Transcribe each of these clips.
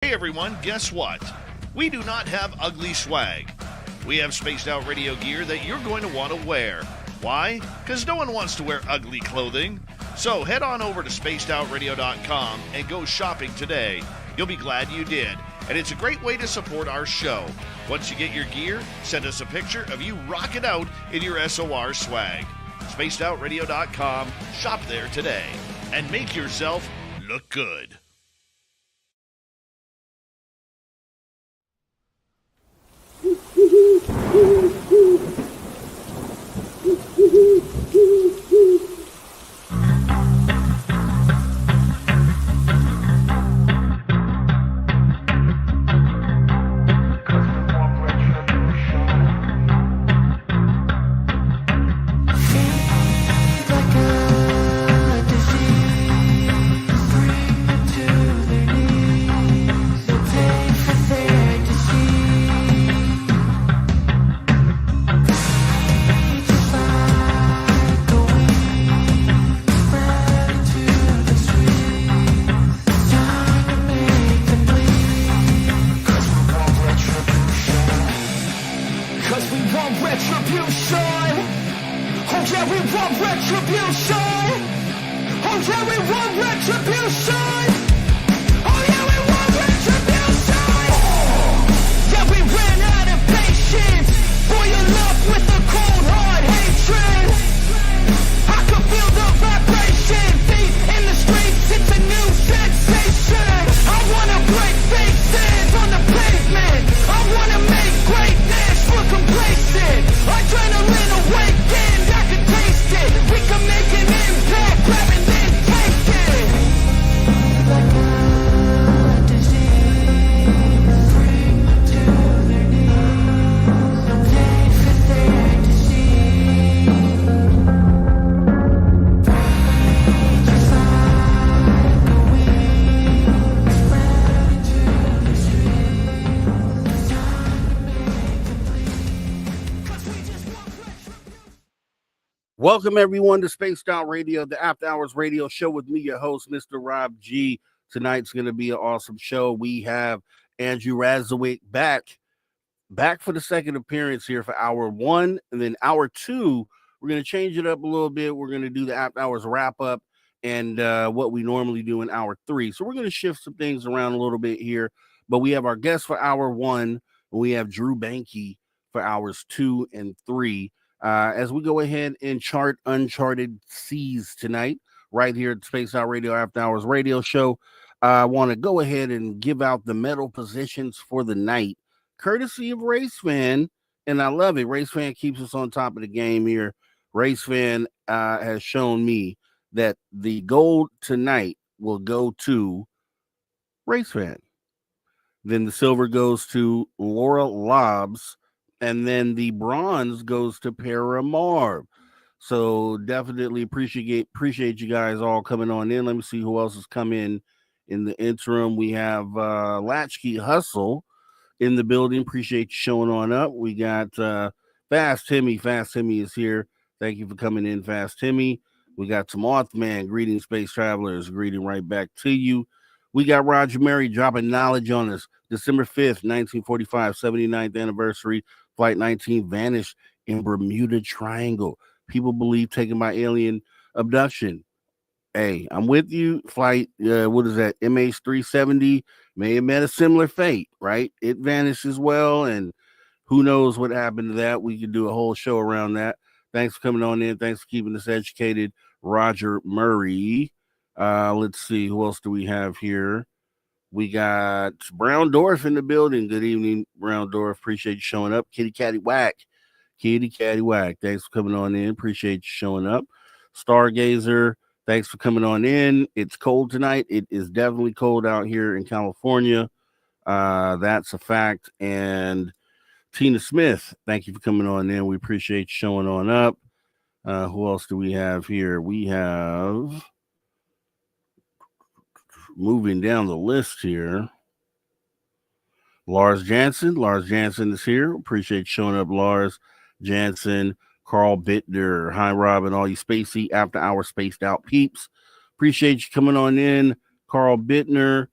Hey everyone, guess what? We do not have ugly swag. We have spaced out radio gear that you're going to want to wear. Why? Because no one wants to wear ugly clothing. So head on over to spacedoutradio.com and go shopping today. You'll be glad you did. And it's a great way to support our show. Once you get your gear, send us a picture of you rocking out in your SOR swag. spacedoutradio.com, shop there today, and make yourself look good. Welcome, everyone, to Spaced Out Radio, the After Hours radio show with me, your host, Mr. Rob G. Tonight's going to be an awesome show. We have Andrew Razowick back for the second appearance here for hour one. And then hour two, we're going to change it up a little bit. We're going to do the After Hours wrap-up and what we normally do in hour three. So we're going to shift some things around a little bit here. But we have our guest for hour one. And we have Drew Banky for hours 2 and 3. As we go ahead and chart uncharted seas tonight, right here at Space Out Radio After Hours radio show, I want to go ahead and give out the medal positions for the night, courtesy of Race Fan, and I love it. Race Fan keeps us on top of the game here. Race Fan has shown me that the gold tonight will go to Race Fan. Then the silver goes to Laura Lobbs. And then the bronze goes to Paramarv. So definitely appreciate you guys all coming on in. Let me see who else has come in the interim. We have Latchkey Hustle in the building. Appreciate you showing on up. We got Fast Timmy. Fast Timmy is here. Thank you for coming in, Fast Timmy. We got some Mothman. Greetings, space travelers. Greeting right back to you. We got Roger Murray dropping knowledge on us. December 5th, 1945, 79th anniversary. Flight 19 vanished in Bermuda Triangle. People believe taken by alien abduction. Hey, I'm with you. Flight, what is that? MH370 may have met a similar fate, right? It vanished as well, and who knows what happened to that. We could do a whole show around that. Thanks for coming on in. Thanks for keeping us educated, Roger Murray. Let's see. Who else do we have here? We got Brown Dwarf in the building. Good evening, Brown Dwarf. Appreciate you showing up. Kitty Catty Whack. Kitty Catty Whack. Thanks for coming on in. Appreciate you showing up. Stargazer. Thanks for coming on in. It's cold tonight. It is definitely cold out here in California. That's a fact. And Tina Smith, thank you for coming on in. We appreciate you showing on up. Who else do we have here? We have... moving down the list here, Lars Jansen. Lars Jansen is here. Appreciate you showing up, Lars Jansen. Carl Bittner. Hi, Rob, and all you spacey after hour spaced out peeps. Appreciate you coming on in, Carl Bittner.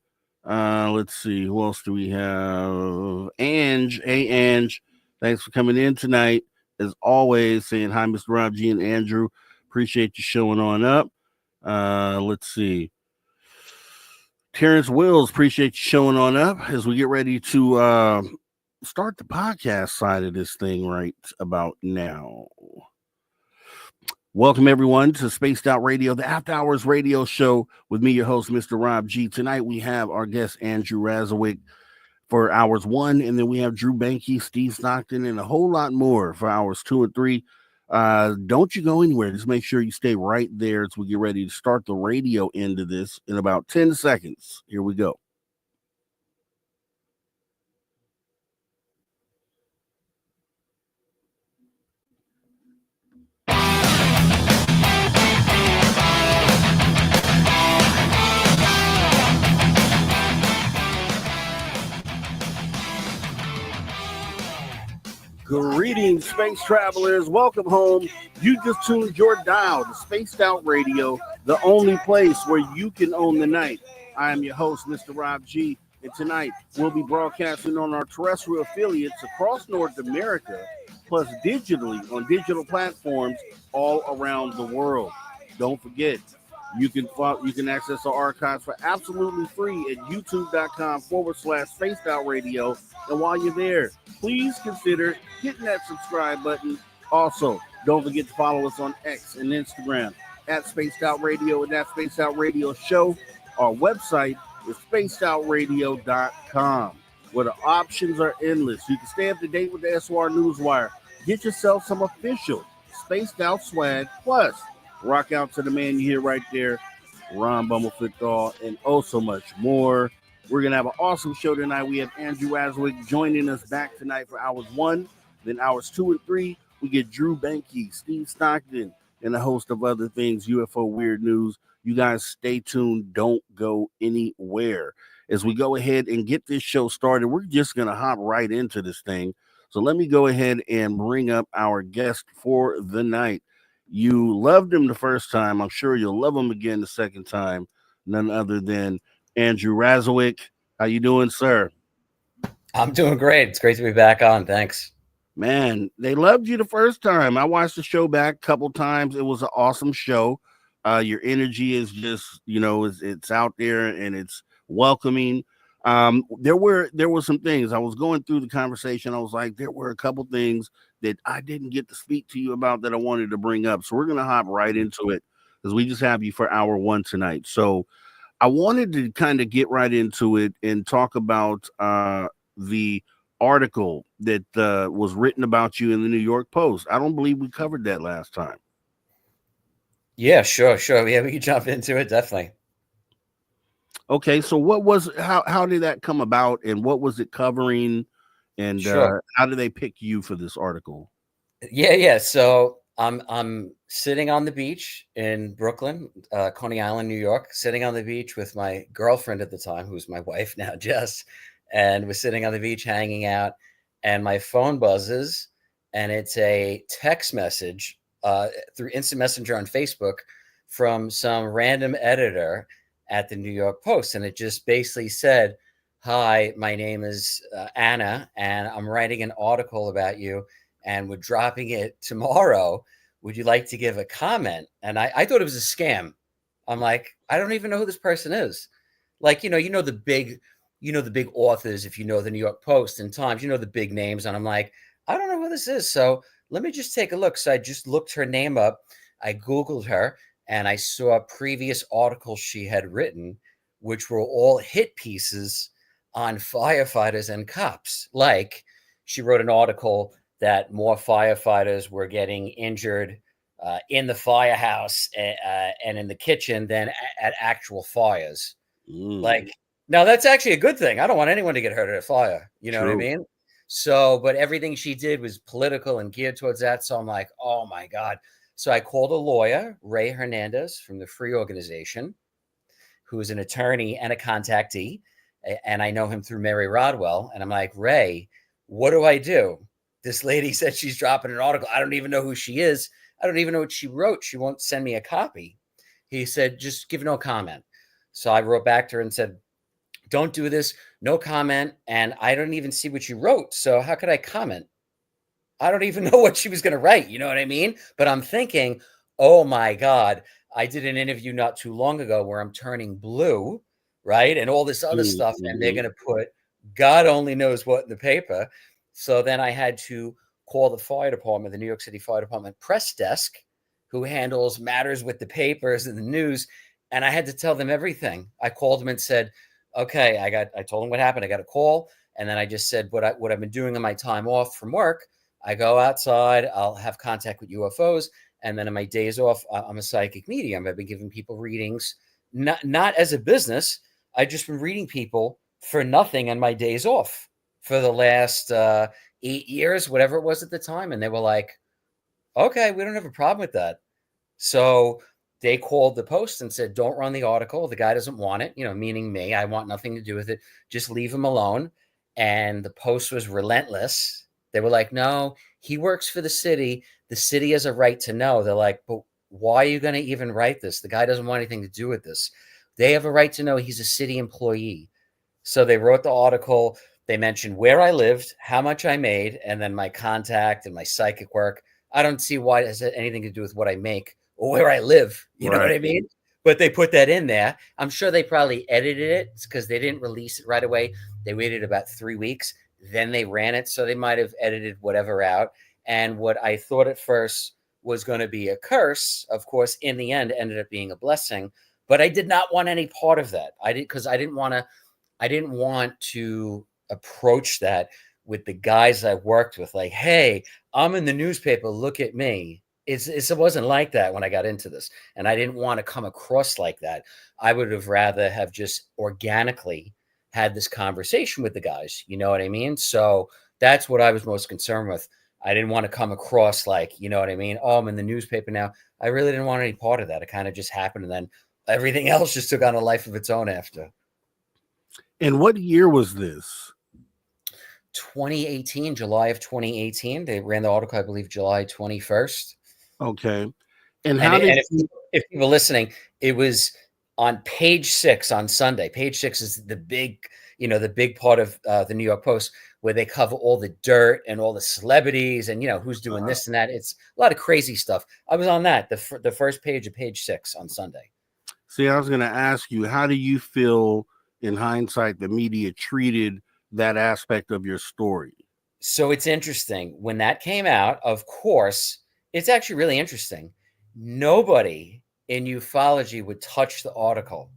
Let's see. Who else do we have? Ange. Hey, Ange. Thanks for coming in tonight. As always, saying hi, Mr. Rob G and Andrew. Appreciate you showing on up. Let's see. Terrence Wills, appreciate you showing on up as we get ready to start the podcast side of this thing right about now. Welcome, everyone, to Spaced Out Radio, the After Hours radio show with me, your host, Mr. Rob G. Tonight, we have our guest, Andrew Razowick, for hours 1, and then we have Drew Banky, Steve Stockton, and a whole lot more for hours 2 and 3. Don't you go anywhere. Just make sure you stay right there as we get ready to start the radio end of this in about 10 seconds. Here we go. Greetings, space travelers. Welcome home. You just tuned your dial to Spaced Out Radio, the only place where you can own the night. I am your host, Mr. Rob G, and tonight we'll be broadcasting on our terrestrial affiliates across North America, plus digitally on digital platforms all around the world. Don't forget, you can access our archives for absolutely free at youtube.com/Spaced Out Radio. And while you're there, please consider hitting that subscribe button. Also, don't forget to follow us on X and Instagram at Spaced Out Radio and at Spaced Out Radio Show. Our website is spacedoutradio.com, where the options are endless. You can stay up to date with the SOR Newswire. Get yourself some official Spaced Out swag. Plus, rock out to the man you hear right there, Ron Bumblefoot Dahl, and oh so much more. We're going to have an awesome show tonight. We have Andrew Razowick joining us back tonight for hours 1. Then hours 2 and 3, we get Drew Banky, Steve Stockton, and a host of other things, UFO Weird News. You guys stay tuned. Don't go anywhere. As we go ahead and get this show started, we're just going to hop right into this thing. So let me go ahead and bring up our guest for the night. You loved him the first time. I'm sure you'll love him again the second time. None other than Andrew Razowick. How you doing, sir? I'm doing great. It's great to be back on. Thanks. Man, they loved you the first time. I watched the show back a couple times. It was an awesome show. Your energy is just, it's out there and it's welcoming. There were some things. I was going through the conversation. I was like, there were a couple things that I didn't get to speak to you about that I wanted to bring up. So we're going to hop right into it because we just have you for hour 1 tonight. So I wanted to kind of get right into it and talk about the article that was written about you in the New York Post. I don't believe we covered that last time. Yeah, sure. Yeah, we can jump into it. Definitely. Okay, so how did that come about, and what was it covering, and Sure. How did they pick you for this article? Yeah. So I'm sitting on the beach in Brooklyn, Coney Island, New York, sitting on the beach with my girlfriend at the time, who's my wife now, Jess, and we're sitting on the beach hanging out, and my phone buzzes, and it's a text message through Instant Messenger on Facebook from some random editor at the New York Post. And it just basically said, "Hi, my name is Anna, and I'm writing an article about you, and we're dropping it tomorrow. Would you like to give a comment?" And I thought it was a scam. I'm like, I don't even know who this person is. Like, the big authors, if you know the New York Post and Times, the big names. And I'm like, I don't know who this is. So let me just take a look. So I just looked her name up. I Googled her, and I saw previous articles she had written, which were all hit pieces on firefighters and cops. Like, she wrote an article that more firefighters were getting injured in the firehouse and in the kitchen than at actual fires. Like, now that's actually a good thing. I don't want anyone to get hurt at a fire. You know what I mean? So, but everything she did was political and geared towards that. So I'm like, oh my God. So I called a lawyer, Ray Hernandez from the Free Organization, who is an attorney and a contactee. And I know him through Mary Rodwell. And I'm like, Ray, what do I do? This lady said she's dropping an article. I don't even know who she is. I don't even know what she wrote. She won't send me a copy. He said, just give no comment. So I wrote back to her and said, Don't do this. No comment. And I don't even see what you wrote. So how could I comment? I don't even know what she was going to write. You know what I mean? But I'm thinking, oh my God, I did an interview not too long ago where I'm turning blue, right? And all this other stuff. And they're going to put God only knows what in the paper. So then I had to call the fire department, the New York City Fire Department press desk, who handles matters with the papers and the news. And I had to tell them everything. I called them and said, okay, I told them what happened. I got a call. And then I just said what I've been doing on my time off from work. I go outside, I'll have contact with UFOs. And then on my days off, I'm a psychic medium. I've been giving people readings, not as a business. I've just been reading people for nothing on my days off for the last 8 years, whatever it was at the time. And they were like, okay, we don't have a problem with that. So they called the Post and said, don't run the article. The guy doesn't want it, meaning me. I want nothing to do with it. Just leave him alone. And the Post was relentless. They were like, no, he works for the city. The city has a right to know. They're like, but why are you going to even write this? The guy doesn't want anything to do with this. They have a right to know he's a city employee. So they wrote the article. They mentioned where I lived, how much I made, and then my contact and my psychic work. I don't see why it has anything to do with what I make or where I live. You know what I mean? But they put that in there. I'm sure they probably edited it because they didn't release it right away. They waited about 3 weeks. Then they ran it. So they might have edited whatever out. And what I thought at first was going to be a curse, of course, in the end ended up being a blessing. But I did not want any part of that. I didn't want to approach that with the guys I worked with. Like, hey, I'm in the newspaper. Look at me. It wasn't like that when I got into this. And I didn't want to come across like that. I would have rather have just organically had this conversation with the guys. You know what I mean? So that's what I was most concerned with. I didn't want to come across like, you know what I mean? Oh, I'm in the newspaper now. I really didn't want any part of that. It kind of just happened. And then everything else just took on a life of its own after. And what year was this? 2018, July of 2018. They ran the article, I believe, July 21st. Okay. If people listening, it was on page 6 on Sunday. Page 6 is the big part of the New York Post where they cover all the dirt and all the celebrities and, who's doing this and that. It's a lot of crazy stuff. I was on that, the first page of page 6 on Sunday. See, I was going to ask you, how do you feel in hindsight the media treated that aspect of your story? So it's interesting. When that came out, of course, it's actually really interesting. Nobody in ufology would touch the article.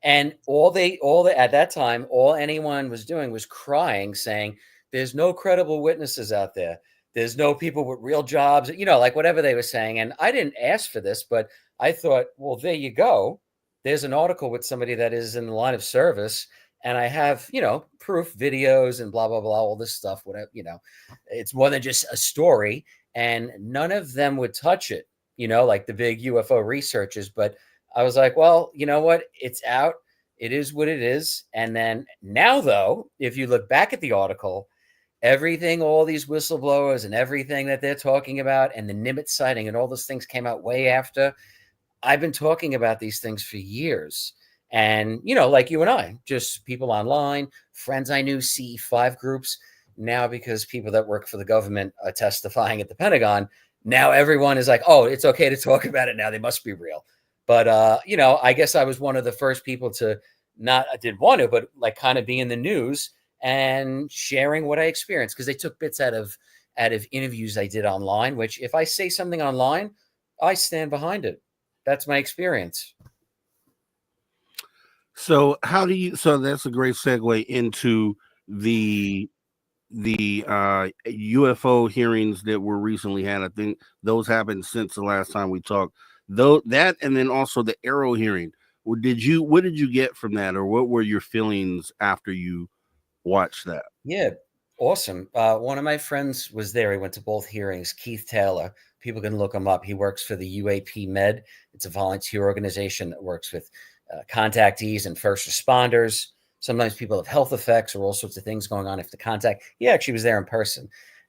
And at that time, all anyone was doing was crying, saying, there's no credible witnesses out there. There's no people with real jobs, like whatever they were saying. And I didn't ask for this, but I thought, well, there you go. There's an article with somebody that is in the line of service. And I have, proof, videos and blah, blah, blah, all this stuff, whatever, it's more than just a story. And none of them would touch it, like the big UFO researchers. But I was like, well, you know what? It's out. It is what it is. And then now, though, if you look back at the article, everything, all these whistleblowers and everything that they're talking about and the Nimitz sighting and all those things came out way after. I've been talking about these things for years. And, like you and I, just people online, friends I knew, CE5 groups. Now, because people that work for the government are testifying at the Pentagon, now everyone is like, oh, it's okay to talk about it now. They must be real. But, I guess I was one of the first people to I didn't want to, but like kind of be in the news and sharing what I experienced, because they took bits out of interviews I did online, which if I say something online, I stand behind it. That's my experience. So so that's a great segue into the UFO hearings that were recently had. I think those happened since the last time we talked. Though that, and then also the Arrow hearing. What did you get from that, or what were your feelings after you watched that? Yeah, awesome. One of my friends was there. He went to both hearings. Keith Taylor. People can look him up. He works for the UAP Med. It's a volunteer organization that works with contactees and first responders. Sometimes people have health effects or all sorts of things going on if the contact. He actually was there in person.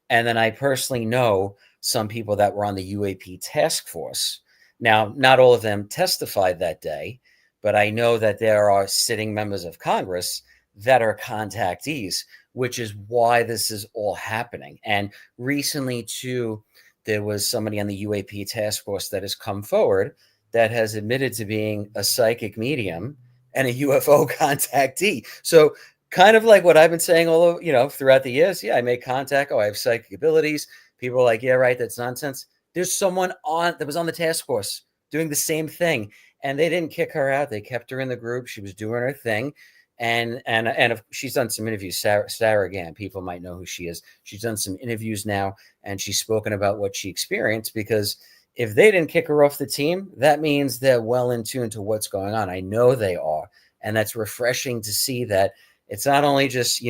And then I personally know some people that were on the UAP task force. Now, not all of them testified that day, but I know that there are sitting members of Congress that are contactees, which is why this is all happening. And recently, too, there was somebody on the UAP task force that has come forward that has admitted to being a psychic medium and a UFO contactee. So kind of like what I've been saying all over, throughout the years. Yeah, I make contact. Oh, I have psychic abilities. People are like, yeah, right, that's nonsense. There's someone that was on the task force doing the same thing, and they didn't kick her out. They kept her in the group. She was doing her thing. And she's done some interviews. Sarah Gann, people might know who she is. She's done some interviews now, and she's spoken about what she experienced, because if they didn't kick her off the team, that means they're well in tune to what's going on. I know they are. And that's refreshing to see that it's not only just,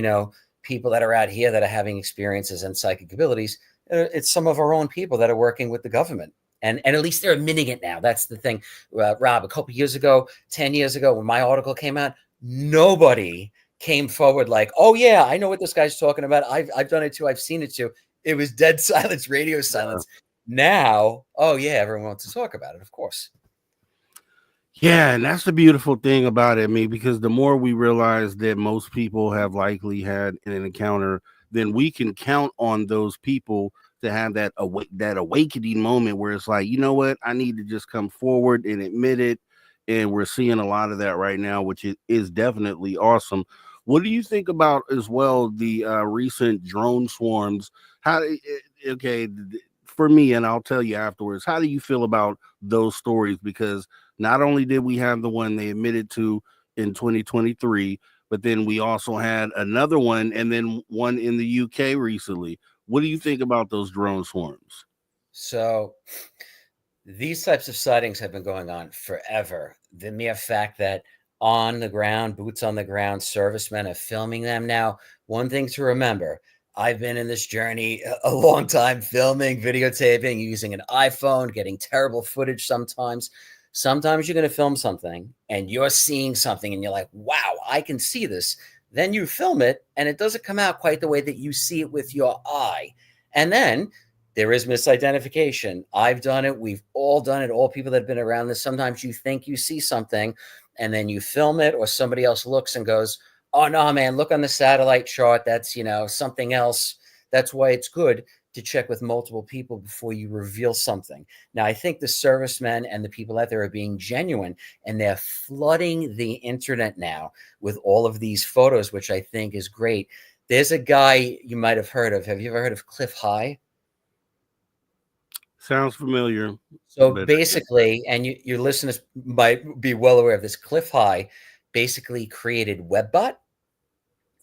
people that are out here that are having experiences and psychic abilities. It's some of our own people that are working with the government. And at least they're admitting it now. That's the thing. Rob, a couple years ago, 10 years ago, when my article came out, nobody came forward like, oh, yeah, I know what this guy's talking about. I've done it too. I've seen it too. It was dead silence, radio silence. Yeah. Now, oh, yeah, everyone wants to talk about it, of course. Yeah, and that's the beautiful thing about it, because the more we realize that most people have likely had an encounter, then we can count on those people to have that awakening moment where it's like, you know what, I need to just come forward and admit it. And we're seeing a lot of that right now, which is definitely awesome. What do you think about as well the recent drone swarms? For me, and I'll tell you afterwards, how do you feel about those stories? Because not only did we have the one they admitted to in 2023, but then we also had another one, and then one in the UK recently. What do you think about those drone swarms? So these types of sightings have been going on forever. The mere fact that on the ground, boots on the ground, servicemen are filming them now. One thing to remember, I've been in this journey a long time, filming, videotaping, using an iPhone, getting terrible footage sometimes. Sometimes you're going to film something and you're seeing something and you're like, wow, I can see this. Then you film it and it doesn't come out quite the way that you see it with your eye. And then there is misidentification. I've done it. We've all done it. All people that have been around this. Sometimes you think you see something and then you film it, or somebody else looks and goes, oh, no, man, look on the satellite chart. That's, something else. That's why it's good to check with multiple people before you reveal something. Now, I think the servicemen and the people out there are being genuine, and they're flooding the internet now with all of these photos, which I think is great. There's a guy you might have heard of. Have you ever heard of Cliff High? Sounds familiar. So basically, and your listeners might be well aware of this, Cliff High basically created WebBot.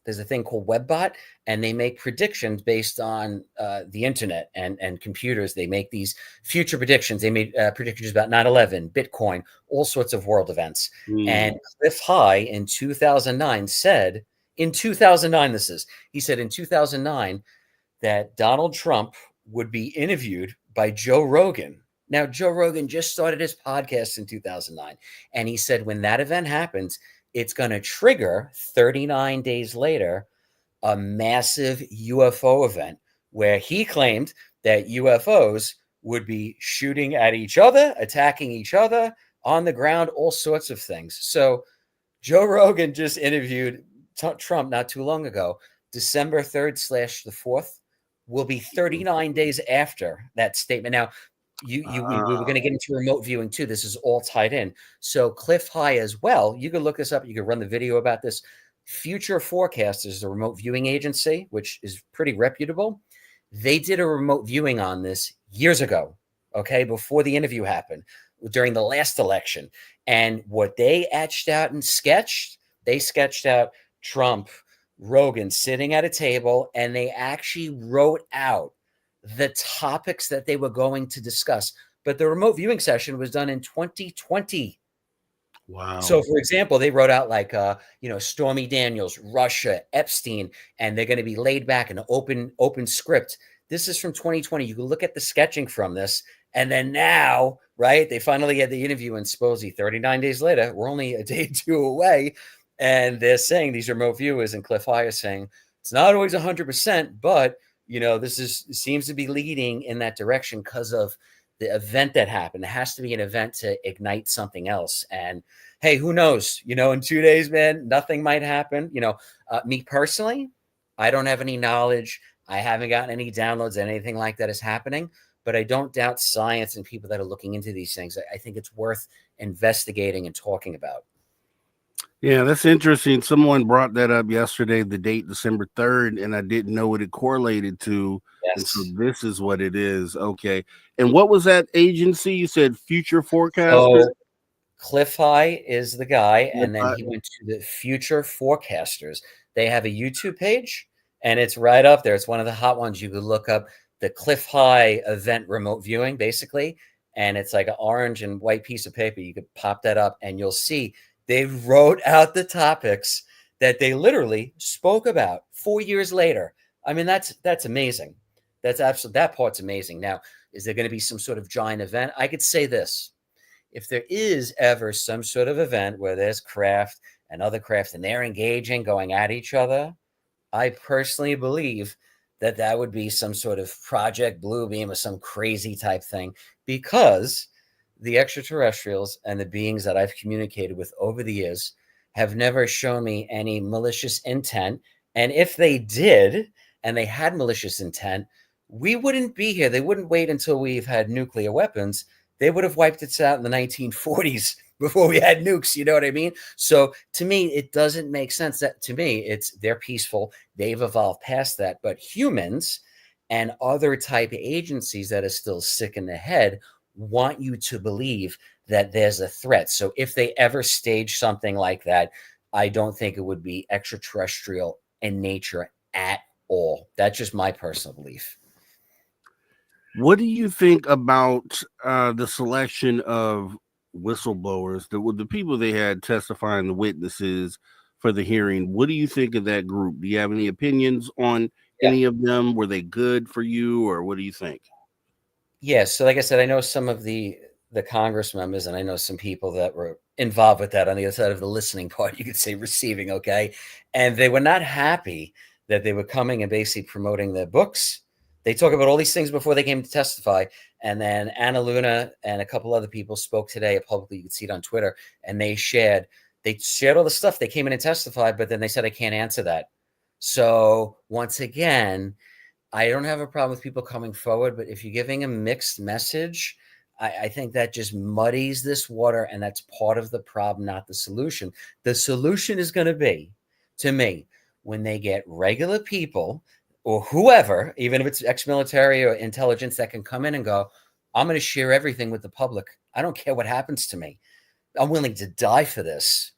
There's a thing called WebBot, and they make predictions based on the internet and computers. They make these future predictions. They made predictions about 9/11, Bitcoin, all sorts of world events. And Cliff High in 2009 said, he said in 2009 that Donald Trump would be interviewed by Joe Rogan. Now, Joe Rogan just started his podcast in 2009, and he said when that event happens, it's going to trigger 39 days later a massive UFO event where he claimed that UFOs would be shooting at each other, attacking each other on the ground, all sorts of things. So Joe Rogan just interviewed Trump not too long ago. December 3rd / the 4th will be 39 days after that statement. Now, we were going to get into remote viewing too. This is all tied in. So Cliff High as well. You can look this up. You can run the video about this. Future Forecasters, the remote viewing agency, which is pretty reputable. They did a remote viewing on this years ago, okay, before the interview happened, during the last election. And what they etched out and sketched, they sketched out Trump, Rogan sitting at a table, and they actually wrote out the topics that they were going to discuss. But the remote viewing session was done in 2020. Wow. So, for example, they wrote out like, Stormy Daniels, Russia, Epstein, and they're going to be laid back in an open script. This is from 2020. You can look at the sketching from this. And then now, right, they finally had the interview in Sposey 39 days later. We're only a day or two away. And they're saying, these remote viewers and Cliff High are saying, it's not always 100%, but this seems to be leading in that direction because of the event that happened. It has to be an event to ignite something else. And hey, who knows? In 2 days, man, nothing might happen. Me personally, I don't have any knowledge. I haven't gotten any downloads, anything like that is happening. But I don't doubt science and people that are looking into these things. I think it's worth investigating and talking about. Yeah, that's interesting. Someone brought that up yesterday, the date December 3rd, and I didn't know what it correlated to. And so Yes. this is what it is. Okay. And what was that agency? You said Future Forecaster? So Cliff High is the guy, Cliff and then High. he went to the Future Forecasters. They have a YouTube page, and it's right up there. It's one of the hot ones. You could look up the Cliff High event remote viewing, basically, and it's like an orange and white piece of paper. You could pop that up, and you'll see they wrote out the topics that they literally spoke about 4 years later. I mean, that's amazing. That's absolutely, that part's amazing. Now, is there going to be some sort of giant event? I could say this. If there is ever some sort of event where there's craft and other craft and they're engaging, going at each other, I personally believe that that would be some sort of Project Bluebeam or some crazy type thing, because the extraterrestrials and the beings that I've communicated with over the years have never shown me any malicious intent. And if they did, and they had malicious intent, we wouldn't be here. They wouldn't wait until we've had nuclear weapons. They would have wiped us out in the 1940s before we had nukes. You know what I mean? So to me, it doesn't make sense. That to me, they're peaceful. They've evolved past that. But humans and other type of agencies that are still sick in the head want you to believe that there's a threat. So if they ever stage something like that, I don't think it would be extraterrestrial in nature at all. That's just my personal belief. What do you think about the selection of whistleblowers, the people they had testifying, the witnesses for the hearing? What do you think of that group? Do you have any opinions on any of them? Were they good for you, or what do you think? Yeah, so like I said, I know some of the Congress members, and I know some people that were involved with that on the other side of the listening part, you could say receiving, okay? And they were not happy that they were coming and basically promoting their books. They talk about all these things before they came to testify. And then Anna Luna and a couple other people spoke today publicly. You can see it on Twitter. And they shared all the stuff. They came in and testified, but then they said, I can't answer that. So once again, I don't have a problem with people coming forward, but if you're giving a mixed message, I think that just muddies this water, and that's part of the problem, not the solution. The solution is going to be, to me, when they get regular people or whoever, even if it's ex-military or intelligence, that can come in and go, I'm going to share everything with the public. I don't care what happens to me. I'm willing to die for this.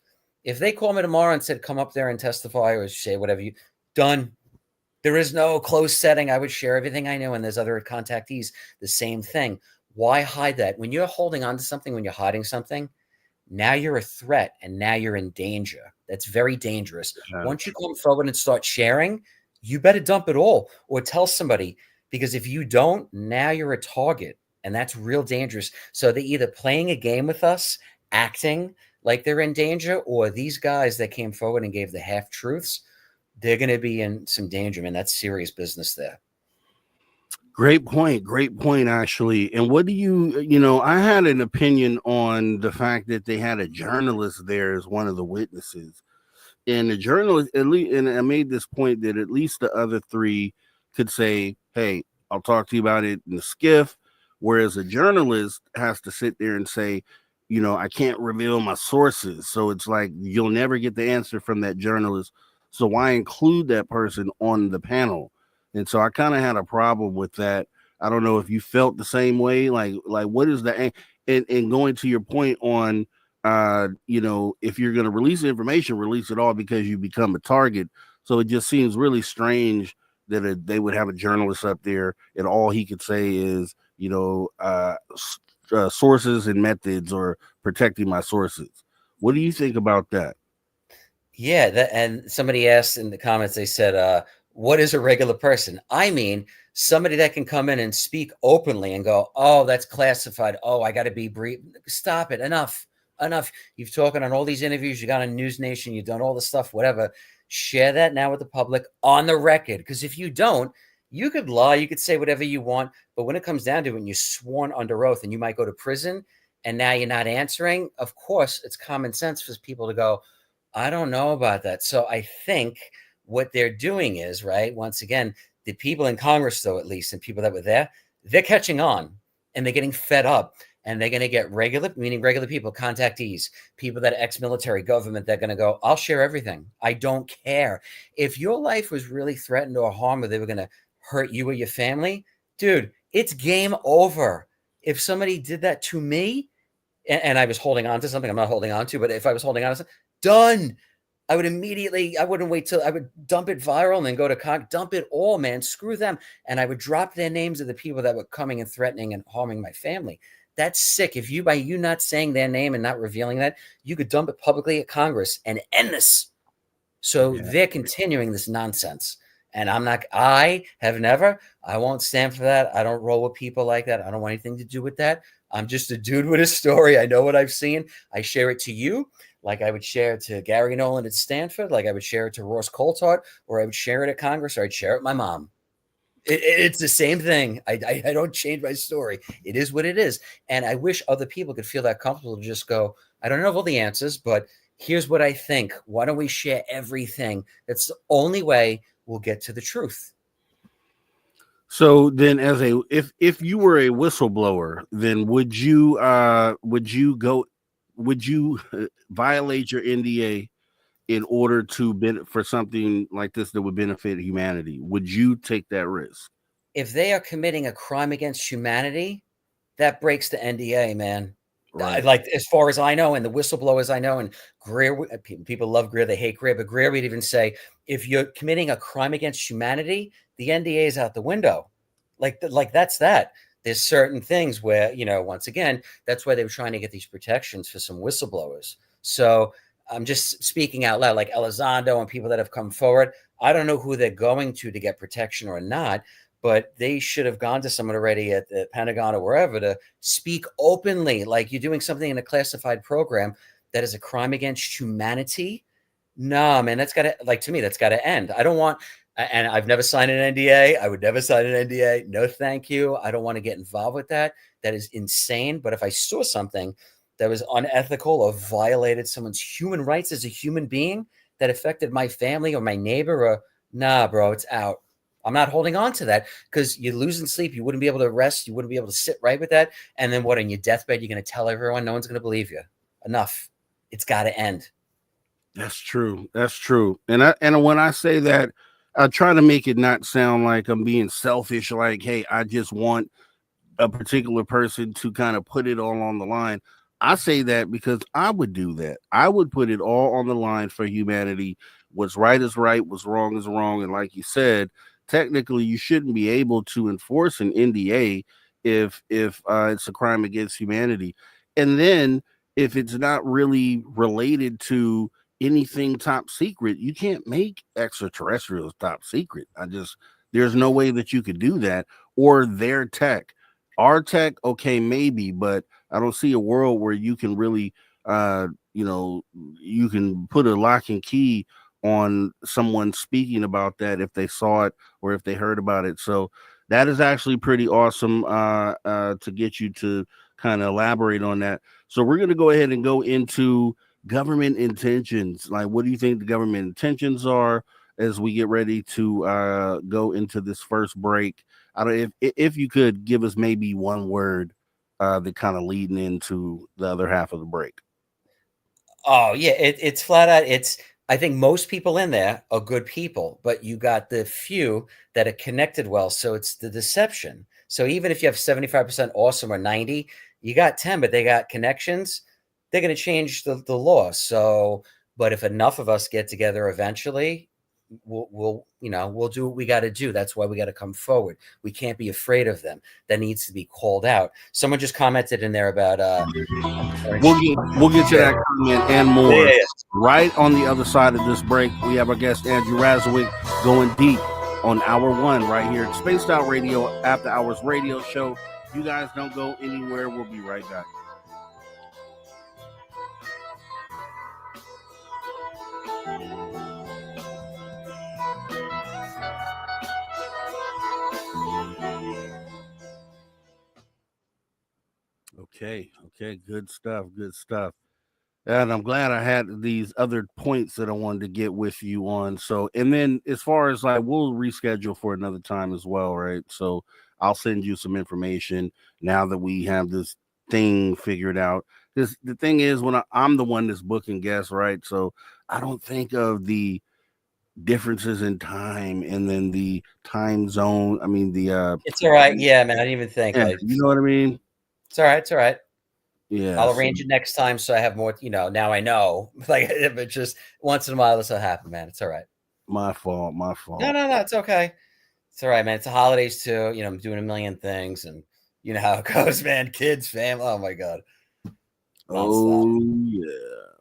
If they call me tomorrow and said, come up there and testify or say whatever you done, there is no closed setting. I would share everything I know, and there's other contactees, the same thing. Why hide that? When you're holding on to something, when you're hiding something, now you're a threat and now you're in danger. That's very dangerous. Once you come forward and start sharing, you better dump it all or tell somebody, because if you don't, now you're a target, and that's real dangerous. So they're either playing a game with us, acting like they're in danger, or these guys that came forward and gave the half truths, they're going to be in some danger, man. That's serious business there. Great point. Great point, actually. And what do I had an opinion on the fact that they had a journalist there as one of the witnesses. And the journalist, at least, and I made this point that at least the other three could say, hey, I'll talk to you about it in the skiff. Whereas a journalist has to sit there and say, I can't reveal my sources. So it's like, you'll never get the answer from that journalist. So why include that person on the panel? And so I kind of had a problem with that. I don't know if you felt the same way. Like what is the and going to your point on if you're going to release information, release it all, because you become a target. So it just seems really strange that they would have a journalist up there and all he could say is, sources and methods, or protecting my sources. What do you think about that? Yeah, and somebody asked in the comments, they said, what is a regular person? I mean, somebody that can come in and speak openly and go, oh, that's classified. Oh, I got to be brief. Stop it. Enough. You've talked on all these interviews. You got on News Nation. You've done all the stuff, whatever. Share that now with the public on the record. Because if you don't, You could lie, you could say whatever you want, but when it comes down to it, and you're sworn under oath and you might go to prison and now you're not answering, of course, it's common sense for people to go, I don't know about that. So I think what they're doing is, right, once again, the people in Congress, though, at least, and people that were there, they're catching on and they're getting fed up. And they're going to get regular people, contactees, people that are ex-military, government, they're going to go, I'll share everything. I don't care. If your life was really threatened or harmed, or they were going to hurt you or your family, dude, it's game over. If somebody did that to me and I was holding on to something I'm not holding on to, but if I was holding on to something, done. I wouldn't wait till I would dump it viral and then go to dump it all, man. Screw them. And I would drop their names of the people that were coming and threatening and harming my family. That's sick. If by you not saying their name and not revealing that, you could dump it publicly at Congress and end this. So they're continuing this nonsense. And I won't stand for that. I don't roll with people like that. I don't want anything to do with that. I'm just a dude with a story. I know what I've seen. I share it to you like I would share it to Gary Nolan at Stanford, like I would share it to Ross Coulthard, or I would share it at Congress, or I'd share it with my mom. It's the same thing. I don't change my story. It is what it is. And I wish other people could feel that comfortable to just go, I don't know all the answers, but here's what I think. Why don't we share everything? That's the only way we'll get to the truth. So then if you were a whistleblower, then would you violate your NDA in order to for something like this that would benefit humanity? Would you take that risk? If they are committing a crime against humanity, that breaks the NDA, man. Right. Like, as far as I know, and the whistleblowers I know, and Greer, people love Greer, they hate Greer, but Greer would even say, if you're committing a crime against humanity, the NDA is out the window. Like that's that. There's certain things where, once again, that's why they were trying to get these protections for some whistleblowers. So I'm just speaking out loud, like Elizondo and people that have come forward. I don't know who they're going to get protection or not, but they should have gone to someone already at the Pentagon or wherever to speak openly, like you're doing something in a classified program that is a crime against humanity. No, man, to me, that's got to end. I don't want, and I've never signed an NDA. I would never sign an NDA. No, thank you. I don't want to get involved with that. That is insane. But if I saw something that was unethical or violated someone's human rights as a human being that affected my family or my neighbor, or nah, bro, it's out. I'm not holding on to that, because you're losing sleep. You wouldn't be able to rest. You wouldn't be able to sit right with that. And then what, on your deathbed, you're going to tell everyone? No one's going to believe you. Enough. It's got to end. That's true. That's true. And when I say that, I try to make it not sound like I'm being selfish, like, hey, I just want a particular person to kind of put it all on the line. I say that because I would do that. I would put it all on the line for humanity. What's right is right, what's wrong is wrong. And like you said, technically you shouldn't be able to enforce an NDA if it's a crime against humanity. And then if it's not really related to anything top secret, you can't make extraterrestrials top secret. There's no way that you could do that, or their tech. Our tech, okay, maybe, but I don't see a world where you can really, you can put a lock and key on someone speaking about that if they saw it or if they heard about it. So that is actually pretty awesome to get you to kind of elaborate on that. So we're going to go ahead and go into government intentions. Like, what do you think the government intentions are as we get ready to go into this first break? I don't, if you could give us maybe one word that kind of leading into the other half of the break. Oh yeah, it's flat out. I think most people in there are good people, but you got the few that are connected well. So it's the deception. So even if you have 75% awesome or 90, you got 10, but they got connections. They're going to change the law. So, but if enough of us get together eventually, we'll do what we got to do. That's why we got to come forward. We can't be afraid of them. That needs to be called out. Someone just commented in there about we'll get to that comment and more right on the other side of this break. We have our guest Andrew Razowick going deep on hour one right here at Spaced Out Radio After Hours Radio Show. You guys don't go anywhere. We'll be right back. Okay. Okay. Good stuff. Good stuff. And I'm glad I had these other points that I wanted to get with you on. So, and then as far as like, we'll reschedule for another time as well, right? So, I'll send you some information now that we have this thing figured out. This the thing is when I'm the one that's booking guests, right? So, I don't think of the differences in time and then the time zone. I mean, It's all right. Yeah, man. I didn't even think. yeah, you know what I mean? It's all right. It's all right. Yeah. I'll So arrange it next time so I have more. Now I know. Like, if it's just once in a while, this will happen, man. It's all right. my fault. My No, fault. no, no. It's okay. It's all right, man. It's the holidays too. I'm doing a million things, and you know how it goes, man. Kids, family. Oh my god, nonstop. Oh yeah.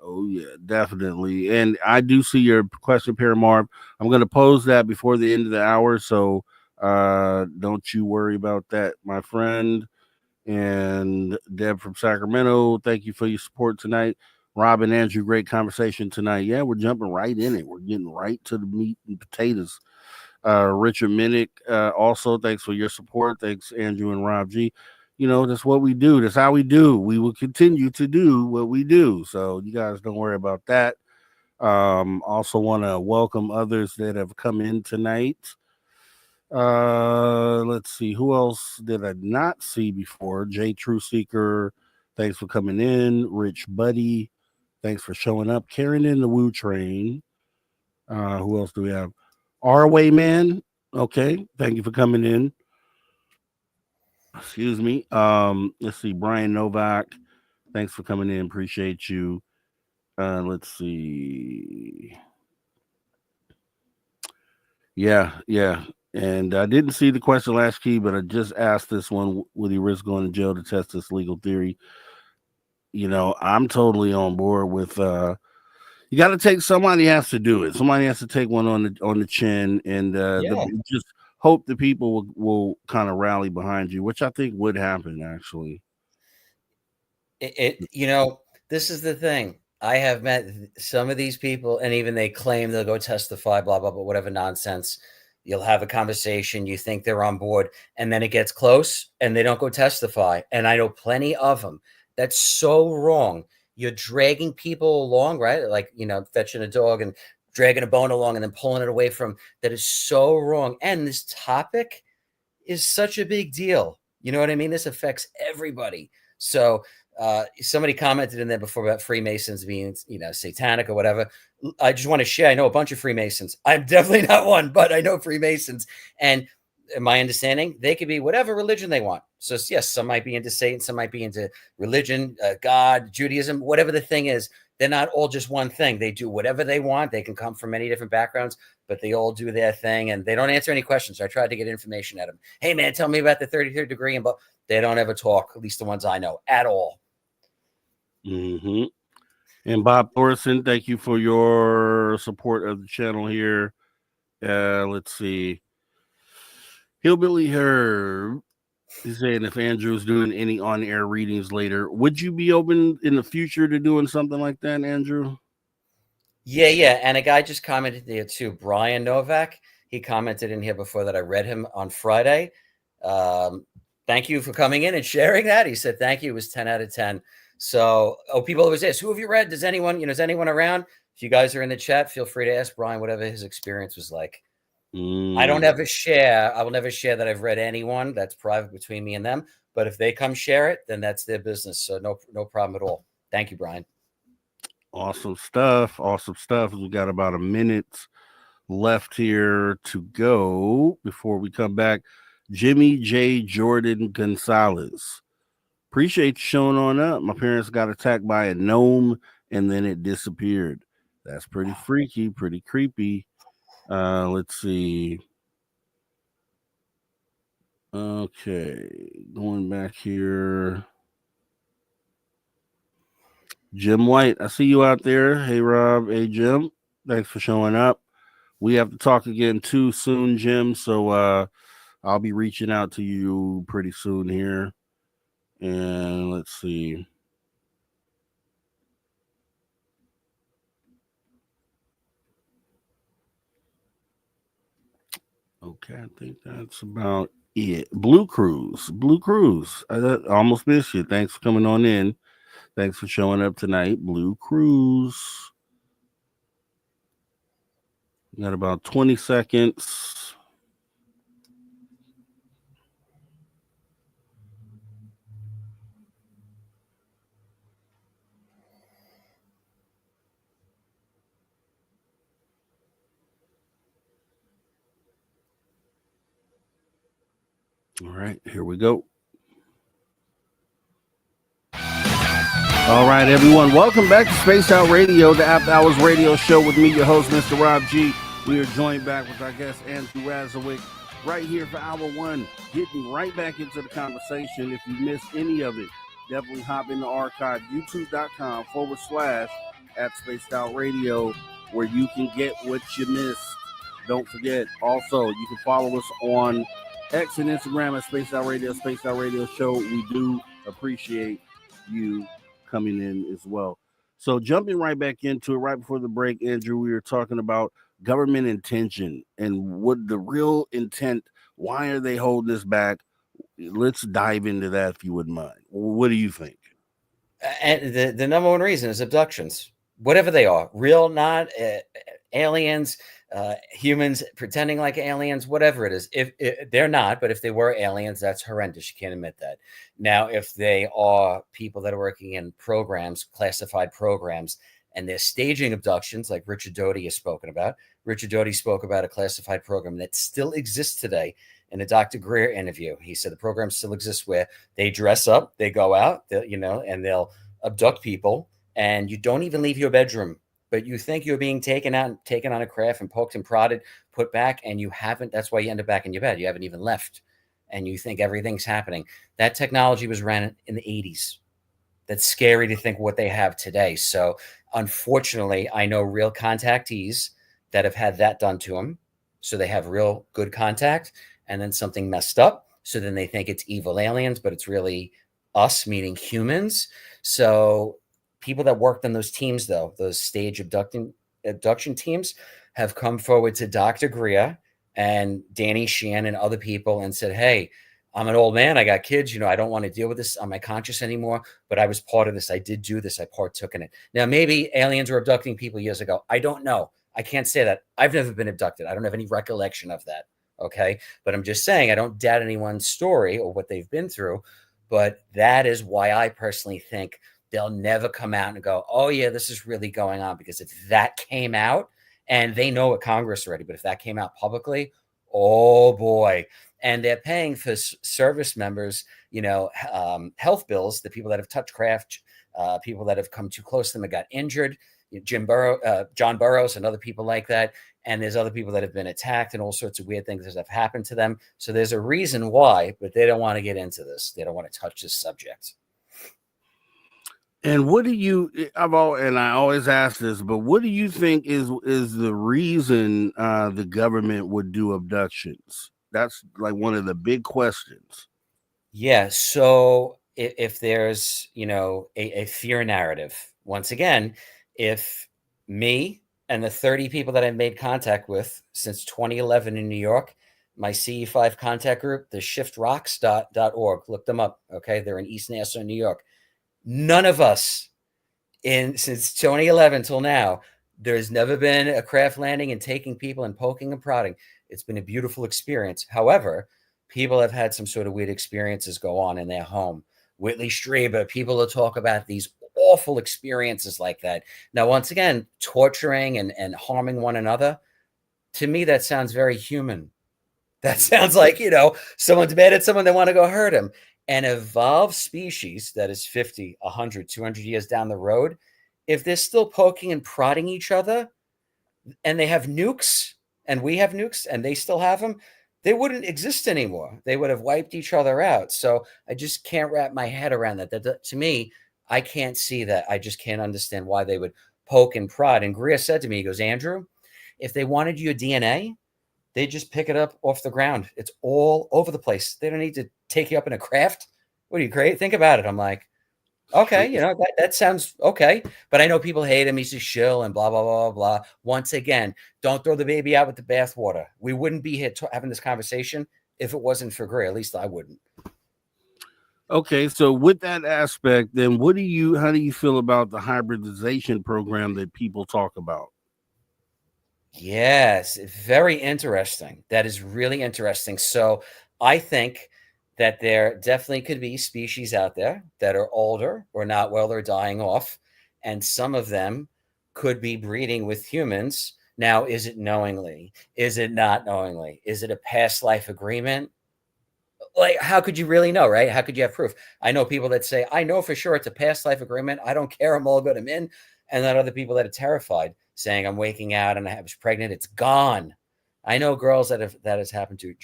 Oh yeah, definitely. And I do see your question, Paramar. I'm gonna pose that before the end of the hour, so don't you worry about that, my friend. And Deb from Sacramento, thank you for your support tonight. Rob and Andrew, great conversation tonight. Yeah, we're jumping right in it. We're getting right to the meat and potatoes. Richard Minnick, also thanks for your support. Thanks, Andrew and Rob G. That's what we do. That's how we do. We will continue to do what we do. So you guys don't worry about that. Also want to welcome others that have come in tonight. Let's see, who else did I not see before? Jay True Seeker, thanks for coming in. Rich Buddy, thanks for showing up. Karen in the Woo Train. Who else do we have? Our Way Man. Okay, thank you for coming in. Excuse me. Let's see, Brian Novak. Thanks for coming in. Appreciate you. Let's see. Yeah, yeah. And I didn't see the question last key, but I just asked this one: would he risk going to jail to test this legal theory? I'm totally on board with. You got to take somebody has to do it. Somebody has to take one on the chin, and Yeah. just hope the people will kind of rally behind you, which I think would happen actually. This is the thing. I have met some of these people, and even they claim they'll go testify, blah, blah, blah, whatever nonsense. You'll have a conversation, you think they're on board, and then it gets close and they don't go testify. And I know plenty of them. That's so wrong. You're dragging people along, right? Like, fetching a dog and dragging a bone along and then pulling it away from that is so wrong. And this topic is such a big deal. You know what I mean? This affects everybody. So somebody commented in there before about Freemasons being, satanic or whatever. I just want to share. I know a bunch of Freemasons. I'm definitely not one, but I know Freemasons. And my understanding, they could be whatever religion they want. So yes, some might be into Satan, some might be into religion, God, Judaism, whatever the thing is. They're not all just one thing. They do whatever they want. They can come from many different backgrounds, but they all do their thing and they don't answer any questions. So I tried to get information at them. Hey man, tell me about the 33rd degree. And they don't ever talk, at least the ones I know at all. Mm-hmm. And Bob Thorson, thank you for your support of the channel here. Let's see. Hillbilly Herb is saying if Andrew's doing any on-air readings later, would you be open in the future to doing something like that, Andrew? Yeah. And a guy just commented there too, Brian Novak. He commented in here before that I read him on Friday. Thank you for coming in and sharing that. He said, thank you. It was 10 out of 10. So, people always ask, who have you read? Is anyone around? If you guys are in the chat, feel free to ask Brian whatever his experience was like. I don't ever share. I will never share that I've read anyone. That's private between me and them. But if they come share it, then that's their business. So no problem at all. Thank you, Brian. Awesome stuff. Awesome stuff. We got about a minute left here to go before we come back. Jimmy J. Jordan Gonzalez. Appreciate you showing on up. My parents got attacked by a gnome and then it disappeared. That's pretty freaky, pretty creepy. Let's see. Okay, going back here. Jim White, I see you out there. Hey, Rob. Hey, Jim. Thanks for showing up. We have to talk again too soon, Jim. So I'll be reaching out to you pretty soon here. And let's see. Okay, I think that's about Yeah, Blue Cruise. Blue Cruise. I almost missed you. Thanks for coming on in. Thanks for showing up tonight. Blue Cruise. You got about 20 seconds. All right, here we go. All right, everyone. Welcome back to Space Out Radio, the After Hours radio show with me, your host, Mr. Rob G. We are joined back with our guest, Andrew Razowick, right here for hour one, getting right back into the conversation. If you missed any of it, definitely hop in the archive, youtube.com/at Spaced Out Radio, where you can get what you missed. Don't forget, also, you can follow us on X and Instagram at Spaced Out Radio, Spaced Out Radio Show. We do appreciate you coming in as well. So jumping right back into it, right before the break, Andrew, we were talking about government intention and what the real intent, why are they holding this back? Let's dive into that if you wouldn't mind. What do you think? And the number one reason is abductions, whatever they are, real, not aliens, humans pretending like aliens, whatever it is. If they're not, but if they were aliens, that's horrendous. You can't admit that. Now, if they are people that are working in programs, classified programs, and they're staging abductions, like Richard Doty has spoken about. Richard Doty spoke about a classified program that still exists today. In a Dr. Greer interview, he said the program still exists where they dress up, they go out, and they'll abduct people, and you don't even leave your bedroom, but you think you're being taken on a craft and poked and prodded, put back, and you haven't. That's why you end up back in your bed. You haven't even left, and you think everything's happening. That technology was ran in the 80s. That's scary to think what they have today. So unfortunately, I know real contactees that have had that done to them. So they have real good contact, and then something messed up. So then they think it's evil aliens, but it's really us, meaning humans. So people that worked on those teams, though, those stage abduction teams, have come forward to Dr. Greer and Danny Sheehan and other people and said, hey, I'm an old man. I got kids. I don't want to deal with this on my conscience anymore, but I was part of this. I did do this. I partook in it. Now, maybe aliens were abducting people years ago. I don't know. I can't say that. I've never been abducted. I don't have any recollection of that. Okay. But I'm just saying, I don't doubt anyone's story or what they've been through. But that is why I personally think they'll never come out and go, oh, yeah, this is really going on. Because if that came out, and they know at Congress already, but if that came out publicly, oh, boy. And they're paying for service members, health bills, the people that have touched craft, people that have come too close to them and got injured, John Burroughs and other people like that. And there's other people that have been attacked and all sorts of weird things that have happened to them. So there's a reason why, but they don't want to get into this. They don't want to touch this subject. And what do you? I always ask this, but what do you think is the reason the government would do abductions? That's like one of the big questions. Yeah. So if there's a fear narrative, once again, if me and the 30 people that I've made contact with since 2011 in New York, my CE5 contact group, the shiftrocks.org, look them up. Okay. They're in East Nassau, New York. None of us since 2011 till now, there's never been a craft landing and taking people and poking and prodding. It's been a beautiful experience. However, people have had some sort of weird experiences go on in their home. Whitley Strieber, people will talk about these awful experiences like that. Now, once again, torturing and harming one another, to me, that sounds very human. That sounds like, someone's mad at someone, they want to go hurt him. An evolved species that is 50, 100, 200 years down the road, if they're still poking and prodding each other and they have nukes and we have nukes and they still have them, they wouldn't exist anymore. They would have wiped each other out. So I just can't wrap my head around that. To me, I can't see that. I just can't understand why they would poke and prod. And Greer said to me, he goes, Andrew, if they wanted your DNA, they just pick it up off the ground. It's all over the place. They don't need to take you up in a craft. What are you, great? Think about it. I'm like, okay, that sounds okay. But I know people hate him. He's a shill and blah, blah, blah, blah. Once again, don't throw the baby out with the bathwater. We wouldn't be here having this conversation if it wasn't for Greer. At least I wouldn't. Okay, so with that aspect, then how do you feel about the hybridization program that people talk about? Yes, very interesting. That is really interesting. So I think that there definitely could be species out there that are older or not well, they're dying off, and some of them could be breeding with humans. Now, is it knowingly? Is it not knowingly? Is it a past life agreement? Like, how could you really know, right? How could you have proof? I know people that say, I know for sure it's a past life agreement. I don't care. I'm all good. I'm in. And then other people that are terrified, saying, I'm waking out and I was pregnant. It's gone. I know girls that has happened to.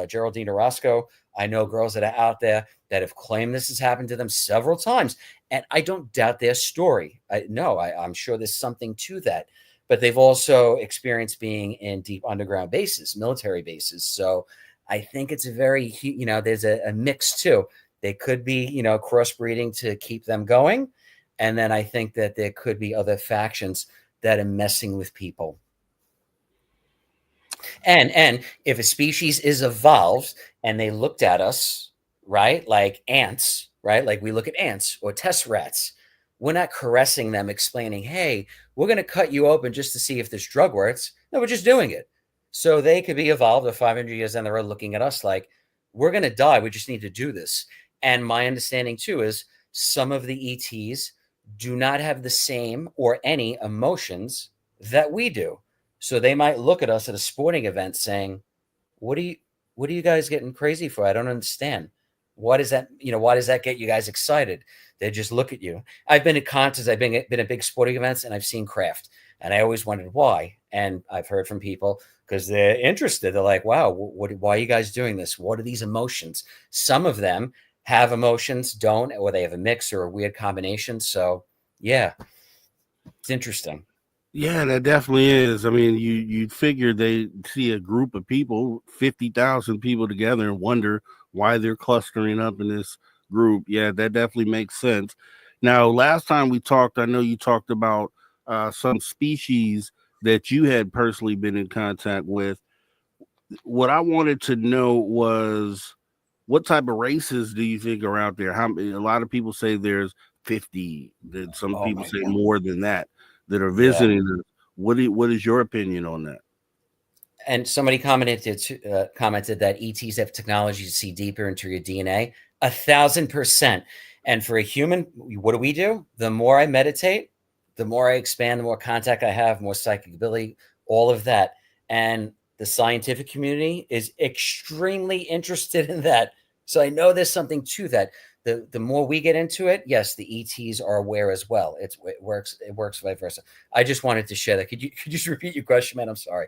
Geraldine Orozco. I know girls that are out there that have claimed this has happened to them several times. And I don't doubt their story. I'm sure there's something to that. But they've also experienced being in deep underground bases, military bases. So I think it's a very, there's a mix too. They could be, crossbreeding to keep them going. And then I think that there could be other factions that are messing with people. And if a species is evolved and they looked at us, right, like ants, right, like we look at ants or test rats, we're not caressing them, explaining, hey, we're going to cut you open just to see if this drug works. No, we're just doing it. So they could be evolved for 500 years down the road looking at us like, we're going to die. We just need to do this. And my understanding, too, is some of the ETs do not have the same or any emotions that we do. So they might look at us at a sporting event saying, what are you guys getting crazy for? I don't understand. What is that? Why does that get you guys excited? They just look at you. I've been at concerts, I've been at big sporting events, and I've seen craft. And I always wondered why. And I've heard from people because they're interested. They're like, wow, why are you guys doing this? What are these emotions? Some of them have emotions, don't, or they have a mix or a weird combination. So, yeah, it's interesting. Yeah, that definitely is. I mean, you'd figure they see a group of people, 50,000 people together, and wonder why they're clustering up in this group. Yeah, that definitely makes sense. Now, last time we talked, I know you talked about some species that you had personally been in contact with. What I wanted to know was what type of races do you think are out there? A lot of people say there's 50, that some people say more than that are visiting. Yeah. What is your opinion on that? And somebody commented that ETs have technology to see deeper into your DNA. 1,000%. And for a human, what do? The more I meditate, the more I expand, the more contact I have, more psychic ability, all of that. And the scientific community is extremely interested in that. So I know there's something to that. The more we get into it, yes, the ETs are aware as well. It works vice versa. I just wanted to share that. Could you just repeat your question, man? I'm sorry.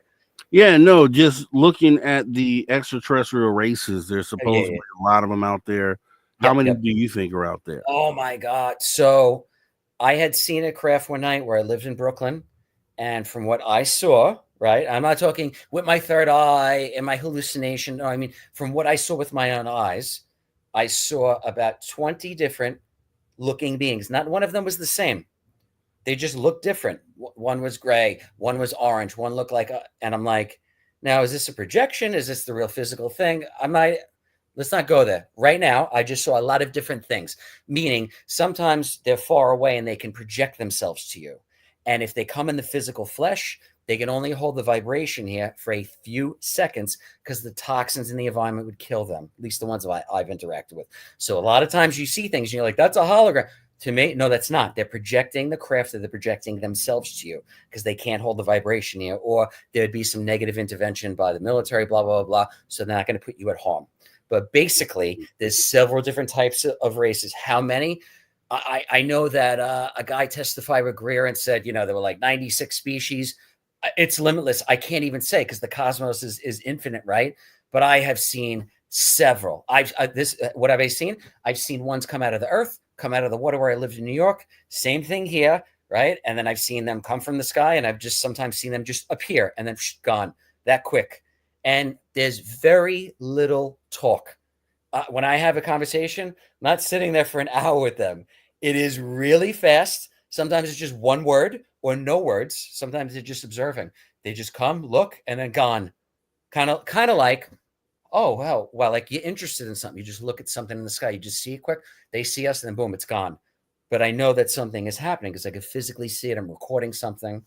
Yeah, no, just looking at the extraterrestrial races, there's supposedly a lot of them out there. How many do you think are out there? Oh my God. So I had seen a craft one night where I lived in Brooklyn. And from what I saw, right, I'm not talking with my third eye and my hallucination. No, I mean, from what I saw with my own eyes, I saw about 20 different looking beings. Not one of them was the same. They just looked different. One was gray, one was orange, one looked like, and I'm like, now, is this a projection? Is this the real physical thing? Let's not go there. Right now, I just saw a lot of different things, meaning sometimes they're far away and they can project themselves to you. And if they come in the physical flesh, they can only hold the vibration here for a few seconds because the toxins in the environment would kill them, at least the ones I've interacted with. So a lot of times you see things and you're like, that's a hologram. To me, no, that's not. They're projecting the craft, that they're projecting themselves to you because they can't hold the vibration here, or there'd be some negative intervention by the military, blah, blah, blah, blah. So they're not going to put you at harm. But basically, there's several different types of races. How many? I know that a guy testified with Greer and said, there were like 96 species. It's limitless. I can't even say because the cosmos is infinite, right? But I have seen several. What have I seen? I've seen ones come out of the earth, come out of the water where I lived in New York. Same thing here, right? And then I've seen them come from the sky, and I've just sometimes seen them just appear and then gone that quick. And there's very little talk. When I have a conversation, I'm not sitting there for an hour with them. It is really fast. Sometimes it's just one word or no words. Sometimes they're just observing. They just come, look, and then gone. Kind of like oh, well, like you're interested in something. You just look at something in the sky. You just see it quick. They see us and then boom, it's gone. But I know that something is happening because I could physically see it. I'm recording something.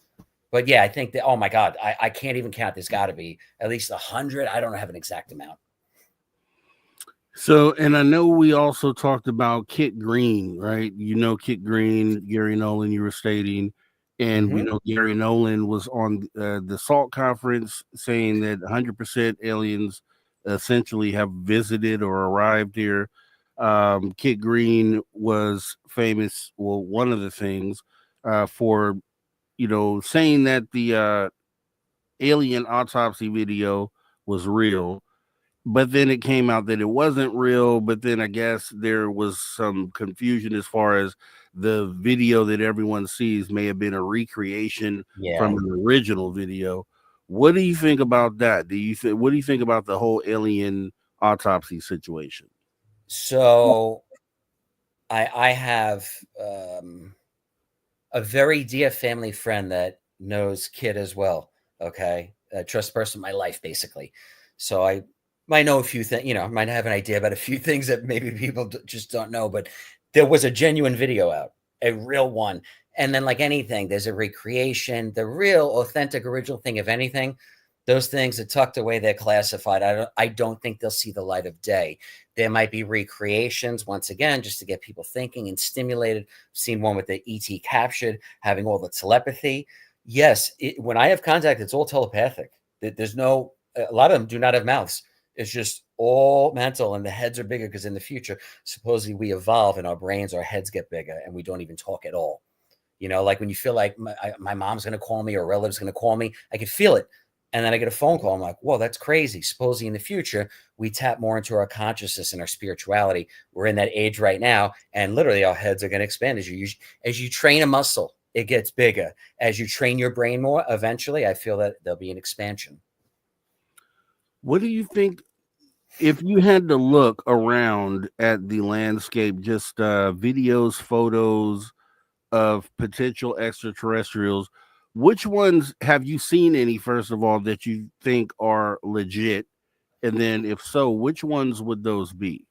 But yeah, I think that, oh my God, I can't even count. There's got to be at least 100. I don't have an exact amount. So, and I know we also talked about Kit Green, right? You know, Kit Green, Gary Nolan, you were stating, and we know Gary Nolan was on the SALT conference saying that 100% aliens essentially have visited or arrived here. Kit Green was famous, well, one of the things for, saying that the alien autopsy video was real, but then it came out that it wasn't real. But then I guess there was some confusion as far as the video that everyone sees may have been a recreation from an original video. What do you think about that? What do you think about the whole alien autopsy situation? So I have a very dear family friend that knows Kit as well. Okay. A trust person in my life, basically. So I might know a few things, might have an idea about a few things that maybe people just don't know, but there was a genuine video out, a real one. And then, like anything, there's a recreation, the real authentic original thing. If anything, those things are tucked away, they're classified. I don't think they'll see the light of day. There might be recreations, once again, just to get people thinking and stimulated. I've seen one with the ET captured, having all the telepathy. Yes, when I have contact, it's all telepathic. There's no, a lot of them do not have mouths. It's just all mental, and the heads are bigger because in the future, supposedly we evolve and our brains, our heads get bigger, and we don't even talk at all. Like when you feel like my mom's going to call me or a relative's going to call me, I can feel it. And then I get a phone call. I'm like, whoa, that's crazy. Supposedly in the future, we tap more into our consciousness and our spirituality. We're in that age right now. And literally our heads are going to expand as you train a muscle. It gets bigger. As you train your brain more, eventually I feel that there'll be an expansion. What do you think, if you had to look around at the landscape, just videos, photos of potential extraterrestrials, which ones have you seen any, first of all, that you think are legit? And then if so, which ones would those be?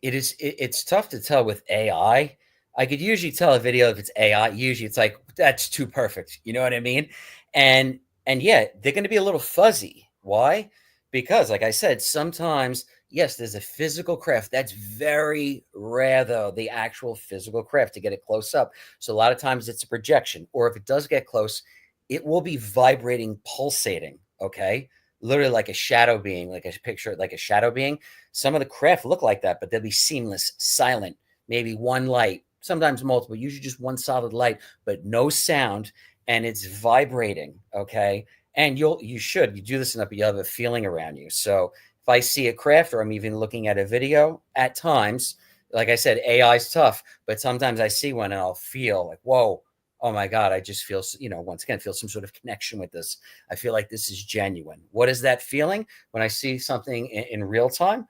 It's tough to tell with AI. I could usually tell a video if it's AI. Usually it's like, that's too perfect. You know what I mean? And yeah, they're going to be a little fuzzy. Why? Because like I said, sometimes, yes, there's a physical craft. That's very rare, though, the actual physical craft to get it close up. So a lot of times it's a projection, or if it does get close, it will be vibrating, pulsating. Okay. Literally like a shadow being, like a picture, like a shadow being. Some of the craft look like that, but they'll be seamless, silent, maybe one light, sometimes multiple, usually just one solid light, but no sound. And it's vibrating. Okay. And you do this enough, you have a feeling around you. So if I see a craft or I'm even looking at a video, at times, like I said, AI is tough, but sometimes I see one and I'll feel like, whoa, oh my God, I just feel, once again, feel some sort of connection with this. I feel like this is genuine. What is that feeling? When I see something in real time,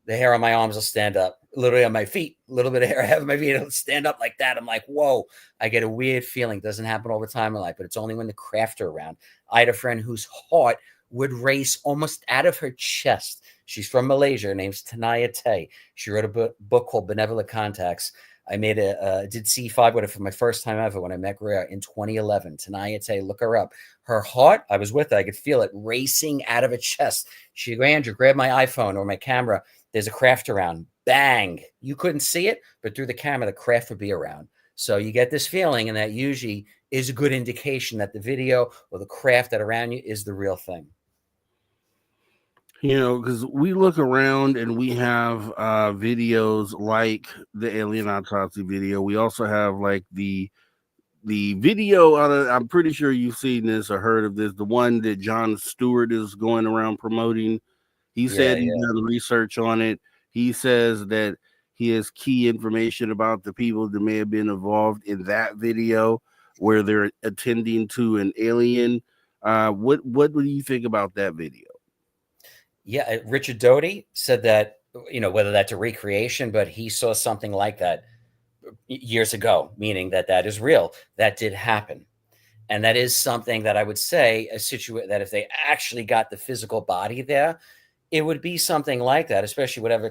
the hair on my arms will stand up, literally on my feet, a little bit of hair I have on my feet, it'll stand up like that. I'm like, whoa, I get a weird feeling. Doesn't happen all the time in life, but it's only when the craft are around. I had a friend whose heart would race almost out of her chest. She's from Malaysia. Her name's Tanaya Tay. She wrote a book called Benevolent Contacts. I did C5 with her for my first time ever when I met Greer in 2011. Tanaya Tay, look her up. Her heart, I was with her. I could feel it racing out of her chest. She go, Andrew, grab my iPhone or my camera. There's a craft around. Bang. You couldn't see it, but through the camera, the craft would be around. So you get this feeling, and that usually is a good indication that the video or the craft that around you is the real thing. Because we look around and we have videos like the alien autopsy video. We also have like the video I'm pretty sure you've seen this or heard of this, the one that Jon Stewart is going around promoting. He said he's done research on it. He says that he has key information about the people that may have been involved in that video where they're attending to an alien. What do you think about that video? Yeah, Richard Doty said that, whether that's a recreation, but he saw something like that years ago, meaning that is real. That did happen. And that is something that I would say that if they actually got the physical body there, it would be something like that, especially whatever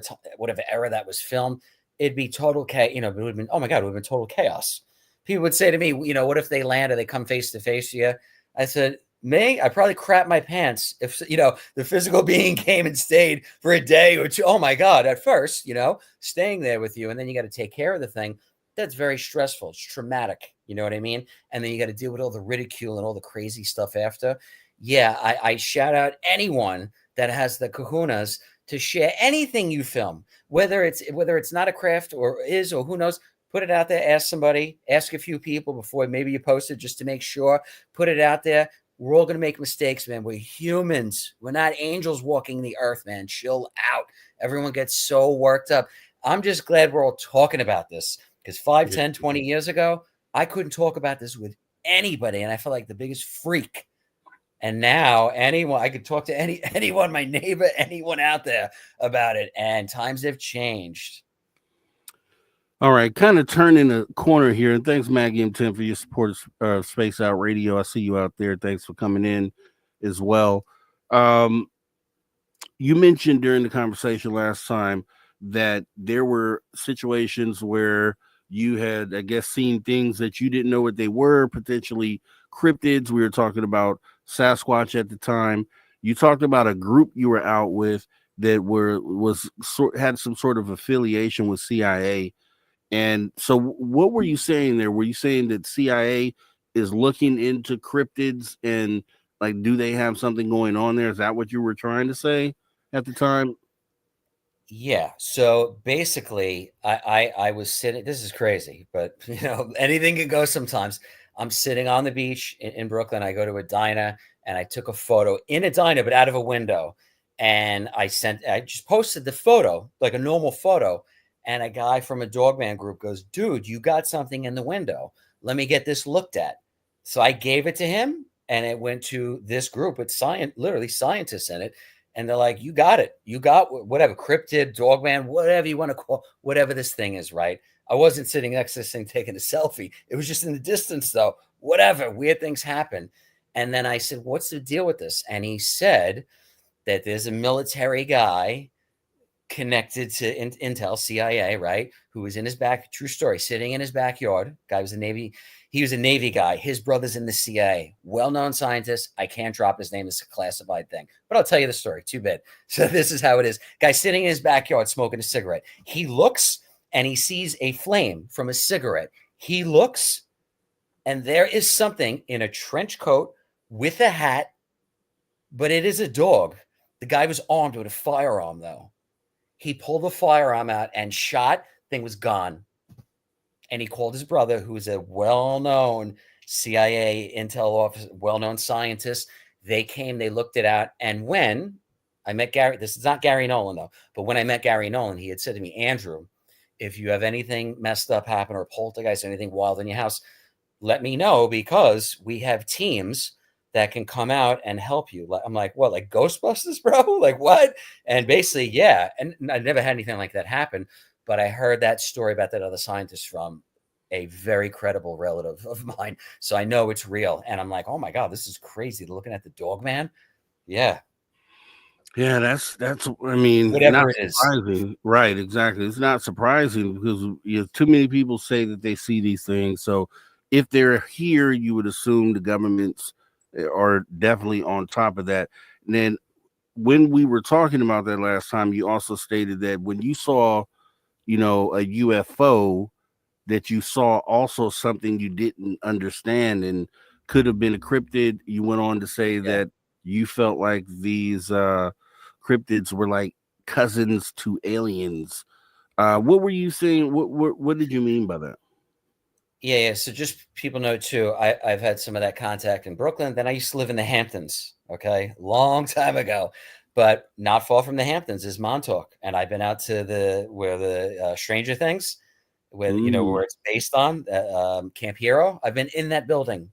era that was filmed. It'd be total chaos. It would have been, oh my God, it would have been total chaos. People would say to me, what if they land or they come face to face to you? I said, me, I probably crap my pants if the physical being came and stayed for a day or two. Oh my God, at first, staying there with you, and then you got to take care of the thing. That's very stressful. It's traumatic. You know what I mean? And then you got to deal with all the ridicule and all the crazy stuff after. Yeah, I shout out anyone that has the kahunas to share anything you film, whether it's not a craft or is, or who knows. Put it out there. Ask somebody. Ask a few people before maybe you post it, just to make sure. Put it out there. We're all going to make mistakes, man. We're humans. We're not angels walking the earth, man. Chill out. Everyone gets so worked up. I'm just glad we're all talking about this, because 5, 10, 20 years ago, I couldn't talk about this with anybody, and I felt like the biggest freak. And now I could talk to anyone, my neighbor, anyone out there about it. And times have changed. All right, kind of turning the corner here. And thanks, Maggie M10, for your support of Space Out Radio. I see you out there. Thanks for coming in as well. You mentioned during the conversation last time that there were situations where you had, I guess, seen things that you didn't know what they were, potentially cryptids. We were talking about Sasquatch at the time. You talked about a group you were out with that had some sort of affiliation with CIA. And so what were you saying there? Were you saying that CIA is looking into cryptids, and like, do they have something going on there? Is that what you were trying to say at the time? Yeah. So basically, I was sitting, this is crazy, but anything can go sometimes. I'm sitting on the beach in Brooklyn. I go to a diner and I took a photo in a diner, but out of a window. And I just posted the photo, like a normal photo. And a guy from a Dogman group goes, dude, you got something in the window. Let me get this looked at. So I gave it to him, and it went to this group with literally scientists in it. And they're like, you got it. You got whatever, cryptid, Dogman, whatever you want to call, whatever this thing is, right? I wasn't sitting next to this thing taking a selfie. It was just in the distance, though. Whatever, weird things happen. And then I said, what's the deal with this? And he said that there's a military guy connected to Intel, CIA, right? Who was in his true story, sitting in his backyard. Guy was he was a Navy guy. His brother's in the CIA, well-known scientist. I can't drop his name. It's a classified thing, but I'll tell you the story. Too bad. So this is how it is. Guy sitting in his backyard smoking a cigarette. He looks and he sees a flame from a cigarette. He looks, and there is something in a trench coat with a hat, but it is a dog. The guy was armed with a firearm, though. He pulled the firearm out and shot. Thing was gone. And he called his brother, who is a well-known CIA intel officer, well-known scientist. They came, they looked it out. And when I met Gary, this is not Gary Nolan, though, but when I met Gary Nolan, he had said to me, Andrew, if you have anything messed up happen or poltergeist, anything wild in your house, let me know, because we have teams that can come out and help you. I'm like, what, like Ghostbusters, bro? Like what? And basically, yeah. And I never had anything like that happen, but I heard that story about that other scientist from a very credible relative of mine. So I know it's real. And I'm like, oh my God, this is crazy. Looking at the dog man. Yeah. Yeah, that's I mean, whatever not it is. surprising. Right, exactly. It's not surprising because too many people say that they see these things. So if they're here, you would assume the governments are definitely on top of that. And then when we were talking about that last time, you also stated that when you saw, a UFO, that you saw also something you didn't understand and could have been a cryptid. You went on to say that you felt like these cryptids were like cousins to aliens. What were you saying? What did you mean by that? Yeah. So just people know too, I've had some of that contact in Brooklyn. Then I used to live in the Hamptons. Okay. Long time ago, but not far from the Hamptons is Montauk. And I've been out to where the Stranger Things, where it's based on, Camp Hero. I've been in that building.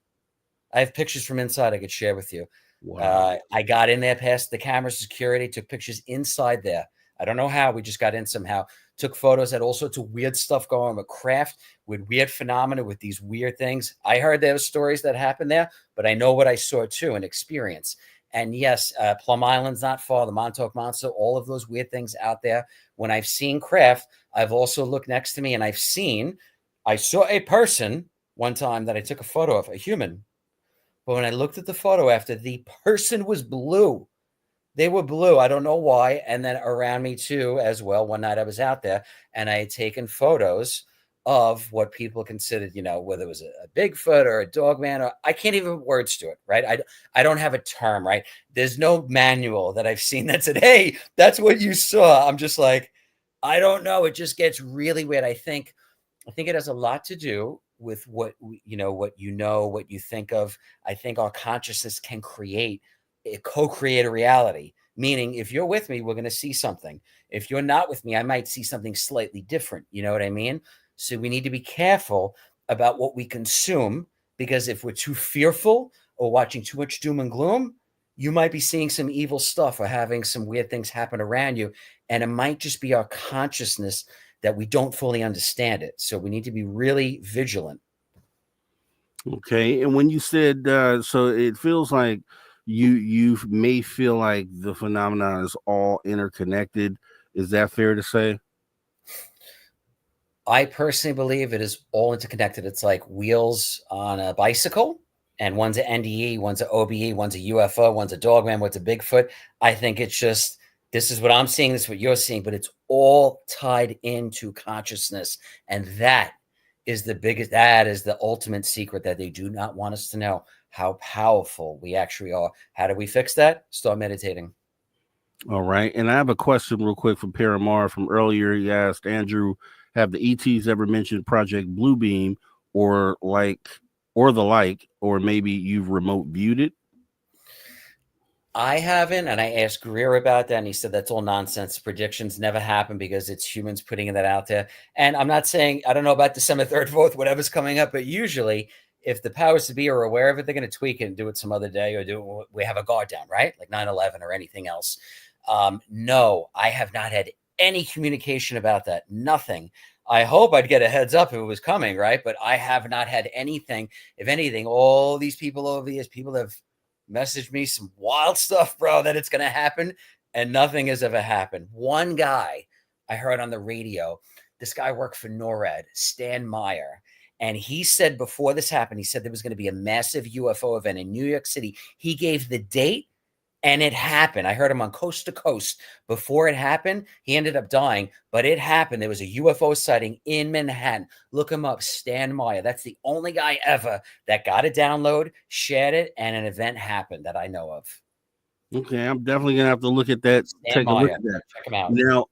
I have pictures from inside I could share with you. Wow. I got in there past the camera security, took pictures inside there. I don't know how. We just got in somehow. Took photos, had all sorts of weird stuff going on with craft, with weird phenomena, with these weird things. I heard there were stories that happened there, but I know what I saw too and experience. And yes, Plum Island's not far, the Montauk Monster, all of those weird things out there. When I've seen craft, I've also looked next to me and I saw a person one time that I took a photo of, a human. But when I looked at the photo after, the person was blue. They were blue. I don't know why. And then around me too, as well. One night I was out there and I had taken photos of what people considered, whether it was a Bigfoot or a dogman, or I can't even put words to it, right? I don't have a term, right? There's no manual that I've seen that said, hey, that's what you saw. I'm just like, I don't know. It just gets really weird. I think it has a lot to do with what you think of. I think our consciousness can co-create a reality. Meaning, if you're with me, we're going to see something. If you're not with me, I might see something slightly different. You know what I mean? So we need to be careful about what we consume, because if we're too fearful or watching too much doom and gloom, you might be seeing some evil stuff or having some weird things happen around you. And it might just be our consciousness that we don't fully understand it. So we need to be really vigilant. Okay. And when you said, so it feels like you may feel like the phenomenon is all interconnected. Is that fair to say? I personally believe it is all interconnected. It's like wheels on a bicycle, and one's an NDE, one's an OBE, one's a UFO, one's a dogman, one's a Bigfoot. I think it's just, this is what I'm seeing, this is what you're seeing, but it's all tied into consciousness. And that is the ultimate secret that they do not want us to know, how powerful we actually are. How do we fix that? Start meditating. All right. And I have a question real quick from Paramar from earlier. He asked, Andrew, have the ETs ever mentioned Project Bluebeam or maybe you've remote viewed it? I haven't, and I asked Greer about that, and he said that's all nonsense. Predictions never happen because it's humans putting that out there. And I'm not saying, I don't know about December 3rd, 4th, whatever's coming up, but usually if the powers to be are aware of it, they're going to tweak it and do it some other day, or we have a guard down, right? Like 9/11 or anything else. No, I have not had any communication about that. Nothing. I hope I'd get a heads up if it was coming, right? But I have not had anything. If anything, all these people over the years, people have messaged me some wild stuff, bro, that it's going to happen, and nothing has ever happened. One guy I heard on the radio, this guy worked for NORAD, Stan Meyer, and he said before this happened, he said there was going to be a massive UFO event in New York City. He gave the date, and it happened. I heard him on Coast to Coast. Before it happened, he ended up dying, but it happened. There was a UFO sighting in Manhattan. Look him up, Stan Meyer. That's the only guy ever that got a download, shared it, and an event happened that I know of. Okay, I'm definitely going to have to look at that. Take a look at that. Check him out. Now,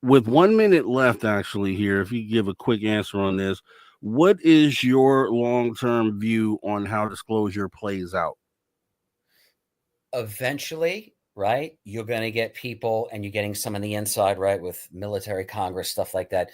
with 1 minute left, actually, here, if you give a quick answer on this, what is your long-term view on how disclosure plays out? Eventually, right, you're going to get people, and you're getting some on the inside, right, with military Congress, stuff like that,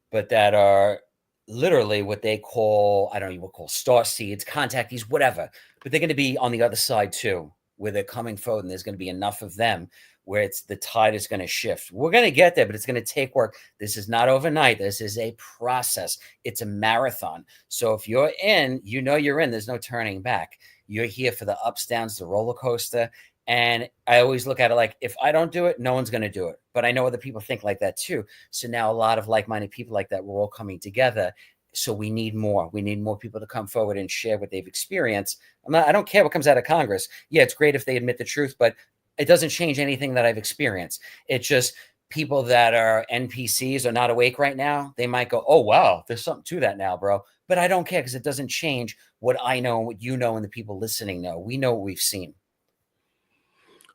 but that are literally what they call, I don't even call star seeds, contactees, whatever, but they're going to be on the other side too, where they're coming forward, and there's going to be enough of them where the tide is going to shift. We're going to get there, but it's going to take work. This is not overnight. This is a process. It's a marathon. So if you're in, you're in. There's no turning back. You're here for the ups, downs, the roller coaster. And I always look at it like, if I don't do it, no one's going to do it. But I know other people think like that too. So now a lot of like-minded people like that, we're all coming together. So we need more. We need more people to come forward and share what they've experienced. I don't care what comes out of Congress. Yeah, it's great if they admit the truth, but it doesn't change anything that I've experienced. It's just people that are NPCs are not awake right now. They might go, oh, wow, there's something to that now, bro. But I don't care, because it doesn't change what I know and what you know and the people listening know. We know what we've seen.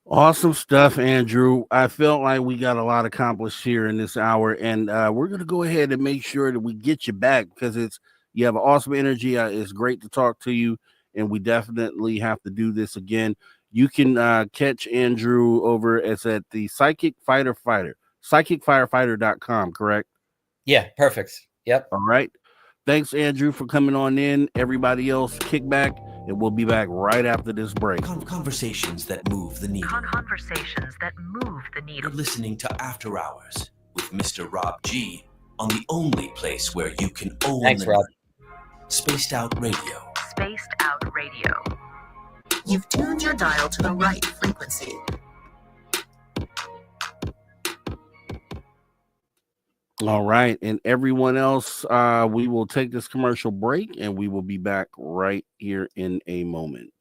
Awesome stuff, Andrew. I felt like we got a lot accomplished here in this hour, and we're going to go ahead and make sure that we get you back, because you have awesome energy. It's great to talk to you, and we definitely have to do this again. You can catch Andrew over at the Psychic Fighter, psychicfirefighter.com, correct? Yeah, perfect. Yep. All right. Thanks, Andrew, for coming on in. Everybody else, kick back, and we'll be back right after this break. Conversations that move the needle. Conversations that move the needle. You're listening to After Hours with Mr. Rob G on the only place where you can own Thanks, Rob. Spaced Out Radio. Spaced Out Radio. You've tuned your dial to the right frequency. All right. And everyone else, we will take this commercial break and we will be back right here in a moment.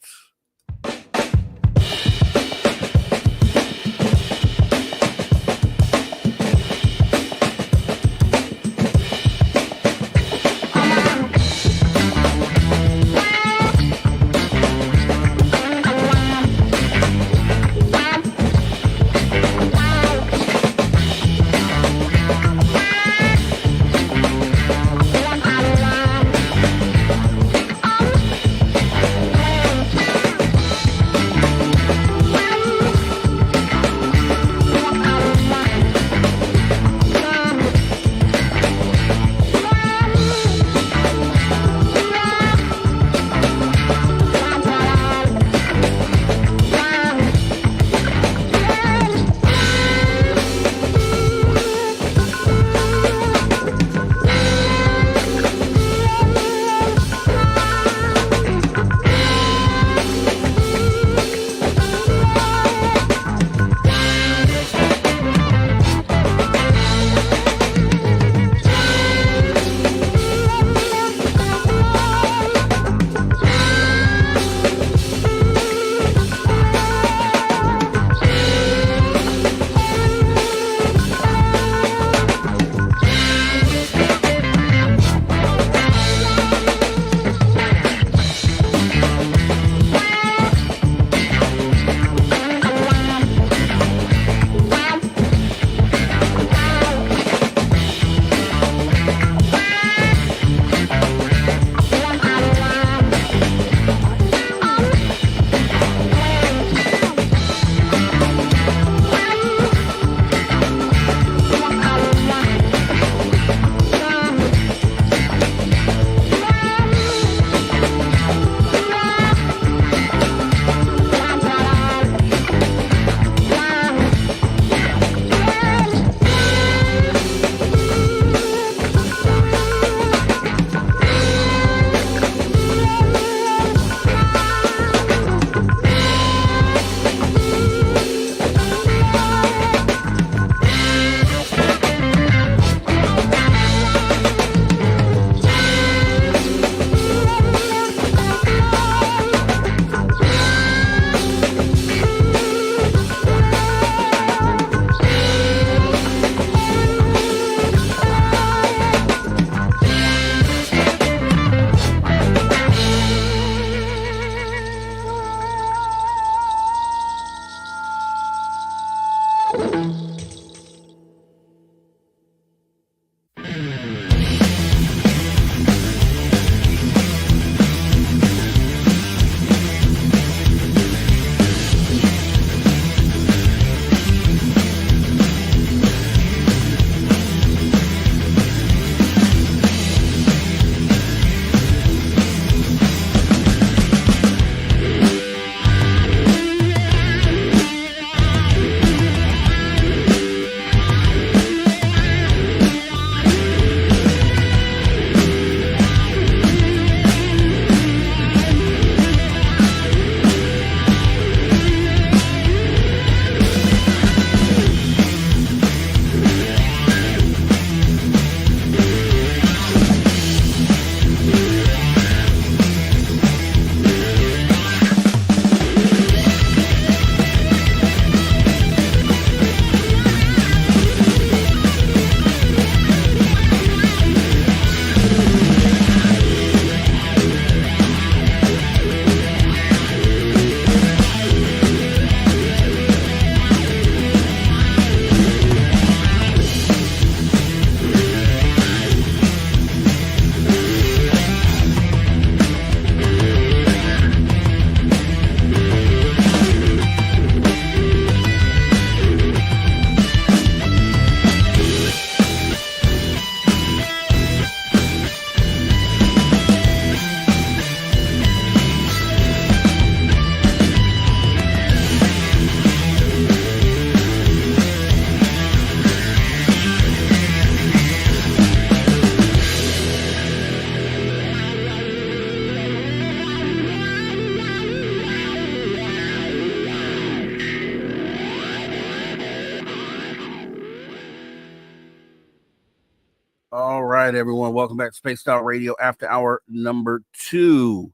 All right, everyone. Welcome back to Spaced Out Radio after hour number 2.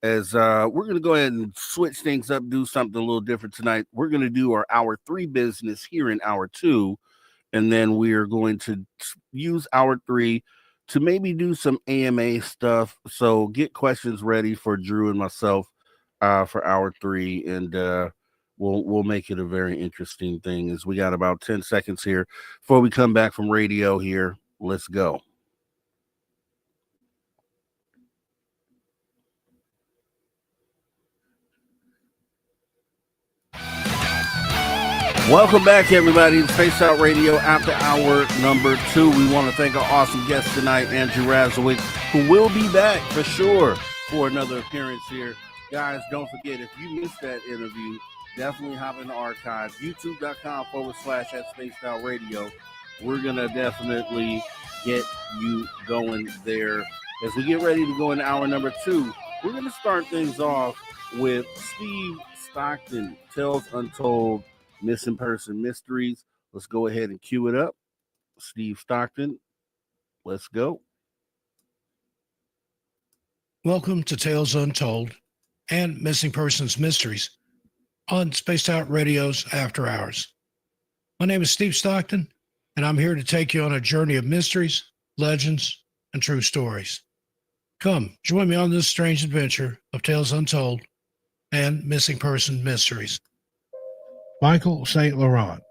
As we're going to go ahead and switch things up, do something a little different tonight. We're going to do our hour 3 business here in hour 2, and then we are going to use hour 3 to maybe do some AMA stuff. So get questions ready for Drew and myself for hour 3, and we'll make it a very interesting thing. As we got about 10 seconds here before we come back from radio here. Let's go. Welcome back, everybody, to Space Out Radio after hour number 2. We want to thank our awesome guest tonight, Andrew Razowick, who will be back for sure for another appearance here. Guys, don't forget, if you missed that interview, definitely hop in the archive, youtube.com/at Spaced Out Radio. We're going to definitely get you going there. As we get ready to go into hour number 2, we're going to start things off with Steve Stockton, Tales Untold, Missing Person Mysteries. Let's go ahead and cue it up. Steve Stockton, let's go. Welcome to Tales Untold and Missing Persons Mysteries on Spaced Out Radio's After Hours. My name is Steve Stockton, and I'm here to take you on a journey of mysteries, legends, and true stories. Come, join me on this strange adventure of Tales Untold and Missing Person Mysteries. Michael St. Laurent.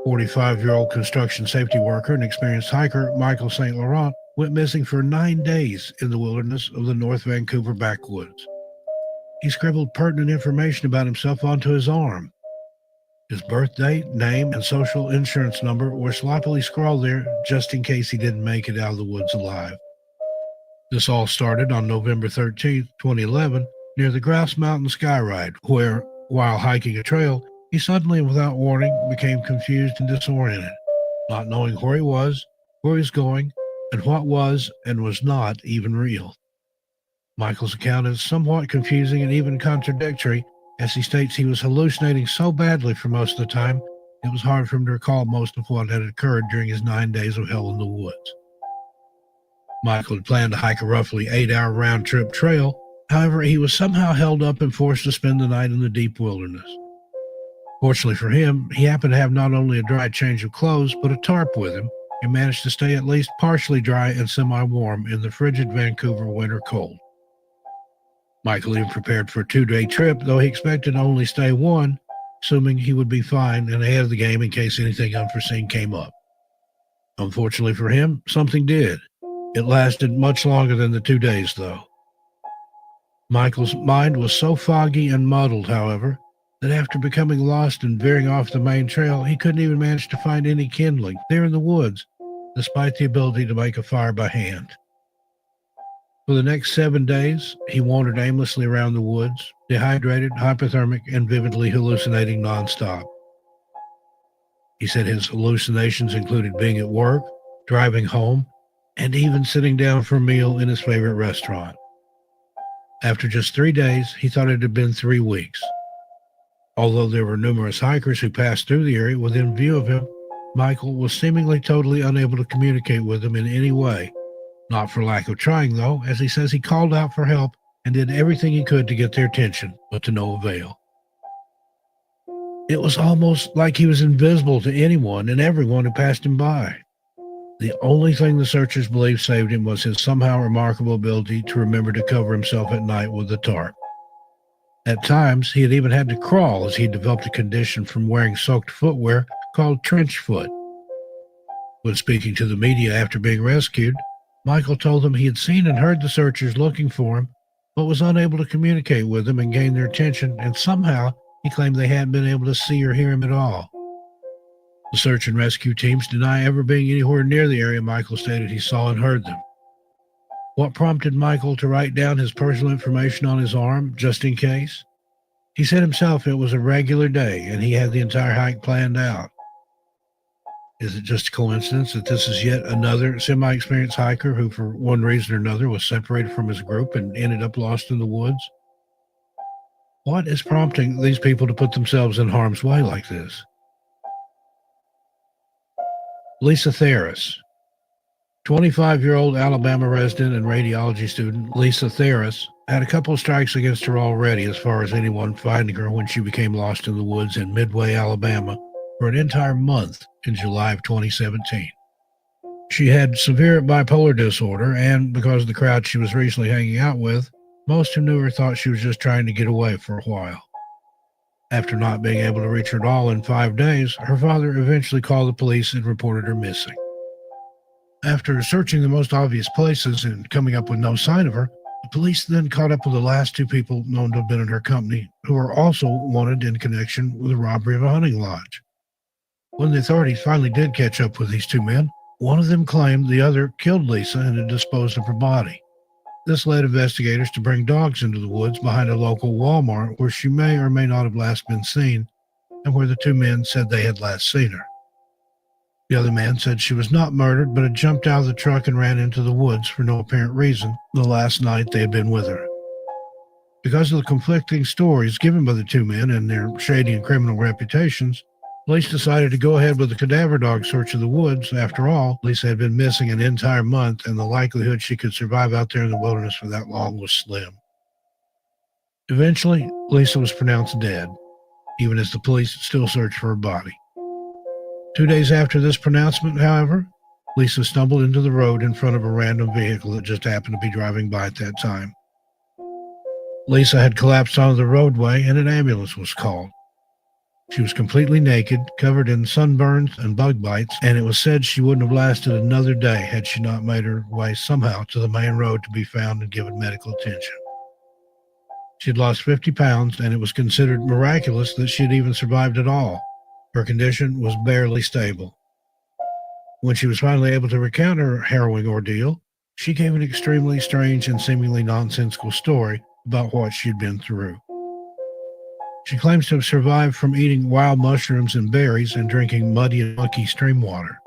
45-year-old construction safety worker and experienced hiker Michael St. Laurent went missing for 9 days in the wilderness of the North Vancouver backwoods. He scribbled pertinent information about himself onto his arm. His birth date, name, and social insurance number were sloppily scrawled there just in case he didn't make it out of the woods alive. This all started on November 13, 2011, near the Grouse Mountain Skyride, where, while hiking a trail, he suddenly and without warning became confused and disoriented, not knowing where he was going, and what was and was not even real. Michael's account is somewhat confusing and even contradictory, as he states he was hallucinating so badly for most of the time, it was hard for him to recall most of what had occurred during his 9 days of hell in the woods. Michael had planned to hike a roughly 8-hour round-trip trail. However, he was somehow held up and forced to spend the night in the deep wilderness. Fortunately for him, he happened to have not only a dry change of clothes, but a tarp with him, and managed to stay at least partially dry and semi-warm in the frigid Vancouver winter cold. Michael even prepared for a 2-day trip, though he expected to only stay 1, assuming he would be fine and ahead of the game in case anything unforeseen came up. Unfortunately for him, something did. It lasted much longer than the 2 days, though. Michael's mind was so foggy and muddled, however, that after becoming lost and veering off the main trail, he couldn't even manage to find any kindling there in the woods, despite the ability to make a fire by hand. For the next 7 days, he wandered aimlessly around the woods, dehydrated, hypothermic, and vividly hallucinating nonstop. He said his hallucinations included being at work, driving home, and even sitting down for a meal in his favorite restaurant. After just 3 days, he thought it had been 3 weeks. Although there were numerous hikers who passed through the area within view of him, Michael was seemingly totally unable to communicate with them in any way. Not for lack of trying, though, as he says he called out for help and did everything he could to get their attention, but to no avail. It was almost like he was invisible to anyone and everyone who passed him by. The only thing the searchers believed saved him was his somehow remarkable ability to remember to cover himself at night with a tarp. At times, he had even had to crawl as he developed a condition from wearing soaked footwear called trench foot. When speaking to the media after being rescued, Michael told them he had seen and heard the searchers looking for him, but was unable to communicate with them and gain their attention, and somehow he claimed they hadn't been able to see or hear him at all. The search and rescue teams deny ever being anywhere near the area Michael stated he saw and heard them. What prompted Michael to write down his personal information on his arm, just in case? He said himself it was a regular day and he had the entire hike planned out. Is it just a coincidence that this is yet another semi-experienced hiker who, for one reason or another, was separated from his group and ended up lost in the woods? What is prompting these people to put themselves in harm's way like this? Lisa Theris. 25-year-old Alabama resident and radiology student Lisa Theris had a couple of strikes against her already as far as anyone finding her when she became lost in the woods in Midway, Alabama for an entire month in July of 2017. She had severe bipolar disorder, and because of the crowd she was recently hanging out with, most who knew her thought she was just trying to get away for a while. After not being able to reach her at all in 5 days, her father eventually called the police and reported her missing. After searching the most obvious places and coming up with no sign of her, the police then caught up with the last 2 people known to have been in her company, who were also wanted in connection with the robbery of a hunting lodge. When the authorities finally did catch up with these 2 men, one of them claimed the other killed Lisa and had disposed of her body. This led investigators to bring dogs into the woods behind a local Walmart where she may or may not have last been seen, and where the 2 men said they had last seen her. The other man said she was not murdered, but had jumped out of the truck and ran into the woods for no apparent reason the last night they had been with her. Because of the conflicting stories given by the 2 men and their shady and criminal reputations, police decided to go ahead with the cadaver dog search of the woods. After all, Lisa had been missing an entire month, and the likelihood she could survive out there in the wilderness for that long was slim. Eventually, Lisa was pronounced dead, even as the police still searched for her body. 2 days after this pronouncement, however, Lisa stumbled into the road in front of a random vehicle that just happened to be driving by at that time. Lisa had collapsed onto the roadway, and an ambulance was called. She was completely naked, covered in sunburns and bug bites, and it was said she wouldn't have lasted another day had she not made her way somehow to the main road to be found and given medical attention. She had lost 50 pounds, and it was considered miraculous that she had even survived at all. Her condition was barely stable. When she was finally able to recount her harrowing ordeal, she gave an extremely strange and seemingly nonsensical story about what she had been through. She claims to have survived from eating wild mushrooms and berries and drinking muddy and mucky stream water.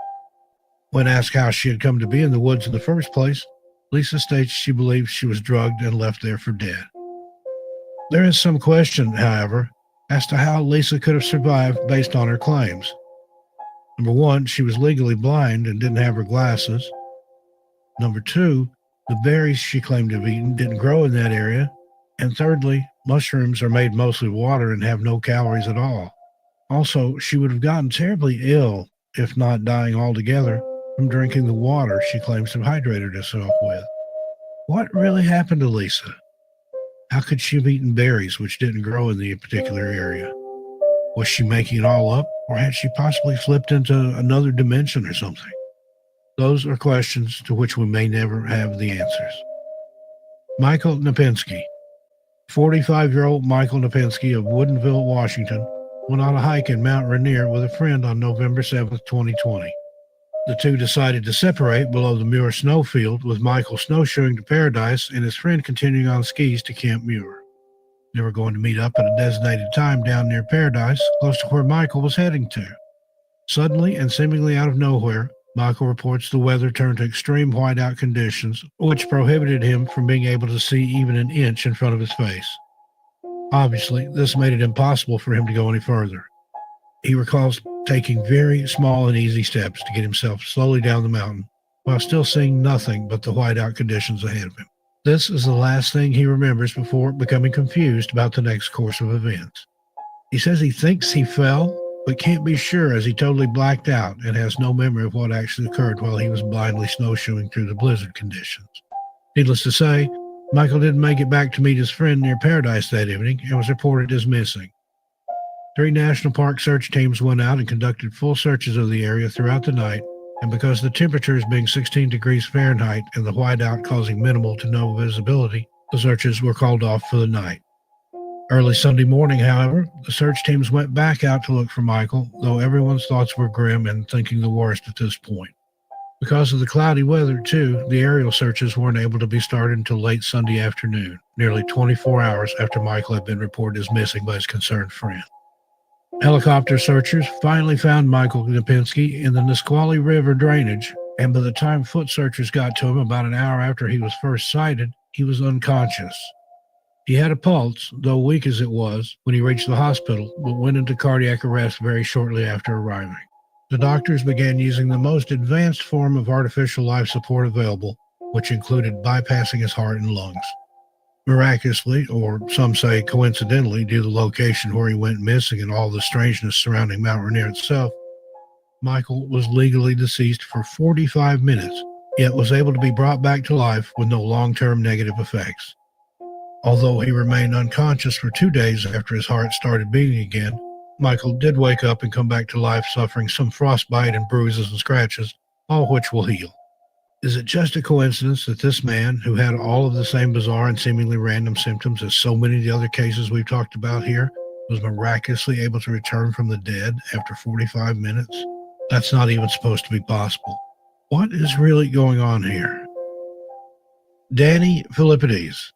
When asked how she had come to be in the woods in the first place, Lisa states she believes she was drugged and left there for dead. There is some question, however, as to how Lisa could have survived based on her claims. Number 1, she was legally blind and didn't have her glasses. Number 2, the berries she claimed to have eaten didn't grow in that area. And thirdly, mushrooms are made mostly of water and have no calories at all. Also, she would have gotten terribly ill, if not dying altogether, from drinking the water she claims to have hydrated herself with. What really happened to Lisa? How could she have eaten berries which didn't grow in the particular area? Was she making it all up, or had she possibly slipped into another dimension or something? Those are questions to which we may never have the answers. Michael Napinski. 45-year-old Michael Napinski of Woodinville, Washington, went on a hike in Mount Rainier with a friend on November 7, 2020. The 2 decided to separate below the Muir snowfield, with Michael snowshoeing to Paradise and his friend continuing on skis to Camp Muir. They were going to meet up at a designated time down near Paradise, close to where Michael was heading to. Suddenly and seemingly out of nowhere, Michael reports the weather turned to extreme whiteout conditions, which prohibited him from being able to see even an inch in front of his face. Obviously, this made it impossible for him to go any further. He recalls taking very small and easy steps to get himself slowly down the mountain, while still seeing nothing but the whiteout conditions ahead of him. This is the last thing he remembers before becoming confused about the next course of events. He says he thinks he fell, but can't be sure as he totally blacked out and has no memory of what actually occurred while he was blindly snowshoeing through the blizzard conditions. Needless to say, Michael didn't make it back to meet his friend near Paradise that evening and was reported as missing. 3 National Park search teams went out and conducted full searches of the area throughout the night, and because the temperatures being 16 degrees Fahrenheit and the whiteout causing minimal to no visibility, the searches were called off for the night. Early Sunday morning, however, the search teams went back out to look for Michael, though everyone's thoughts were grim and thinking the worst at this point. Because of the cloudy weather, too, the aerial searches weren't able to be started until late Sunday afternoon, nearly 24 hours after Michael had been reported as missing by his concerned friend. Helicopter searchers finally found Michael Napinski in the Nisqually River drainage, and by the time foot searchers got to him about an hour after he was first sighted, he was unconscious. He had a pulse, though weak as it was, when he reached the hospital, but went into cardiac arrest very shortly after arriving. The doctors began using the most advanced form of artificial life support available, which included bypassing his heart and lungs. Miraculously, or some say coincidentally, due to the location where he went missing and all the strangeness surrounding Mount Rainier itself, Michael was legally deceased for 45 minutes, yet was able to be brought back to life with no long-term negative effects. Although he remained unconscious for 2 days after his heart started beating again, Michael did wake up and come back to life suffering some frostbite and bruises and scratches, all which will heal. Is it just a coincidence that this man, who had all of the same bizarre and seemingly random symptoms as so many of the other cases we've talked about here, was miraculously able to return from the dead after 45 minutes? That's not even supposed to be possible. What is really going on here? Danny Philippides.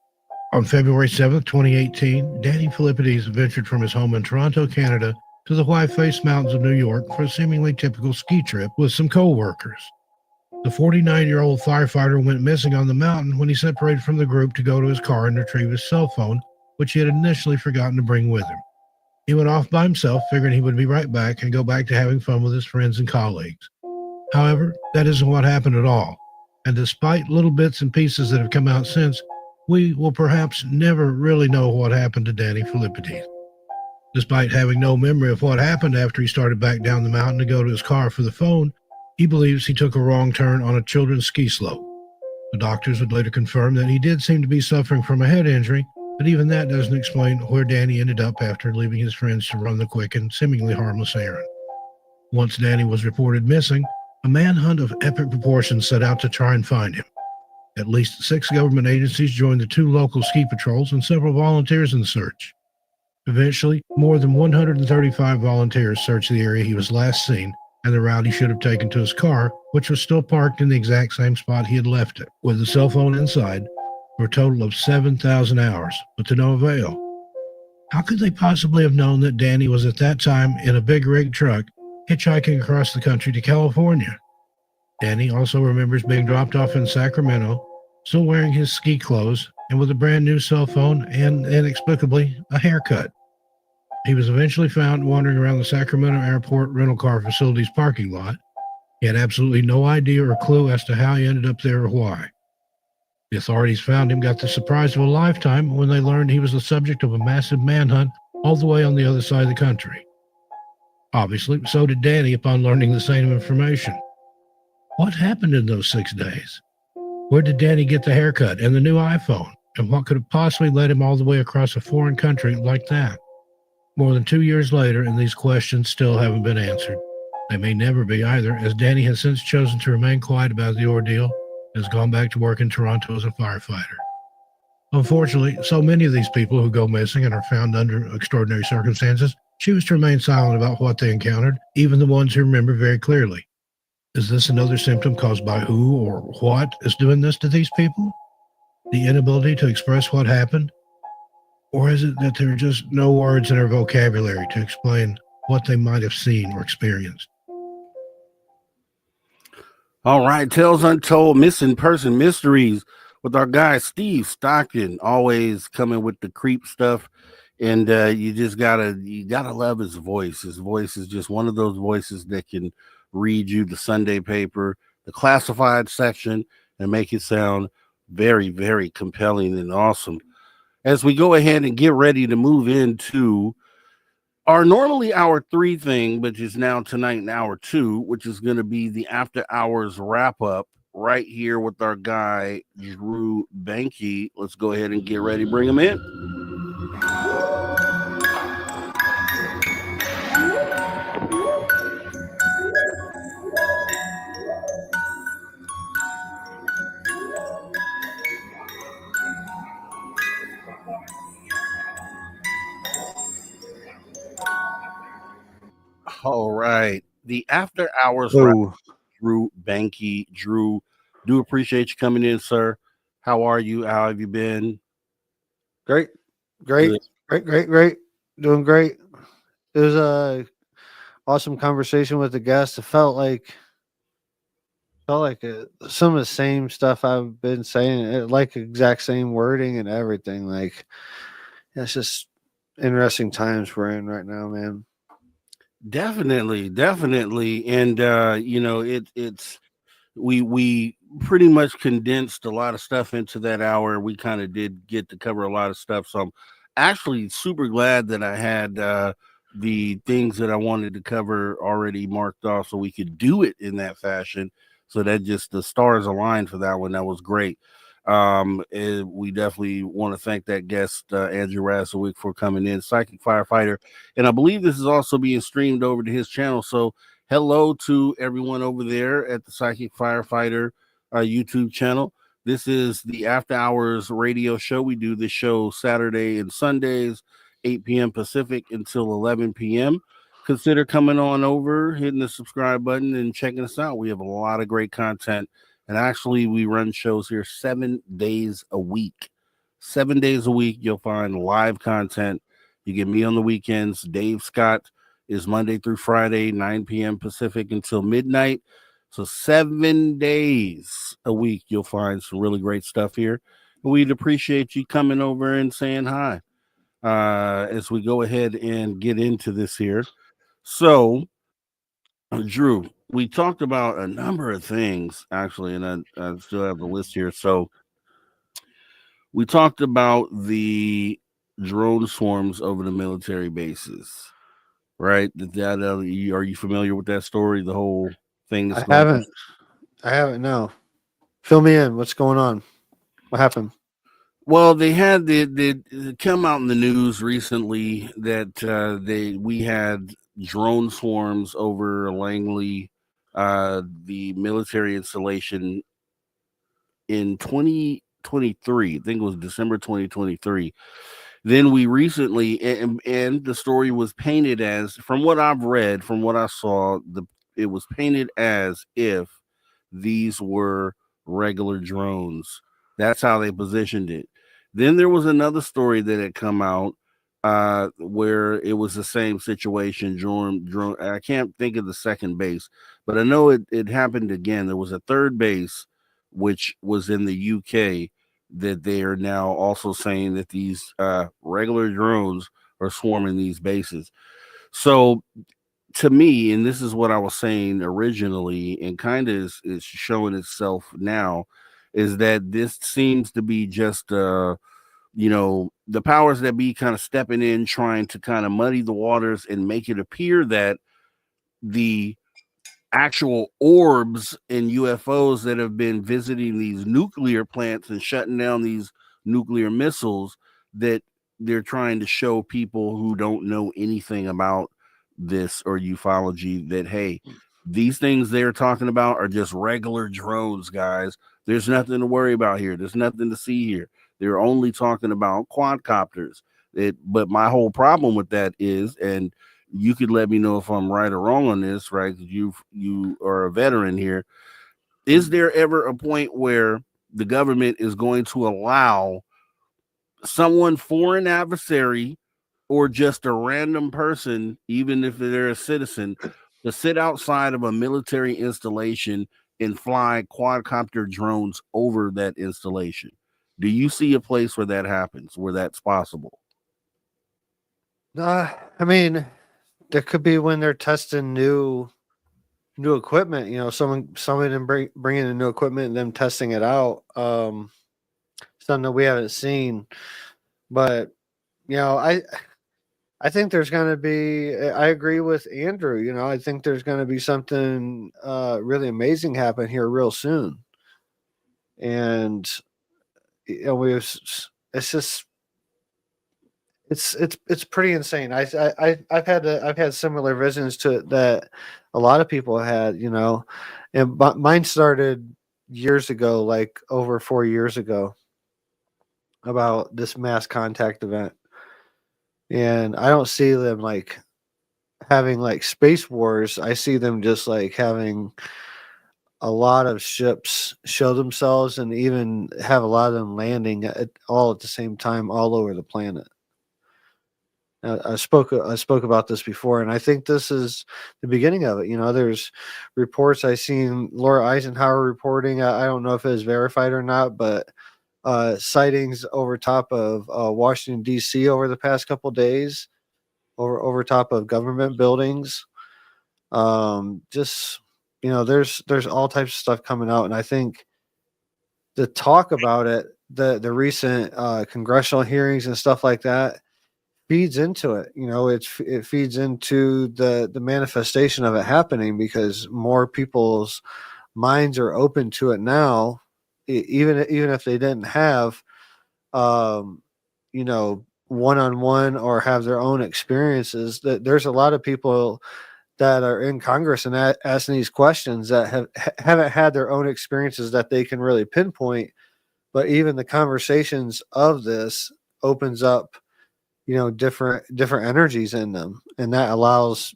On February 7th, 2018, Danny Philippides ventured from his home in Toronto, Canada, to the Whiteface Mountains of New York for a seemingly typical ski trip with some co-workers. The 49-year-old firefighter went missing on the mountain when he separated from the group to go to his car and retrieve his cell phone, which he had initially forgotten to bring with him. He went off by himself, figuring he would be right back and go back to having fun with his friends and colleagues. However, that isn't what happened at all, and despite little bits and pieces that have come out since, we will perhaps never really know what happened to Danny Philippides. Despite having no memory of what happened after he started back down the mountain to go to his car for the phone, he believes he took a wrong turn on a children's ski slope. The doctors would later confirm that he did seem to be suffering from a head injury, but even that doesn't explain where Danny ended up after leaving his friends to run the quick and seemingly harmless errand. Once Danny was reported missing, a manhunt of epic proportions set out to try and find him. At least 6 government agencies joined the 2 local ski patrols and several volunteers in the search. Eventually, more than 135 volunteers searched the area he was last seen and the route he should have taken to his car, which was still parked in the exact same spot he had left it, with the cell phone inside, for a total of 7,000 hours, but to no avail. How could they possibly have known that Danny was at that time in a big rig truck hitchhiking across the country to California? Danny also remembers being dropped off in Sacramento, still wearing his ski clothes and with a brand new cell phone and, inexplicably, a haircut. He was eventually found wandering around the Sacramento Airport rental car facility's parking lot. He had absolutely no idea or clue as to how he ended up there or why. The authorities found him got the surprise of a lifetime when they learned he was the subject of a massive manhunt all the way on the other side of the country. Obviously, so did Danny upon learning the same information. What happened in those 6 days? Where did Danny get the haircut and the new iPhone? And what could have possibly led him all the way across a foreign country like that? More than 2 years later, and these questions still haven't been answered. They may never be either, as Danny has since chosen to remain quiet about the ordeal and has gone back to work in Toronto as a firefighter. Unfortunately, so many of these people who go missing and are found under extraordinary circumstances choose to remain silent about what they encountered, even the ones who remember very clearly. Is this another symptom caused by who or what is doing this to these people? The inability to express what happened? Or is it that there are just no words in our vocabulary to explain what they might have seen or experienced? All right, Tales Untold, Missing Person Mysteries with our guy Steve Stockton, always coming with the creep stuff. And you gotta love his voice. His voice is just one of those voices that can read you the Sunday paper, the classified section, and make it sound very, very compelling and awesome. As we go ahead and get ready to move into our normally hour 3 thing, which is now tonight in hour 2, which is going to be the after hours wrap up right here with our guy Drew Banky. Let's go ahead and get ready. Bring him in. All right. The after hours wrap, Drew Banky. Drew, do appreciate you coming in, sir. How are you? How have you been? Great. Good. Doing great. It was a awesome conversation with the guest. It felt like some of the same stuff I've been saying, like exact same wording and everything. Like, it's just interesting times we're in right now, man. Definitely, and it's we pretty much condensed a lot of stuff into that hour. We kind of did get to cover a lot of stuff, so I'm actually super glad that I had the things that I wanted to cover already marked off, so we could do it in that fashion. So that just the stars aligned for that one. That was great. And we definitely want to thank that guest, Andrew Razowick, for coming in, psychic firefighter, and I believe this is also being streamed over to his channel. So hello to everyone over there at the Psychic Firefighter YouTube channel. This is the After Hours radio show. We do this show Saturday and Sundays, 8 p.m. Pacific until 11 p.m. Consider coming on over, hitting the subscribe button, and checking us out. We have a lot of great content. And actually, we run shows here 7 days a week. 7 days a week, you'll find live content. You get me on the weekends. Dave Scott is Monday through Friday, 9 p.m. Pacific until midnight. So 7 days a week, you'll find some really great stuff here. We'd appreciate you coming over and saying hi as we go ahead and get into this here. So, Drew, we talked about a number of things, actually, and I still have the list here. So, we talked about the drone swarms over the military bases. Right? Are you familiar with that story? The whole thing. I haven't. No. Fill me in. What's going on? What happened? Well, they had it come out in the news recently that we had drone swarms over Langley, the military installation in 2023. I think it was December 2023. Then we recently, and the story was painted as, from what I've read, from what I saw, it was painted as if these were regular drones. That's how they positioned it. Then there was another story that had come out where it was the same situation. Drone. I can't think of the second base, but I know it happened again. There was a third base, which was in the UK, that they are now also saying that these regular drones are swarming these bases. So to me, and this is what I was saying originally, and kind of is showing itself now, is that this seems to be just the powers that be kind of stepping in, trying to kind of muddy the waters and make it appear that the actual orbs and UFOs that have been visiting these nuclear plants and shutting down these nuclear missiles, that they're trying to show people who don't know anything about this or ufology that, hey, these things they're talking about are just regular drones, guys. There's nothing to worry about here. There's nothing to see here. They're only talking about quadcopters. But my whole problem with that is, and you could let me know if I'm right or wrong on this, right? You are a veteran here. Is there ever a point where the government is going to allow someone, foreign adversary, or just a random person, even if they're a citizen, to sit outside of a military installation and fly quadcopter drones over that installation? Do you see a place where that happens, where that's possible? I mean, there could be when they're testing new equipment. You know, somebody bringing in new equipment and them testing it out. Something that we haven't seen, but I think there's going to be. I agree with Andrew. You know, I think there's going to be something really amazing happen here real soon, and it's just. It's pretty insane. I've had similar visions to it that a lot of people had, and mine started years ago, like over 4 years ago, about this mass contact event, and I don't see them like having like space wars. I see them just like having a lot of ships show themselves, and even have a lot of them landing all at the same time all over the planet. I spoke about this before, and I think this is the beginning of it. There's reports I seen Laura Eisenhower reporting. I don't know if it is verified or not, but sightings over top of Washington D.C. over the past couple days, over top of government buildings. Just there's all types of stuff coming out, and I think the talk about it, the recent congressional hearings and stuff like that, feeds into it. It feeds into the manifestation of it happening, because more people's minds are open to it now, even if they didn't have one-on-one or have their own experiences. That there's a lot of people that are in Congress and asking these questions that haven't had their own experiences that they can really pinpoint. But even the conversations of this opens up, different energies in them, and that allows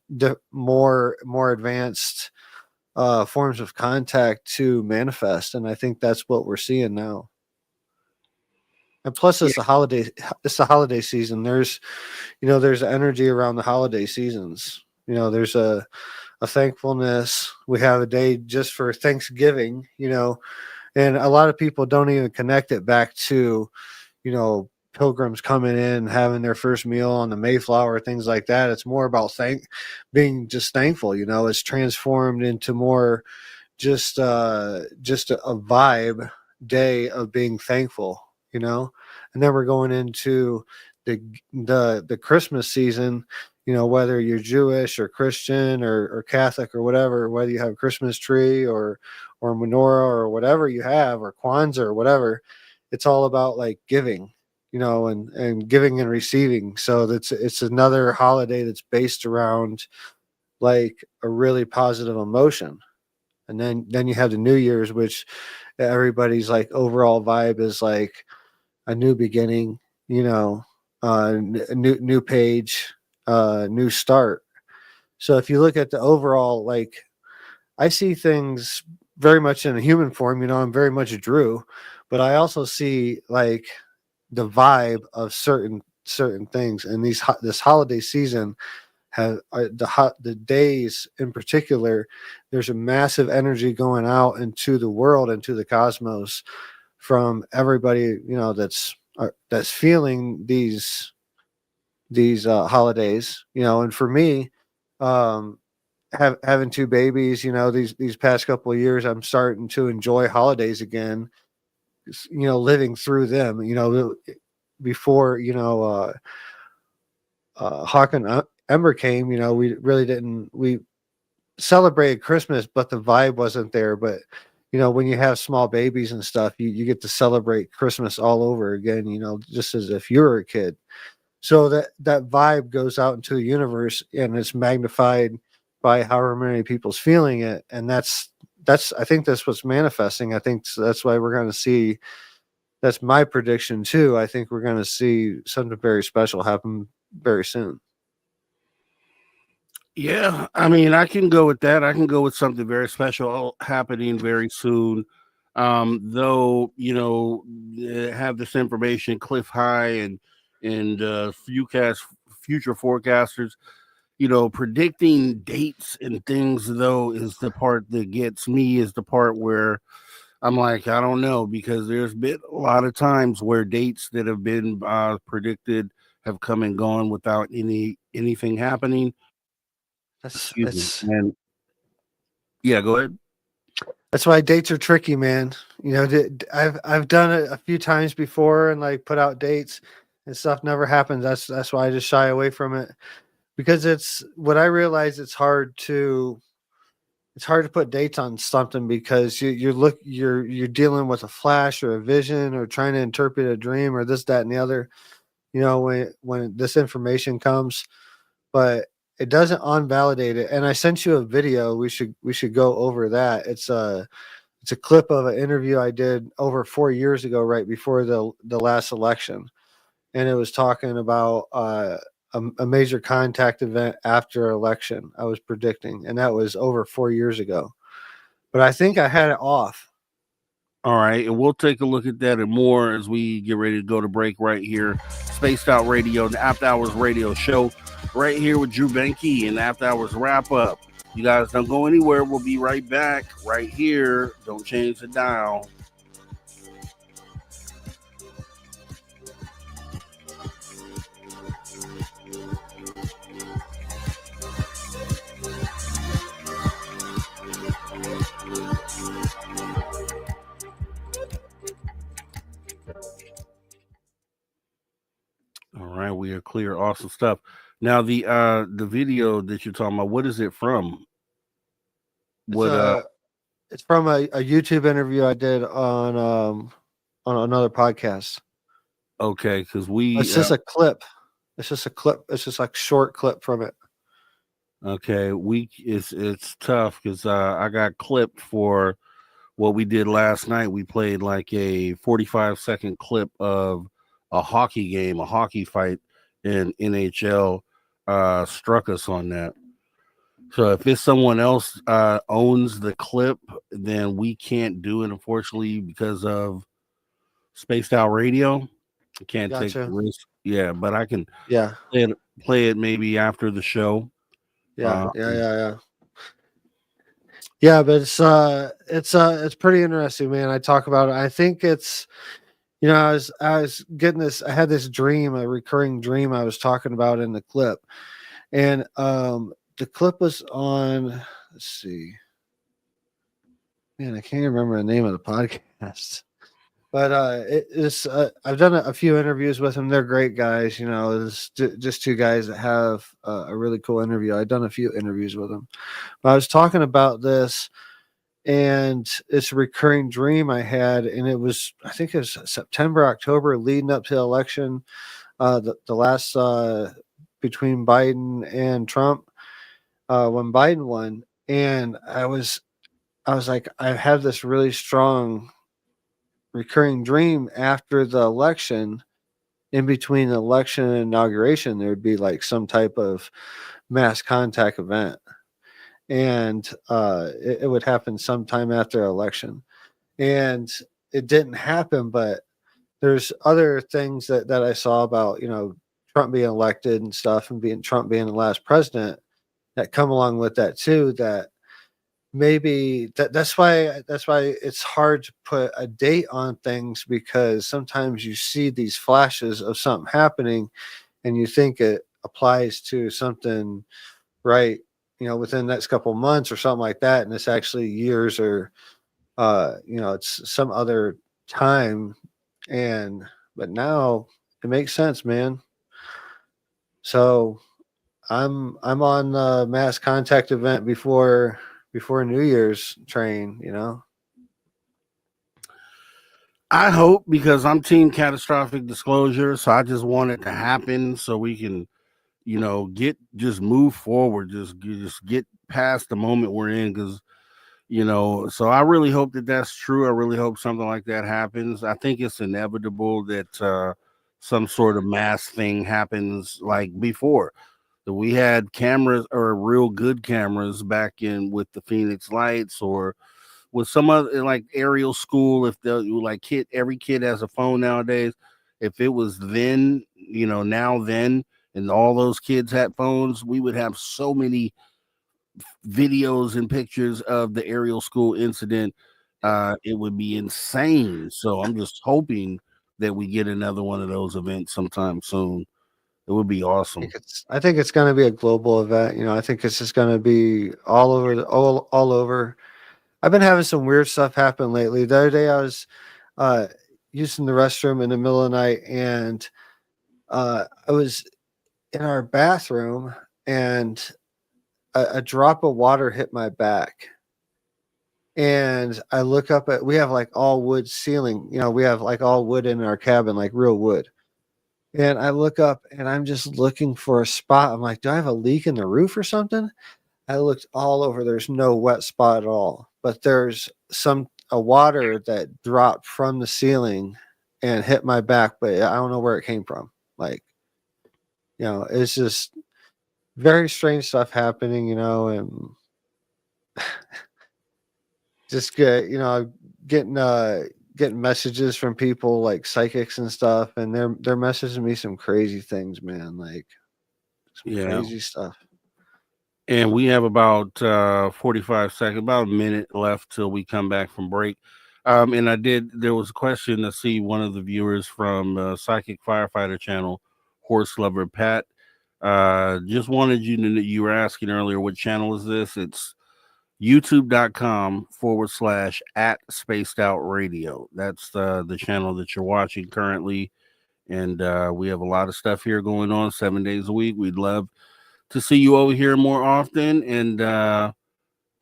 more advanced forms of contact to manifest. And I think that's what we're seeing now. And plus, it's the holiday season. There's energy around the holiday seasons. There's a thankfulness. We have a day just for Thanksgiving, and a lot of people don't even connect it back to, pilgrims coming in, having their first meal on the Mayflower, things like that. It's more about being just thankful. It's transformed into more just a vibe day of being thankful, and then we're going into the Christmas season. Whether you're Jewish or Christian or Catholic or whatever, whether you have a Christmas tree or menorah or whatever you have, or Kwanzaa or whatever, it's all about like giving, and giving and receiving. So it's another holiday that's based around like a really positive emotion. And then you have the New Year's, which everybody's like overall vibe is like a new beginning, new page, new start. So if you look at the overall, like, I see things very much in a human form. I'm very much a Drew, but I also see like the vibe of certain things. And this holiday season have the days in particular. There's a massive energy going out into the world, into the cosmos, from everybody that's feeling these holidays. And for me, having two babies, these past couple of years, I'm starting to enjoy holidays again, living through them. Before Hawk and Ember came, we celebrated Christmas, but the vibe wasn't there. But when you have small babies and stuff, you get to celebrate Christmas all over again, just as if you were a kid. So that vibe goes out into the universe, and it's magnified by however many people's feeling it. And that's I think that's what's manifesting. I think that's why we're going to see. That's my prediction too. I think we're going to see something very special happen very soon. Yeah, I mean, I can go with that. I can go with something very special happening very soon. Though, have this information, Cliff High and future forecasters, predicting dates and things, though, is the part that gets me, is the part where I'm like, I don't know, because there's been a lot of times where dates that have been predicted have come and gone without anything happening. And yeah, go ahead. That's why dates are tricky, man. I've done it a few times before and like put out dates and stuff never happens. That's why I just shy away from it, because it's what I realize. It's hard to put dates on something, because you're dealing with a flash or a vision or trying to interpret a dream or this, that, and the other. When this information comes, but it doesn't unvalidate it. And I sent you a video. We should go over that. It's a clip of an interview I did over 4 years ago, right before the last election, and it was talking about a major contact event after election. I was predicting, and that was over 4 years ago. But I think I had it off. All right, and we'll take a look at that and more as we get ready to go to break right here. Spaced Out Radio, the After Hours Radio Show, right here with Drew Benke and After Hours Wrap Up. You guys don't go anywhere. We'll be right back right here. Don't change the dial. Clear, clear. Awesome stuff. Now the video that you're talking about, what is it from? It's What it's from a YouTube interview I did on another podcast. okay, because we It's just a clip. It's just a clip. It's just like short clip from it. okay, it's tough because I got clipped for what we did last night. We played like a 45-second clip of a hockey game, a hockey fight, and NHL struck us on that. So if it's someone else owns the clip, then we can't do it, unfortunately, because of Spaced Out Radio. I can't take the Gotcha. risk. Yeah, but I can Yeah. play it maybe after the show. Yeah. Yeah, but it's pretty interesting, man. I talk about it. I think it's, you know, I was getting this. I had this dream, a recurring dream. I was talking about in the clip, and the clip was on. Let's see, man, I can't remember the name of the podcast, but it's. I've done a few interviews with them. They're great guys. You know, it's just two guys that have a really cool interview. I've done a few interviews with them. But I was talking about this, and it's a recurring dream I had, and it was, I think it was September, October, leading up to the election, the last between Biden and Trump, when Biden won, and I was like, I have this really strong recurring dream after the election. In between the election and inauguration, there would be like some type of mass contact event, and it would happen sometime after election, and it didn't happen. But there's other things that I saw about, you know, Trump being elected and stuff, and Trump being the last president, that come along with that too. That maybe that's why it's hard to put a date on things, because sometimes you see these flashes of something happening and you think it applies to something, right, you know, within the next couple of months or something like that, and it's actually years, or you know, it's some other time. But now it makes sense, man. So I'm on the mass contact event before New Year's train, you know. I hope, because I'm team catastrophic disclosure, so I just want it to happen so we can, you know, just move forward, just get past the moment we're in, because, you know, so I really hope that that's true. I really hope something like that happens. I think it's inevitable that some sort of mass thing happens like before. That we had cameras, or real good cameras, back in with the Phoenix Lights, or with some other like Aerial School. If they like every kid has a phone nowadays. If it was then, you know, now then, and all those kids had phones, we would have so many videos and pictures of the Aerial School incident. It would be insane. So I'm just hoping that we get another one of those events sometime soon. It would be awesome. I think it's going to be a global event. You know, I think it's just going to be all over all over. I've been having some weird stuff happen lately. The other day I was using the restroom in the middle of the night, and I was in our bathroom, and a drop of water hit my back. And I look up we have like all wood ceiling. You know, we have like all wood in our cabin, like real wood. And I look up, and I'm just looking for a spot. I'm like, do I have a leak in the roof or something? I looked all over. There's no wet spot at all, but there's a water that dropped from the ceiling and hit my back, but I don't know where it came from. Like, you know, it's just very strange stuff happening, you know, and just you know, getting messages from people like psychics and stuff, and they're messaging me some crazy things, man, like some crazy stuff. And we have about 45 seconds, about a minute left till we come back from break. And there was a question to see one of the viewers from Psychic Firefighter channel, Horse Lover Pat. Just wanted you to know, you were asking earlier, what channel is this? It's youtube.com/@spaced out radio. That's the channel that you're watching currently. And we have a lot of stuff here going on 7 days a week. We'd love to see you over here more often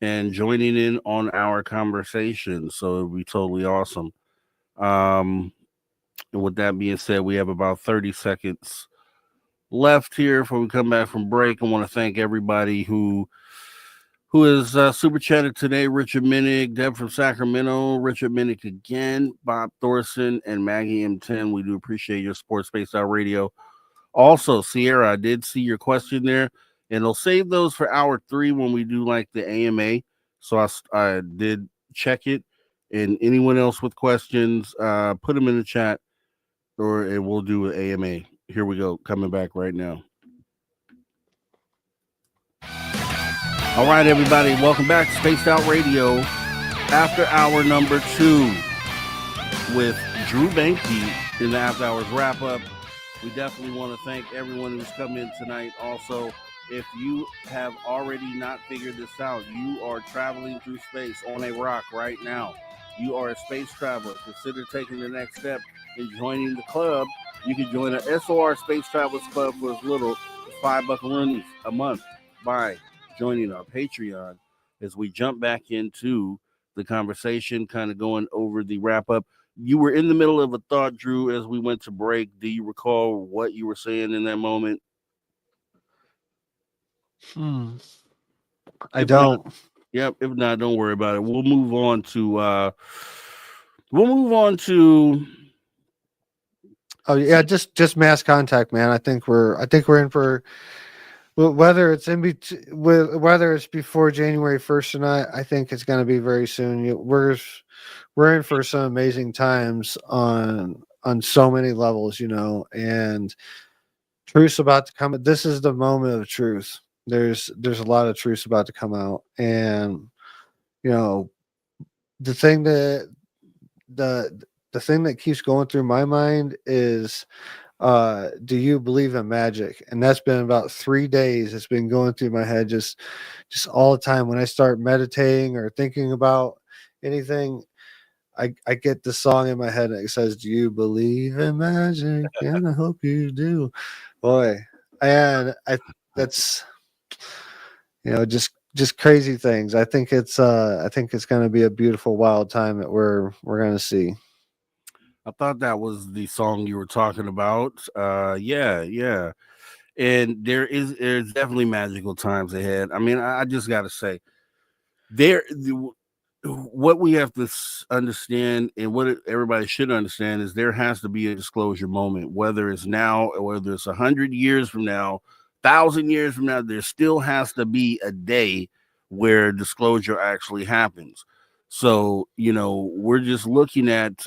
and joining in on our conversation. So it'd be totally awesome. And with that being said, we have about 30 seconds left here before we come back from break. I want to thank everybody who is super chatted today. Richard Minnick, Deb from Sacramento, Richard Minnick again, Bob Thorson, and Maggie M10. We do appreciate your support, Spaced Out Radio. Also, Sierra, I did see your question there, and I'll save those for hour 3 when we do like the AMA. So I did check it, and anyone else with questions, put them in the chat, and we'll do an AMA. Here we go, coming back right now. All right, everybody, welcome back to Spaced Out Radio, after hour number 2 with Drew Banke in the After Hours wrap-up. We definitely want to thank everyone who's come in tonight. Also, if you have already not figured this out, you are traveling through space on a rock right now. You are a space traveler. Consider taking the next step and joining the club. You can join the SOR Space Travelers Club for as little as $5 a month by joining our Patreon as we jump back into the conversation, kind of going over the wrap-up. You were in the middle of a thought, Drew, as we went to break. Do you recall what you were saying in that moment? I don't. Yep. If not, don't worry about it. We'll move on to Oh yeah, just mass contact, man. I think we're in for, whether it's whether it's before January 1st or not. I think it's going to be very soon. We're in for some amazing times on so many levels, and truth's about to come. This is the moment of truth. There's a lot of truths about to come out, and the thing that the thing that keeps going through my mind is, do you believe in magic? And that's been about 3 days. It's been going through my head just all the time. When I start meditating or thinking about anything, I get the song in my head and it says, "Do you believe in magic?" And I hope you do, boy. And that's just crazy things. I think it's going to be a beautiful, wild time that we're going to see. I thought that was the song you were talking about. Yeah. And there's definitely magical times ahead. I mean, I just got to say, what we have to understand, and what everybody should understand, is there has to be a disclosure moment, whether it's now or whether it's 100 years from now, 1,000 years from now. There still has to be a day where disclosure actually happens. So, we're just looking at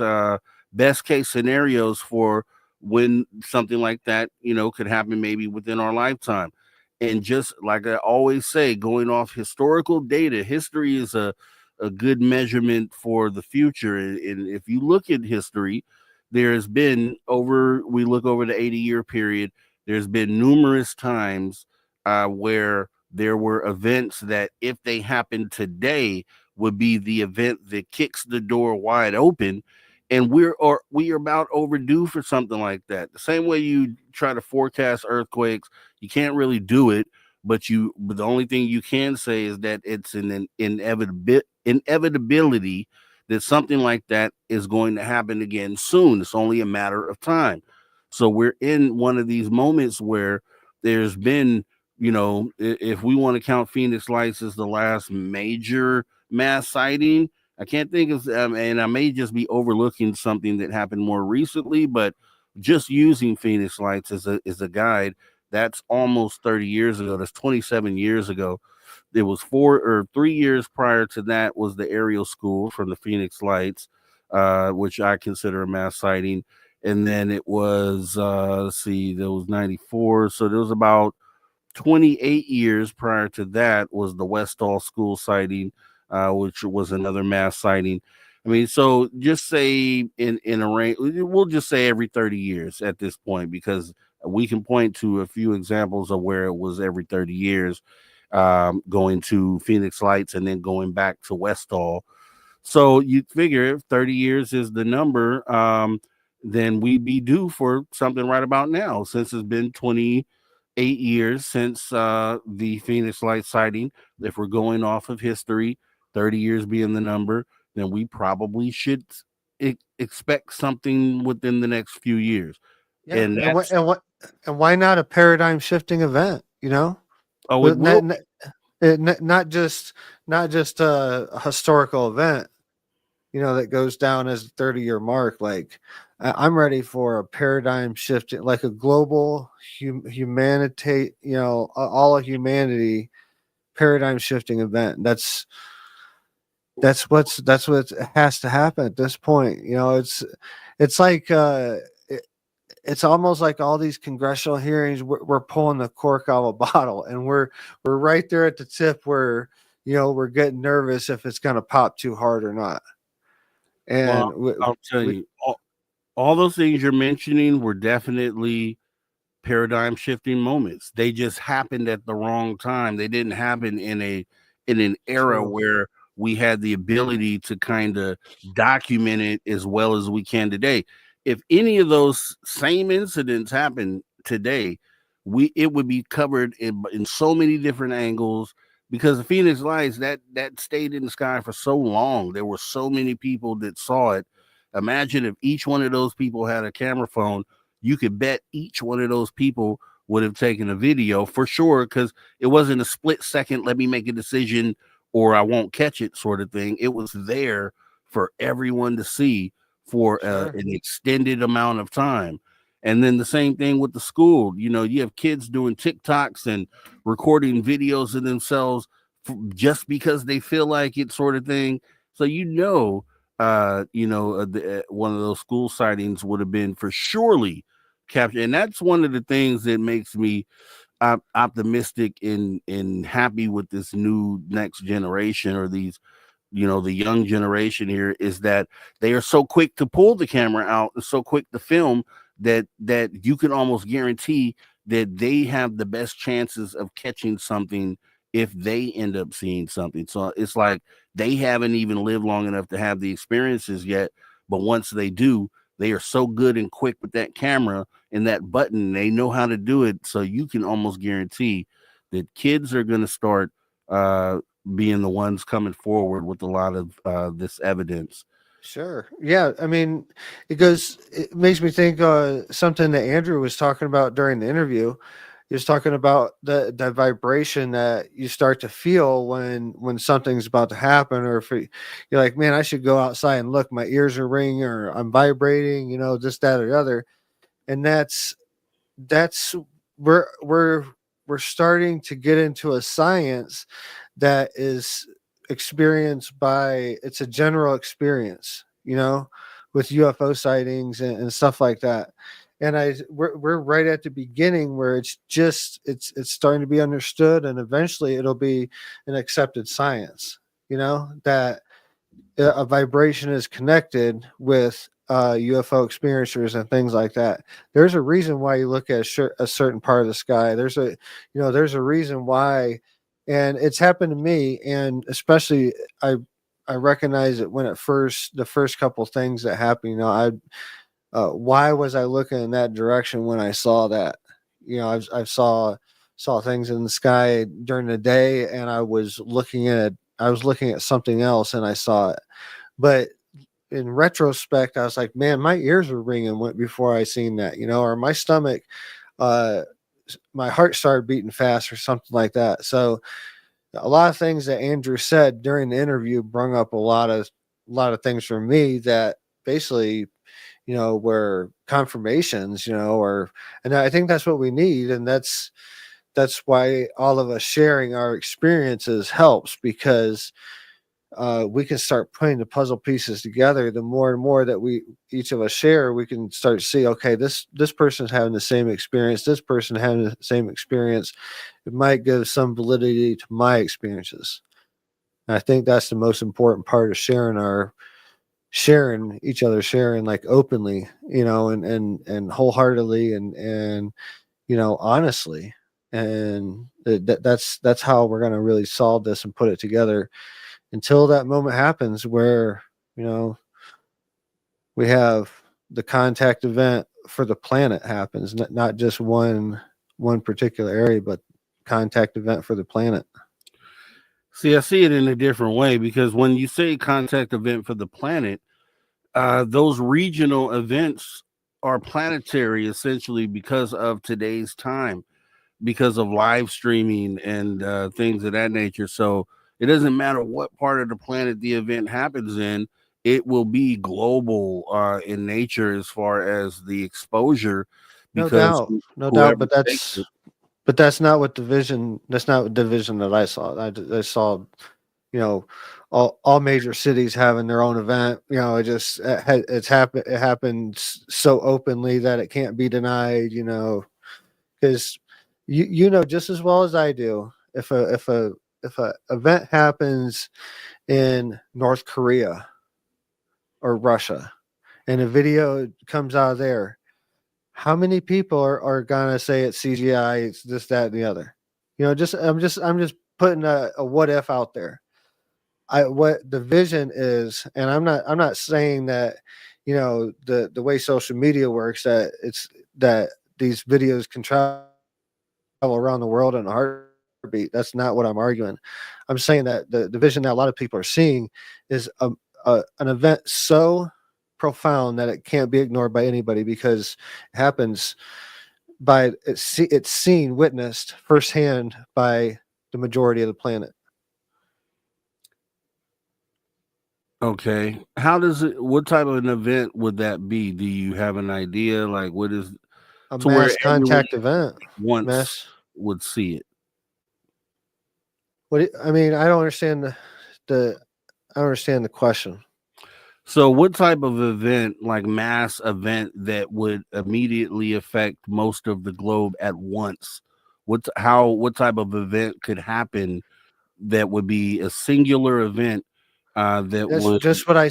best case scenarios for when something like that, could happen maybe within our lifetime. And just like I always say, going off historical data, history is a good measurement for the future. And if you look at history, there's been we look over the 80-year period, there's been numerous times where there were events that, if they happened today, would be the event that kicks the door wide open. And we are about overdue for something like that. The same way you try to forecast earthquakes, you can't really do it, but the only thing you can say is that it's an inevitability that something like that is going to happen again soon. It's only a matter of time. So we're in one of these moments where there's been, if we want to count Phoenix Lights as the last major mass sighting, I can't think of, and I may just be overlooking something that happened more recently, but just using Phoenix Lights as a guide, that's almost 30 years ago. That's 27 years ago. It was 4 or 3 years prior to that was the aerial school from the Phoenix Lights, which I consider a mass sighting. And then it was, there was 94. So there was about 28 years prior to that was the Westall School sighting, which was another mass sighting. I mean, so just say in a range, we'll just say every 30 years at this point, because we can point to a few examples of where it was every 30 years, going to Phoenix Lights and then going back to Westall. So you figure if 30 years is the number, then we'd be due for something right about now, since it's been 28 years since the Phoenix Lights sighting. If we're going off of history, 30 years being the number, then we probably should expect something within the next few years. Yeah, And that's, and why not a paradigm shifting event? You know, oh, it will. not just a historical event, you know, that goes down as a 30-year mark. Like, I'm ready for a paradigm shift, like a global humanity, you know, all of humanity paradigm shifting event. That's what has to happen at this point. You know, it's like it's almost like all these congressional hearings, we're pulling the cork out of a bottle, and we're right there at the tip where, you know, we're getting nervous if it's going to pop too hard or not. And I'll tell you, all those things you're mentioning were definitely paradigm shifting moments. They just happened at the wrong time. They didn't happen in an era where we had the ability to kind of document it as well as we can today. If any of those same incidents happen today, it would be covered in so many different angles, because the Phoenix Lights, that stayed in the sky for so long. There were so many people that saw it. Imagine if each one of those people had a camera phone. You could bet each one of those people would have taken a video for sure, because it wasn't a split second, let me make a decision or I won't catch it sort of thing. It was there for everyone to see for an extended amount of time. And then the same thing with the school. You know, you have kids doing TikToks and recording videos of themselves just because they feel like it, sort of thing. So one of those school sightings would have been for surely captured. And that's one of the things that makes me optimistic and happy with this new next generation, or these, you know, the young generation here, is that they are so quick to pull the camera out and so quick to film that you can almost guarantee that they have the best chances of catching something if they end up seeing something. So it's like they haven't even lived long enough to have the experiences yet, but once they do, they are so good and quick with that camera and that button. They know how to do it. So you can almost guarantee that kids are going to start being the ones coming forward with a lot of this evidence. Sure. Yeah. I mean, it makes me think something that Andrew was talking about during the interview. He was talking about the vibration that you start to feel when something's about to happen, or if you're like, man, I should go outside and look, my ears are ringing or I'm vibrating, you know, this, that, or the other. And that's we're starting to get into a science that is experienced by, it's a general experience, you know, with UFO sightings and stuff like that. And we're right at the beginning where it's starting to be understood, and eventually it'll be an accepted science, you know, that a vibration is connected with UFO experiencers and things like that. There's a reason why you look at a certain part of the sky. There's a reason why, and it's happened to me. And especially I recognize it when the first couple things that happen, you know, why was I looking in that direction when I saw that? You know, I saw things in the sky during the day, and I was looking at something else, and I saw it. But in retrospect, I was like, man, my ears were ringing before I seen that, you know, or my stomach, my heart started beating fast or something like that. So a lot of things that Andrew said during the interview brought up a lot of things for me that basically, you know, were confirmations, you know, and I think that's what we need. And that's why all of us sharing our experiences helps, because we can start putting the puzzle pieces together. The more and more that each of us share, we can start to see, okay, this person's having the same experience, this person having the same experience. It might give some validity to my experiences. And I think that's the most important part of sharing like openly, you know, and wholeheartedly and you know, honestly. And that's how we're going to really solve this and put it together, until that moment happens where, you know, we have the contact event for the planet happens, not just one particular area, but contact event for the planet. See, I see it in a different way, because when you say contact event for the planet, those regional events are planetary essentially because of today's time, because of live streaming and things of that nature. So it doesn't matter what part of the planet the event happens in, it will be global in nature as far as the exposure. No Because doubt, no doubt. whoever takes it, But that's not what division. That's not what division that I saw. I saw, you know, all major cities having their own event. You know, it's happened. It happens so openly that it can't be denied. You know, because you know just as well as I do, if a event happens in North Korea or Russia, and a video comes out of there, how many people are gonna say it's CGI, it's this, that, and the other? You know, I'm just putting a what if out there. What the vision is, and I'm not saying that, you know, the way social media works, that it's that these videos can travel around the world in a heartbeat. That's not what I'm arguing. I'm saying that the vision that a lot of people are seeing is an event so profound that it can't be ignored by anybody, because it happens by it's seen, witnessed firsthand by the majority of the planet. okay, how does it? What type of an event would that be? Do you have an idea? Like, what is A to where mass everyone contact event. once Mass. would see it? I mean, I don't understand the I don't understand the question. So, what type of event, like mass event, that would immediately affect most of the globe at once? What type of event could happen that would be a singular event that That's would just what I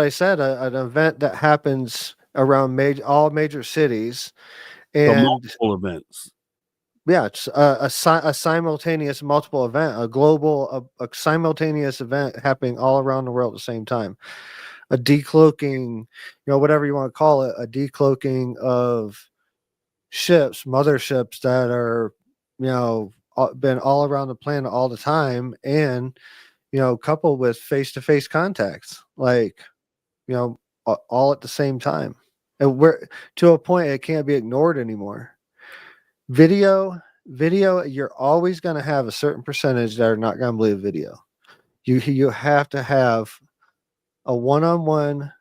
said. An event that happens around all major cities, so and multiple events? yeah, it's a simultaneous multiple event, a global, a simultaneous event happening all around the world at the same time. A decloaking, you know, whatever you want to call it, a decloaking of ships, motherships that are, you know, been all around the planet all the time, and, you know, coupled with face-to-face contacts, like, you know, all at the same time. And we're to a point it can't be ignored anymore. Video, you're always going to have a certain percentage that are not going to believe video. You have to have a one-on-one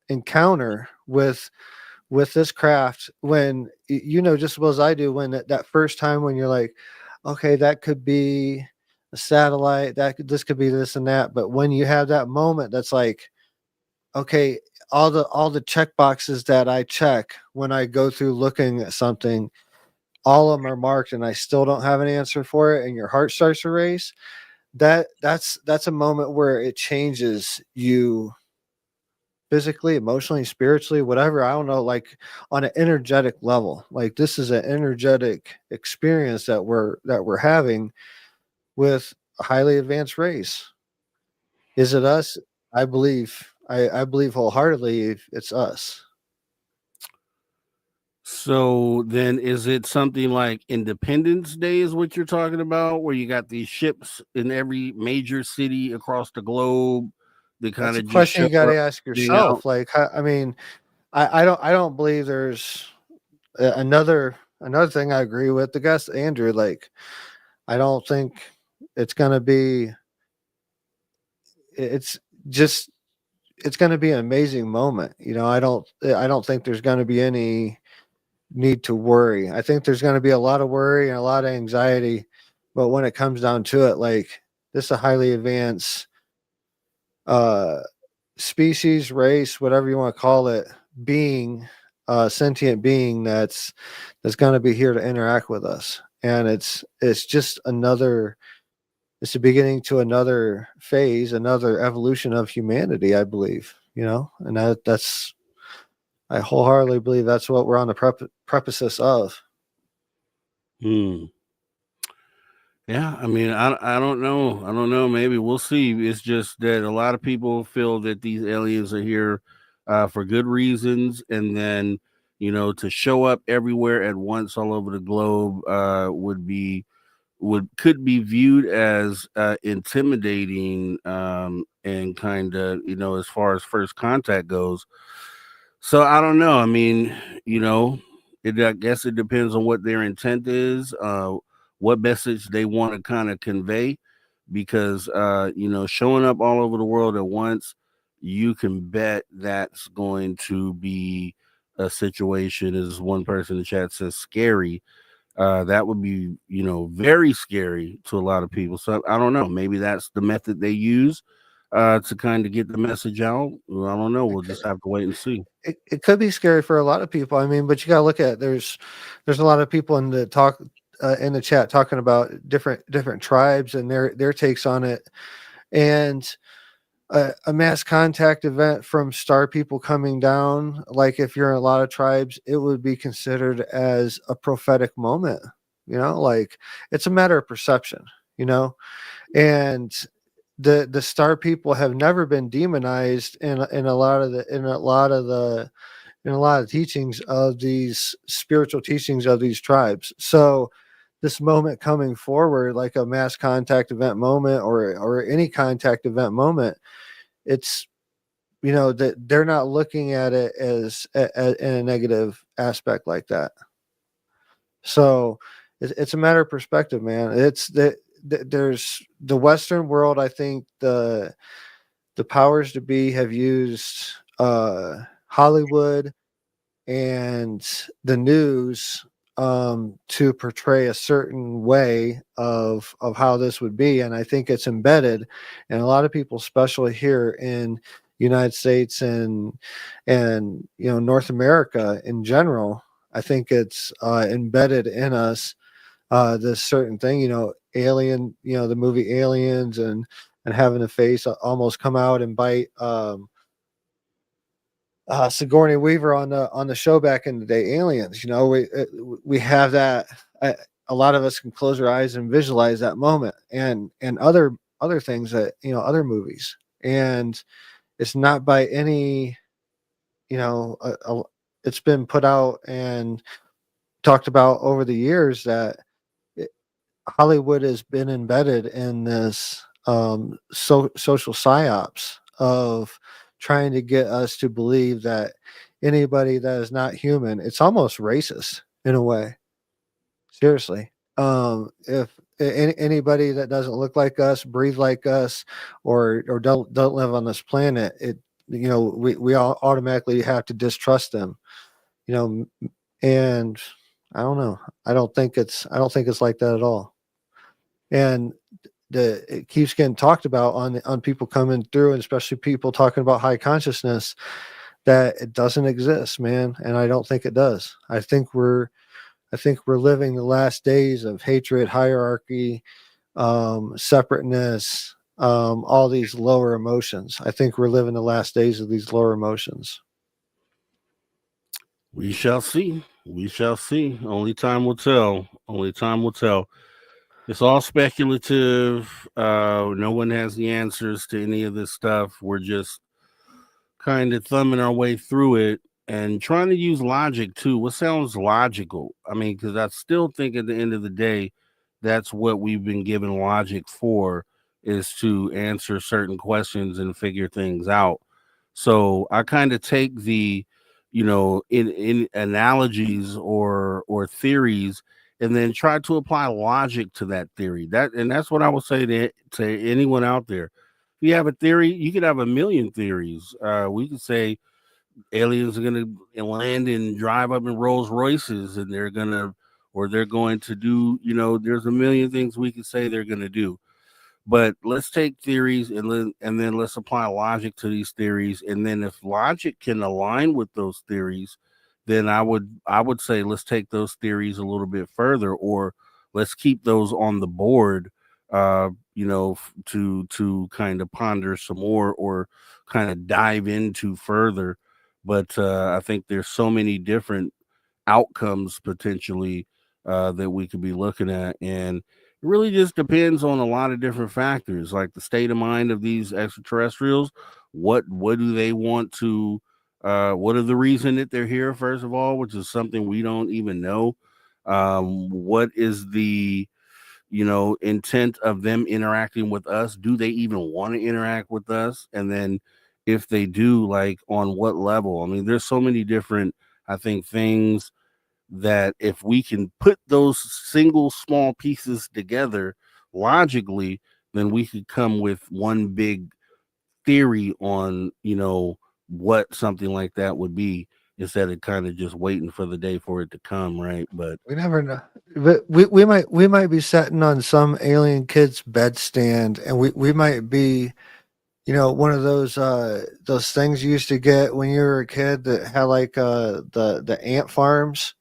encounter with this craft, when you know just as well as I do, when that first time when you're like, okay, that could be a satellite, this could be this and that. But when you have that moment, that's like, okay, all the check boxes that I check when I go through looking at something, all of them are marked, and I still don't have an answer for it, and your heart starts to race. That's a moment where it changes you physically, emotionally, spiritually, whatever. I don't know, like on an energetic level. Like, this is an energetic experience that we're having with a highly advanced race. Is it us? I believe I believe wholeheartedly it's us. So then, is it something like Independence Day is what you're talking about, where you got these ships in every major city across the globe that kind That's a of just question show you got to up, ask hang out? yourself. Like, I mean, I don't believe there's another thing I agree with the guest Andrew. Like, I don't think it's gonna be. It's just it's gonna be an amazing moment. You know, I don't think there's gonna be any need to worry. I think there's gonna be a lot of worry and a lot of anxiety, but when it comes down to it, like, this is a highly advanced uh species, race, whatever you want to call it, being, sentient being that's going to be here to interact with us. And it's just it's the beginning to another phase, another evolution of humanity, I believe, you know. And that's I wholeheartedly believe that's what we're on the precipice of. Hmm. Yeah, I mean, I don't know. I don't know. Maybe we'll see. It's just that a lot of people feel that these aliens are here for good reasons, and then to show up everywhere at once all over the globe could be viewed as intimidating, and kind of as far as first contact goes. So I don't know. I mean, I guess it depends on what their intent is, what message they want to kind of convey, because showing up all over the world at once, you can bet that's going to be a situation, as one person in the chat says, scary. That would be, very scary to a lot of people. So I don't know. Maybe that's the method they use to kind of get the message out. Well, I don't know. We'll just have to wait and see. It could be scary for a lot of people. I mean, but you got to look at there's a lot of people in the in the chat talking about different tribes and their takes on it, and a mass contact event from star people coming down. Like if you're in a lot of tribes, it would be considered as a prophetic moment. Like it's a matter of perception. And the star people have never been demonized in a lot of the teachings of these spiritual teachings of these tribes. So this moment coming forward, like a mass contact event moment or any contact event moment, it's that they're not looking at it as in a negative aspect like that. So it's a matter of perspective, man. It's there's the Western world. I think the powers to be have used Hollywood and the news to portray a certain way of how this would be, and I think it's embedded in a lot of people, especially here in United States and North America in general. I think it's embedded in us, this certain thing, Alien, the movie Aliens, and having a face almost come out and bite Sigourney Weaver on the show back in the day, Aliens. We have that. A lot of us can close our eyes and visualize that moment, and other things that other movies, and it's not by any it's been put out and talked about over the years that Hollywood has been embedded in this social psyops of trying to get us to believe that anybody that is not human, it's almost racist in a way. Seriously. If anybody that doesn't look like us, breathe like us, or don't live on this planet, we all automatically have to distrust them. And I don't know. I don't think it's like that at all. And it keeps getting talked about on people coming through, and especially people talking about high consciousness, that it doesn't exist, man. And I don't think it does. I think we're living the last days of hatred, hierarchy, separateness, all these lower emotions. I think we're living the last days of these lower emotions. We shall see. We shall see. Only time will tell. Only time will tell. It's all speculative. No one has the answers to any of this stuff. We're just kind of thumbing our way through it and trying to use logic too. What sounds logical? I mean, because I still think at the end of the day, that's what we've been given logic for, is to answer certain questions and figure things out. So I kind of take the, in analogies or theories, and then try to apply logic to that theory. That's what I would say to anyone out there. If you have a theory, you could have a million theories. We could say aliens are going to land and drive up in Rolls Royces, and they're going to do, there's a million things we could say they're going to do. But let's take theories and then let's apply logic to these theories. And then if logic can align with those theories, then I would say let's take those theories a little bit further, or let's keep those on the board, to kind of ponder some more or kind of dive into further. But I think there's so many different outcomes potentially that we could be looking at, and it really just depends on a lot of different factors, like the state of mind of these extraterrestrials. What do they want to What are the reason that they're here, first of all, which is something we don't even know. What is the intent of them interacting with us? Do they even want to interact with us? And then if they do, like, on what level? I mean, there's so many different, I think, things that if we can put those single small pieces together logically, then we could come with one big theory on, what something like that would be, instead of kind of just waiting for the day for it to come, right? But We never know. But we might be sitting on some alien kid's bedstand, and we might be, one of those things you used to get when you were a kid that had like the ant farms,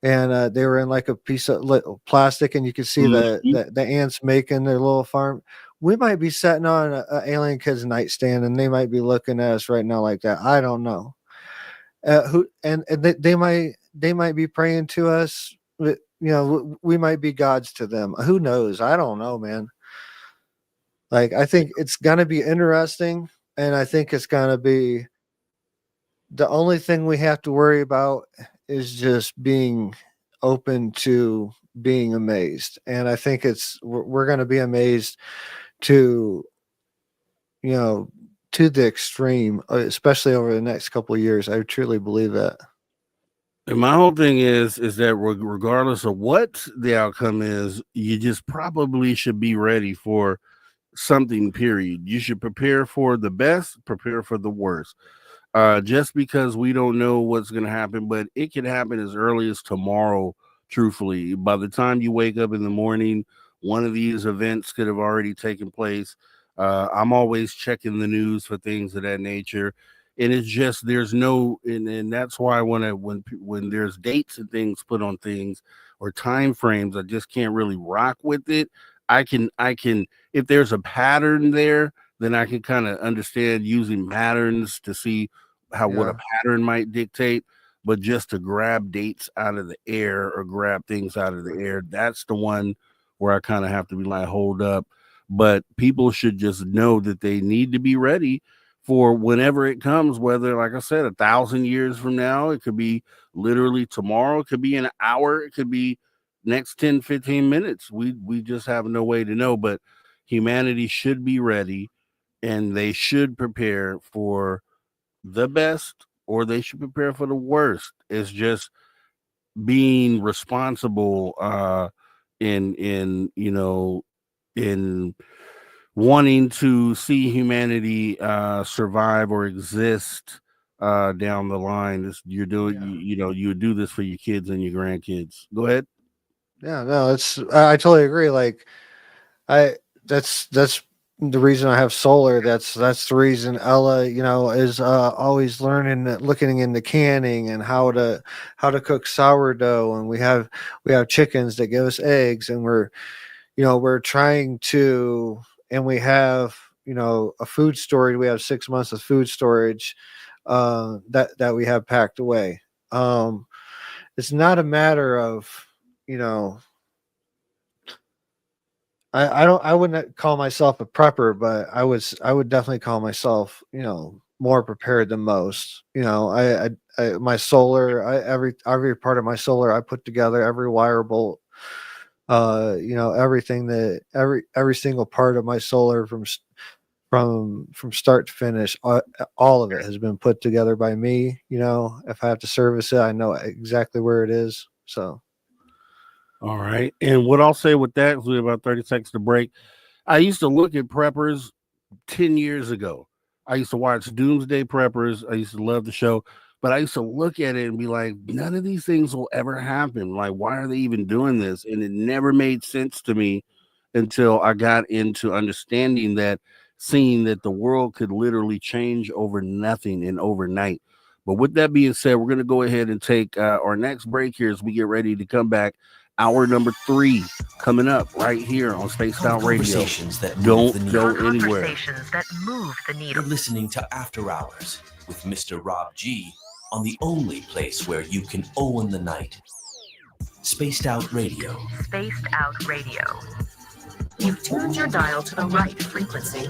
and they were in like a piece of plastic, and you could see the ants making their little farm. We might be sitting on a alien kid's nightstand, and they might be looking at us right now like that. I don't know. They might be praying to us. We might be gods to them. Who knows? I don't know, man. Like, I think it's gonna be interesting, and I think it's gonna be, the only thing we have to worry about is just being open to being amazed. And I think we're gonna be amazed to the extreme, especially over the next couple of years. I truly believe that. And my whole thing is that regardless of what the outcome is, you just probably should be ready for something, period. You should prepare for the best, prepare for the worst. Just because we don't know what's going to happen, but it can happen as early as tomorrow, truthfully. By the time you wake up in the morning, one of these events could have already taken place. I'm always checking the news for things of that nature. And it's just, there's no, and that's why when there's dates and things put on things or time frames, I just can't really rock with it. I can, if there's a pattern there, then I can kind of understand using patterns to see what a pattern might dictate. But just to grab dates out of the air or grab things out of the air, that's the one where I kind of have to be like, hold up. But people should just know that they need to be ready for whenever it comes, whether, like I said, 1,000 years from now, it could be literally tomorrow, it could be an hour, it could be next 10, 15 minutes. We just have no way to know. But humanity should be ready, and they should prepare for the best, or they should prepare for the worst. It's just being responsible in wanting to see humanity survive or exist down the line. You would do this for your kids and your grandkids. Go ahead. Yeah, no, I totally agree. Like, that's the reason I have solar. That's the reason Ella, is always looking into canning and how to cook sourdough. And we have chickens that give us eggs, and we're trying to, and we have, a food storage. We have 6 months of food storage that we have packed away. It's not a matter of, I wouldn't call myself a prepper, but I would definitely call myself, more prepared than most. My solar, every part of my solar I put together, every wire bolt, everything that every single part of my solar from start to finish, all of it has been put together by me. If I have to service it, I know exactly where it is. So. All right. And what I'll say with that is we have about 30 seconds to break. I used to look at preppers 10 years ago. I used to watch Doomsday Preppers. I used to love the show, but I used to look at it and be like, none of these things will ever happen. Like, why are they even doing this? And it never made sense to me until I got into understanding that, seeing that the world could literally change over nothing and overnight. But with that being said, we're going to go ahead and take our next break here as we get ready to come back. Hour number 3 coming up right here on Spaced Out Radio. Don't go anywhere. Conversations that move the You're needle. listening to After Hours with Mr. Rob G on the only place where you can own the night. Spaced Out Radio. Spaced Out Radio. You've tuned your dial to the right frequency.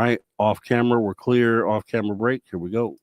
right, off camera, we're clear. Off camera break. Here we go.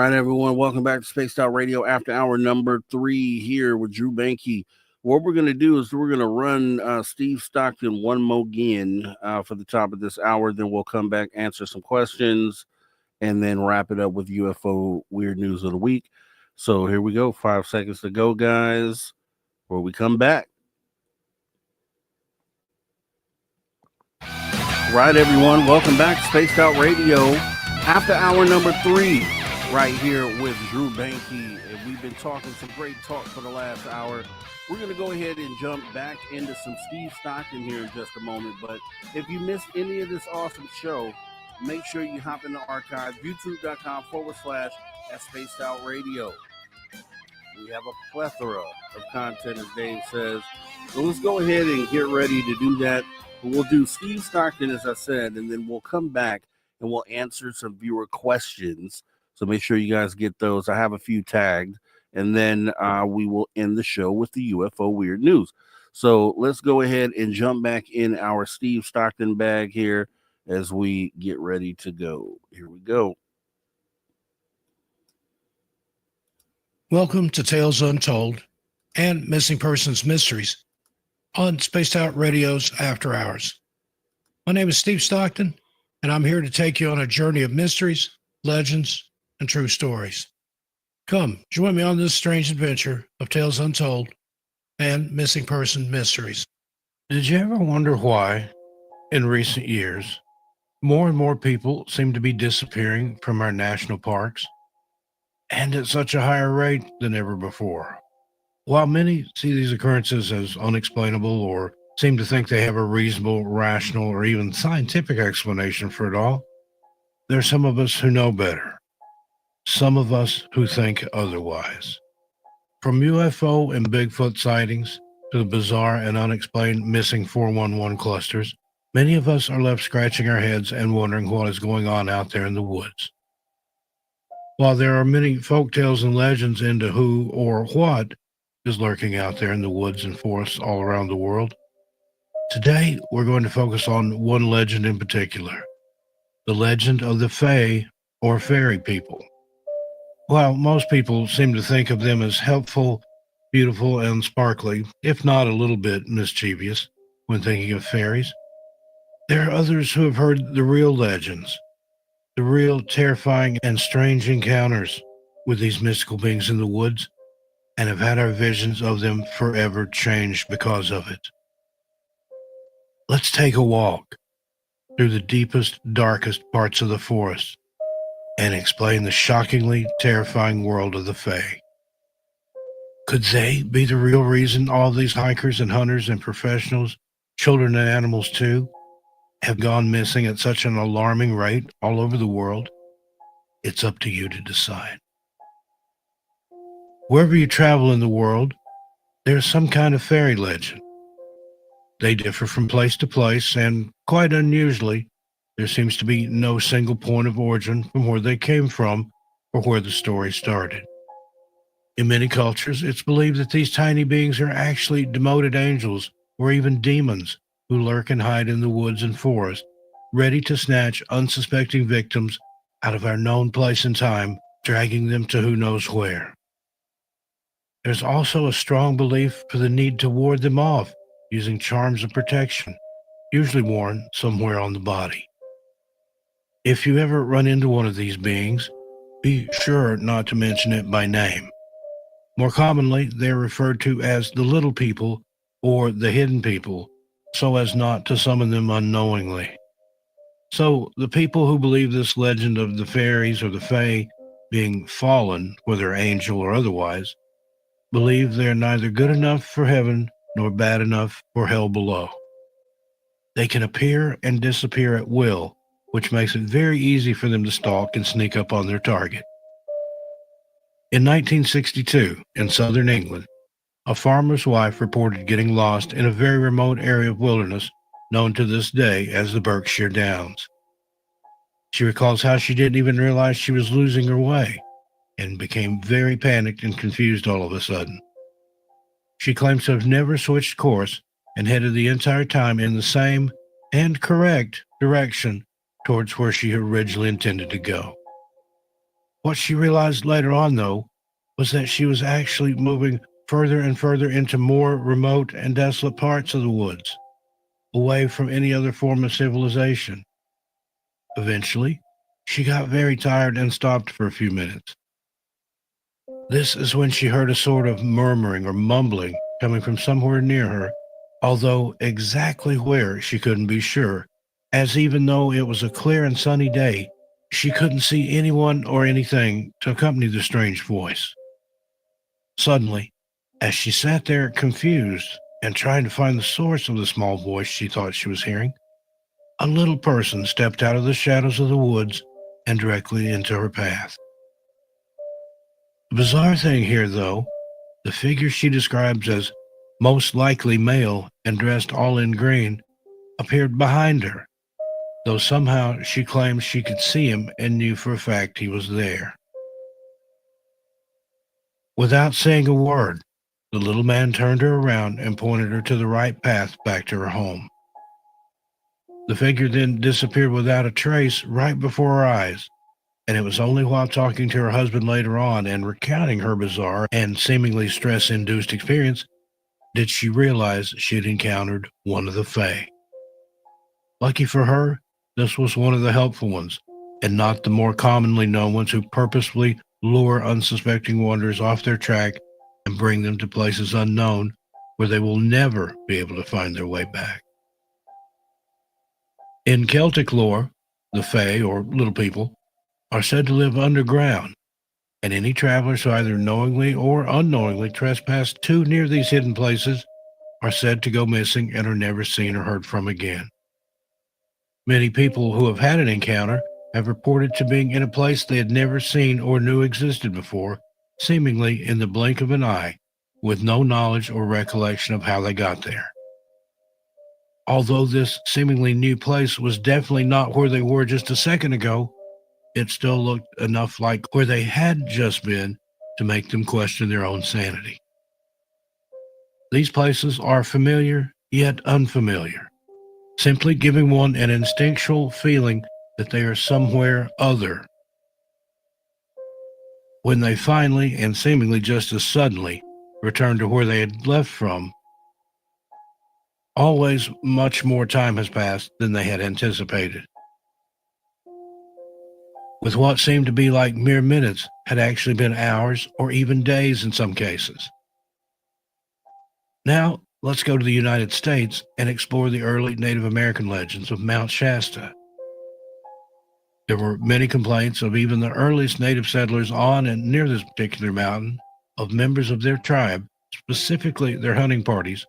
right, everyone. Welcome back to Spaced Out Radio After Hour number 3 here with Drew Banky. What we're going to do is we're going to run Steve Stockton one more again for the top of this hour. Then we'll come back, answer some questions, and then wrap it up with UFO Weird News of the Week. So here we go. 5 seconds to go, guys, before we come back. Right, everyone. Welcome back to Spaced Out Radio After Hour number 3. Right here with Drew Banky, and we've been talking some great talk for the last hour. We're going to go ahead and jump back into some Steve Stockton here in just a moment, but if you missed any of this awesome show, make sure you hop in the archive, youtube.com/Spaced Out Radio. We have a plethora of content, as Dave says, so let's go ahead and get ready to do that. We'll do Steve Stockton, as I said, and then we'll come back and we'll answer some viewer questions. So make sure you guys get those. I have a few tagged, and then we will end the show with the UFO Weird News. So let's go ahead and jump back in our Steve Stockton bag here as we get ready to go. Here we go. Welcome to Tales Untold and Missing Persons Mysteries on Spaced Out Radio's After Hours. My name is Steve Stockton, and I'm here to take you on a journey of mysteries, legends, and true stories. Come, join me on this strange adventure of Tales Untold and Missing Person Mysteries. Did you ever wonder why, in recent years, more and more people seem to be disappearing from our national parks, and at such a higher rate than ever before? While many see these occurrences as unexplainable or seem to think they have a reasonable, rational, or even scientific explanation for it all, there are some of us who know better. Some of us who think otherwise. From UFO and Bigfoot sightings to the bizarre and unexplained missing 411 clusters, many of us are left scratching our heads and wondering what is going on out there in the woods. While there are many folk tales and legends into who or what is lurking out there in the woods and forests all around the world, today we're going to focus on one legend in particular, the legend of the Fae or fairy people. While most people seem to think of them as helpful, beautiful, and sparkly, if not a little bit mischievous when thinking of fairies, there are others who have heard the real legends, the real terrifying and strange encounters with these mystical beings in the woods, and have had our visions of them forever changed because of it. Let's take a walk through the deepest, darkest parts of the forest and explain the shockingly terrifying world of the Fae. Could they be the real reason all these hikers and hunters and professionals, children and animals too, have gone missing at such an alarming rate all over the world? It's up to you to decide. Wherever you travel in the world, there's some kind of fairy legend. They differ from place to place, and quite unusually, there seems to be no single point of origin from where they came from or where the story started. In many cultures, it's believed that these tiny beings are actually demoted angels or even demons who lurk and hide in the woods and forest, ready to snatch unsuspecting victims out of our known place and time, dragging them to who knows where. There's also a strong belief for the need to ward them off using charms of protection, usually worn somewhere on the body. If you ever run into one of these beings, be sure not to mention it by name. More commonly, they're referred to as the little people or the hidden people, so as not to summon them unknowingly. So, the people who believe this legend of the fairies or the Fae being fallen, whether angel or otherwise, believe they're neither good enough for heaven nor bad enough for hell below. They can appear and disappear at will, which makes it very easy for them to stalk and sneak up on their target. In 1962, in southern England, a farmer's wife reported getting lost in a very remote area of wilderness known to this day as the Berkshire Downs. She recalls how she didn't even realize she was losing her way and became very panicked and confused all of a sudden. She claims to have never switched course and headed the entire time in the same and correct direction towards where she originally intended to go. What she realized later on, though, was that she was actually moving further and further into more remote and desolate parts of the woods, away from any other form of civilization. Eventually, she got very tired and stopped for a few minutes. This is when she heard a sort of murmuring or mumbling coming from somewhere near her, although exactly where she couldn't be sure, as even though it was a clear and sunny day, she couldn't see anyone or anything to accompany the strange voice. Suddenly, as she sat there confused and trying to find the source of the small voice she thought she was hearing, a little person stepped out of the shadows of the woods and directly into her path. The bizarre thing here, though, the figure she describes as most likely male and dressed all in green appeared behind her, though somehow she claims she could see him and knew for a fact he was there. Without saying a word, the little man turned her around and pointed her to the right path back to her home. The figure then disappeared without a trace right before her eyes, and it was only while talking to her husband later on and recounting her bizarre and seemingly stress-induced experience did she realize she had encountered one of the Fae. Lucky for her, this was one of the helpful ones, and not the more commonly known ones who purposefully lure unsuspecting wanderers off their track and bring them to places unknown where they will never be able to find their way back. In Celtic lore, the Fae, or little people, are said to live underground, and any travelers who either knowingly or unknowingly trespass too near these hidden places are said to go missing and are never seen or heard from again. Many people who have had an encounter have reported to being in a place they had never seen or knew existed before, seemingly in the blink of an eye, with no knowledge or recollection of how they got there. Although this seemingly new place was definitely not where they were just a second ago, it still looked enough like where they had just been to make them question their own sanity. These places are familiar, yet unfamiliar, simply giving one an instinctual feeling that they are somewhere other. When they finally, and seemingly just as suddenly, return to where they had left from, always much more time has passed than they had anticipated. With what seemed to be like mere minutes had actually been hours or even days in some cases. Now, let's go to the United States and explore the early Native American legends of Mount Shasta. There were many complaints of even the earliest native settlers on and near this particular mountain of members of their tribe, specifically their hunting parties,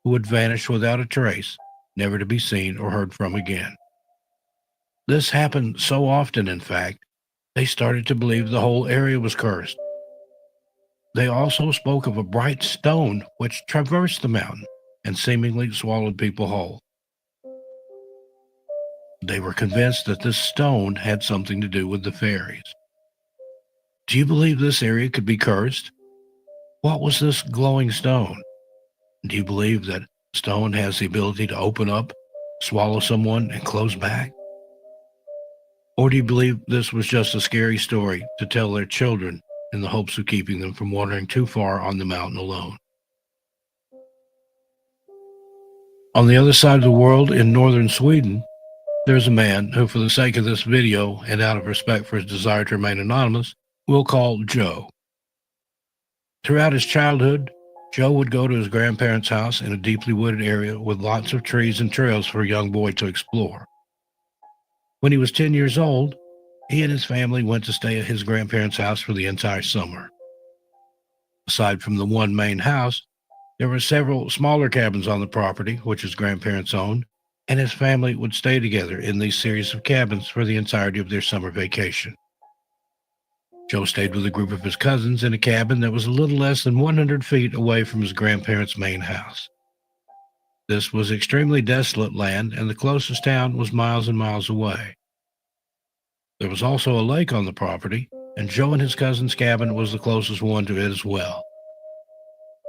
who would vanish without a trace, never to be seen or heard from again. This happened so often, in fact, they started to believe the whole area was cursed. They also spoke of a bright stone which traversed the mountain and seemingly swallowed people whole. They were convinced that this stone had something to do with the fairies. Do you believe this area could be cursed? What was this glowing stone? Do you believe that stone has the ability to open up, swallow someone, and close back? Or do you believe this was just a scary story to tell their children in the hopes of keeping them from wandering too far on the mountain alone? On the other side of the world, in northern Sweden, there's a man who, for the sake of this video and out of respect for his desire to remain anonymous, we'll call Joe. Throughout his childhood, Joe would go to his grandparents' house in a deeply wooded area with lots of trees and trails for a young boy to explore. When he was 10 years old, he and his family went to stay at his grandparents' house for the entire summer. Aside from the one main house, there were several smaller cabins on the property, which his grandparents owned, and his family would stay together in these series of cabins for the entirety of their summer vacation. Joe stayed with a group of his cousins in a cabin that was a little less than 100 feet away from his grandparents' main house. This was extremely desolate land, and the closest town was miles and miles away. There was also a lake on the property, and Joe and his cousin's cabin was the closest one to it as well.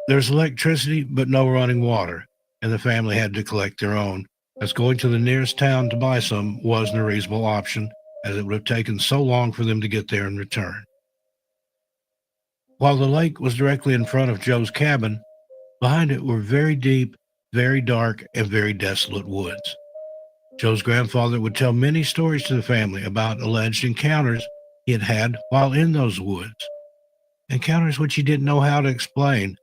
There's electricity, but no running water, and the family had to collect their own, as going to the nearest town to buy some wasn't a reasonable option, as it would have taken so long for them to get there and return. While the lake was directly in front of Joe's cabin, behind it were very deep, very dark, and very desolate woods. Joe's grandfather would tell many stories to the family about alleged encounters he had had while in those woods, encounters which he didn't know how to explain,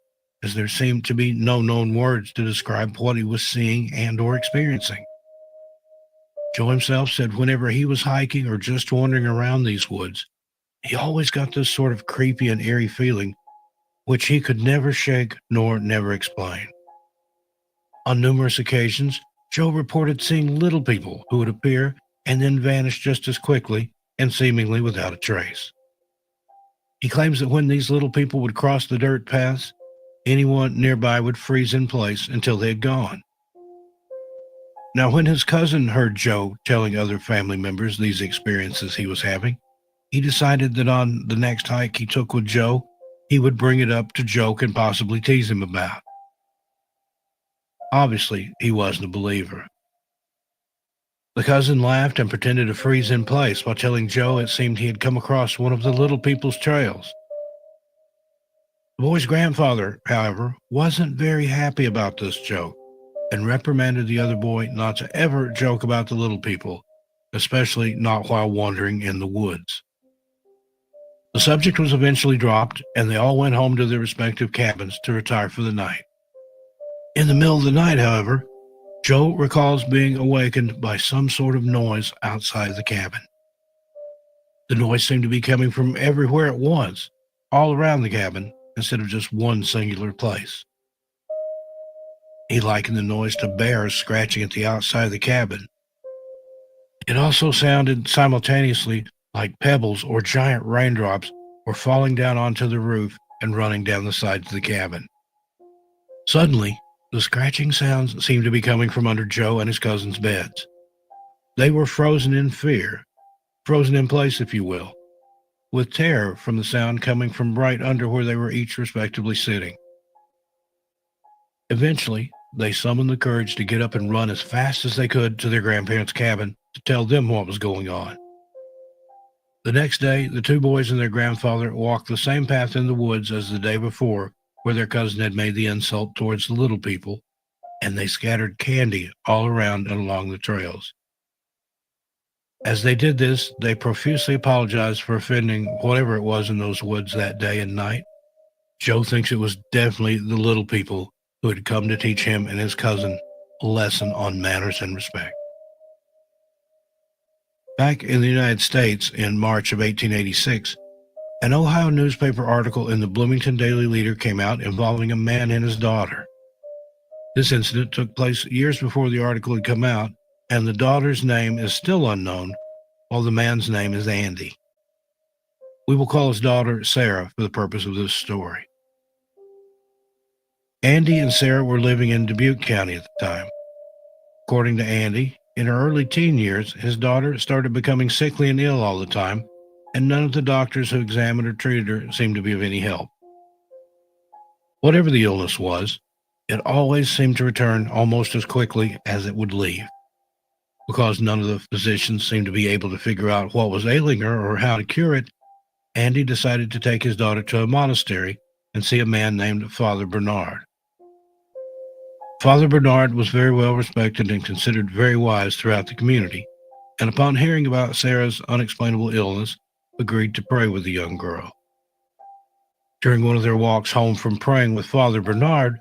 as there seemed to be no known words to describe what he was seeing and or experiencing. Joe himself said whenever he was hiking or just wandering around these woods, he always got this sort of creepy and eerie feeling, which he could never shake nor never explain. On numerous occasions, Joe reported seeing little people who would appear and then vanish just as quickly and seemingly without a trace. He claims that when these little people would cross the dirt paths, anyone nearby would freeze in place until they had gone. Now, when his cousin heard Joe telling other family members these experiences he was having, he decided that on the next hike he took with Joe, he would bring it up to joke and possibly tease him about. Obviously, he wasn't a believer. The cousin laughed and pretended to freeze in place while telling Joe it seemed he had come across one of the little people's trails. The boy's grandfather, however, wasn't very happy about this joke and reprimanded the other boy not to ever joke about the little people, especially not while wandering in the woods. The subject was eventually dropped, and they all went home to their respective cabins to retire for the night. In the middle of the night, however, Joe recalls being awakened by some sort of noise outside the cabin. The noise seemed to be coming from everywhere at once, all around the cabin, instead of just one singular place. He likened the noise to bears scratching at the outside of the cabin. It also sounded simultaneously like pebbles or giant raindrops were falling down onto the roof and running down the sides of the cabin. Suddenly, the scratching sounds seemed to be coming from under Joe and his cousin's beds. They were frozen in fear, frozen in place, if you will, with terror from the sound coming from right under where they were each respectively sitting. Eventually, they summoned the courage to get up and run as fast as they could to their grandparents' cabin to tell them what was going on. The next day, the two boys and their grandfather walked the same path in the woods as the day before, where their cousin had made the insult towards the little people, and they scattered candy all around and along the trails. As they did this, they profusely apologized for offending whatever it was in those woods that day and night. Joe thinks it was definitely the little people who had come to teach him and his cousin a lesson on manners and respect. Back in the United States in March of 1886, an Ohio newspaper article in the Bloomington Daily Leader came out involving a man and his daughter. This incident took place years before the article had come out, and the daughter's name is still unknown, while the man's name is Andy. We will call his daughter Sarah for the purpose of this story. Andy and Sarah were living in Dubuque County at the time. According to Andy, in her early teen years, his daughter started becoming sickly and ill all the time, and none of the doctors who examined or treated her seemed to be of any help. Whatever the illness was, it always seemed to return almost as quickly as it would leave. Because none of the physicians seemed to be able to figure out what was ailing her or how to cure it, Andy decided to take his daughter to a monastery and see a man named Father Bernard. Father Bernard was very well respected and considered very wise throughout the community, and upon hearing about Sarah's unexplainable illness, agreed to pray with the young girl. During one of their walks home from praying with Father Bernard,